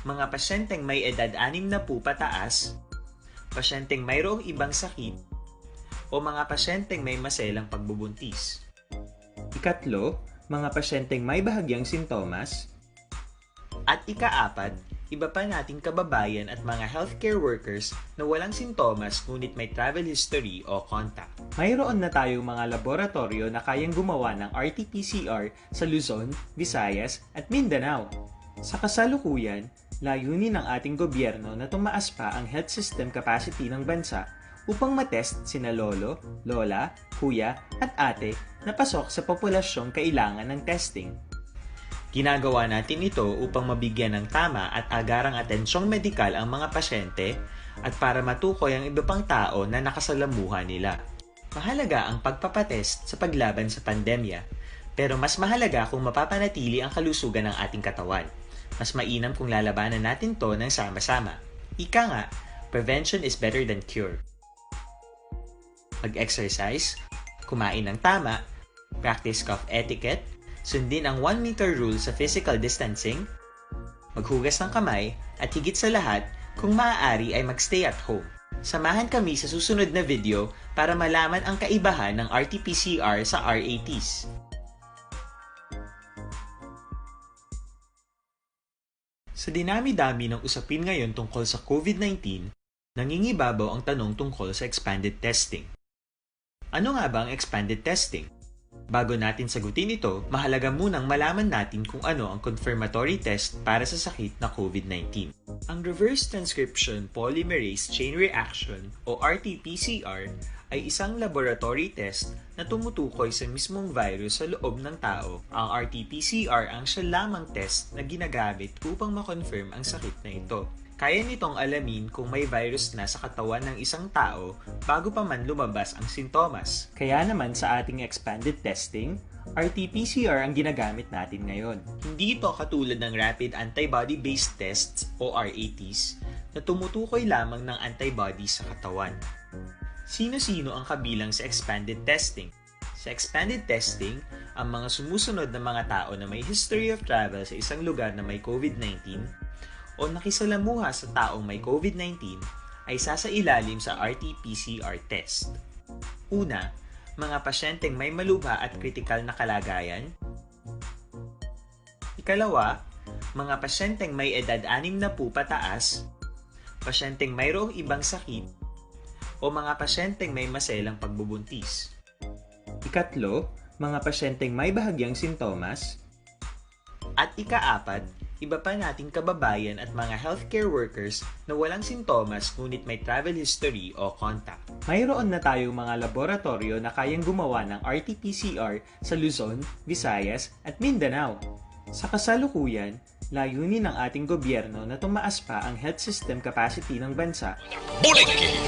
mga pasyenteng may edad 60 pataas, pasyenteng mayroong ibang sakit, o mga pasyenteng may maselang pagbubuntis. Ikatlo, mga pasyenteng may bahagyang sintomas. At ikaapat, iba pa nating kababayan at mga healthcare workers na walang sintomas ngunit may travel history o contact. Mayroon na tayong mga laboratorio na kayang gumawa ng RT-PCR sa Luzon, Visayas at Mindanao. Sa kasalukuyan, layunin ng ating gobyerno na tumaas pa ang health system capacity ng bansa upang matest sina lolo, lola, kuya at ate na pasok sa populasyong kailangan ng testing. Ginagawa natin ito upang mabigyan ng tama at agarang atensyong medikal ang mga pasyente at para matukoy ang iba pang tao na nakasalamuha nila. Mahalaga ang pagpapatest sa paglaban sa pandemya, pero mas mahalaga kung mapapanatili ang kalusugan ng ating katawan. Mas mainam kung lalabanan natin to ng sama-sama. Ika nga, prevention is better than cure. Mag-exercise, kumain ng tama, practice cough etiquette, sundin ang 1 meter rule sa physical distancing, maghugas ng kamay, at higit sa lahat, kung maaari ay magstay at home. Samahan kami sa susunod na video para malaman ang kaibahan ng RT-PCR sa RATs. Sa dinami-dami ng usapin ngayon tungkol sa COVID-19, Nangingibabaw ang tanong tungkol sa expanded testing. Ano nga ba ang expanded testing? Bago natin sagutin ito, mahalaga munang malaman natin kung ano ang confirmatory test para sa sakit na COVID-19. Ang reverse transcription polymerase chain reaction o RT-PCR ay isang laboratory test na tumutukoy sa mismong virus sa loob ng tao. Ang RT-PCR ang siya lamang test na ginagamit upang makonfirm ang sakit na ito. Kaya nitong alamin kung may virus na sa katawan ng isang tao bago pa man lumabas ang sintomas. Kaya naman sa ating expanded testing, RT-PCR ang ginagamit natin ngayon. Hindi ito katulad ng rapid antibody-based tests o RATs na tumutukoy lamang ng antibodies sa katawan. Sino-sino ang kabilang sa expanded testing? Sa expanded testing, ang mga sumusunod na mga tao na may history of travel sa isang lugar na may COVID-19 o nakisalamuha sa taong may COVID-19 ay sasailalim sa RT-PCR test. Una, mga pasyenteng may malubha at kritikal na kalagayan. Ikalawa, mga pasyenteng may edad 60 pataas, pasyenteng mayroong ibang sakit, o mga pasyenteng may maselang pagbubuntis. Ikatlo, mga pasyenteng may bahagyang sintomas. At ikaapat, iba pa nating kababayan at mga healthcare workers na walang sintomas ngunit may travel history o contact. Mayroon na tayong mga laboratorio na kayang gumawa ng RT-PCR sa Luzon, Visayas at Mindanao. Sa kasalukuyan, layunin ng ating gobyerno na tumaas pa ang health system capacity ng bansa. Buliki!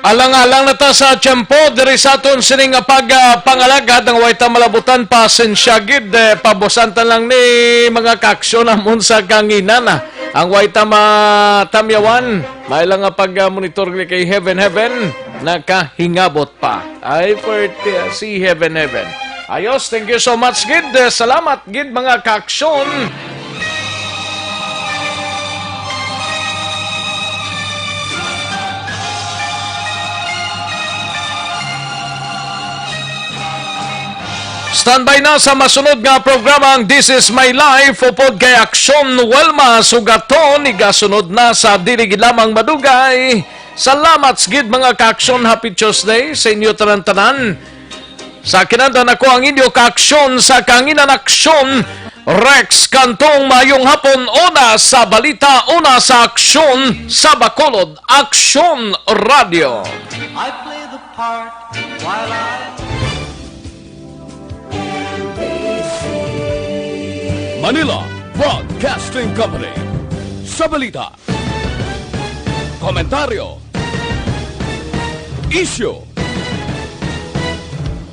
Alang-alang na ta sa tiyempo, diri sa aton sining pagpangalagad ng wayta malabutan pasensya gid pabosantan lang ni mga kaksyon namon sa kanginan. Ang wayta matamyawan, mailang nga pag-monitor kay Heaven nakahingabot pa. Ay for si Heaven. Ayos, thank you so much gid. Salamat gid mga kaksyon. Standby na sa masunod nga programa ang This Is My Life upod kay Aksyon Welma Sugaton igasunod na sa dili gid lamang madugay. Salamat gid mga kaaksyon, happy Tuesday sa inyo tanan-tanan. Sa kinandan ako ang inyo kaaksyon sa kanginan aksyon Rex Kantong mayong hapon, una sa balita, una sa aksyon sa Bacolod, Aksyon Radio. I play the part while I Manila Broadcasting Company. Sa balita, komentaryo, isyu,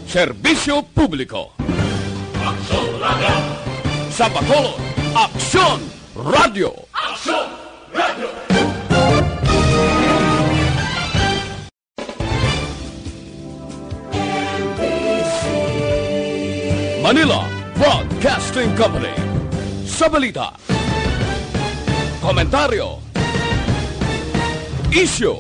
serbisyo publiko. Aksyon Radio! Sa Bacolod, Aksyon Radio. Aksyon Radio! Manila Broadcasting Company. Sa balita, komentaryo, isyu,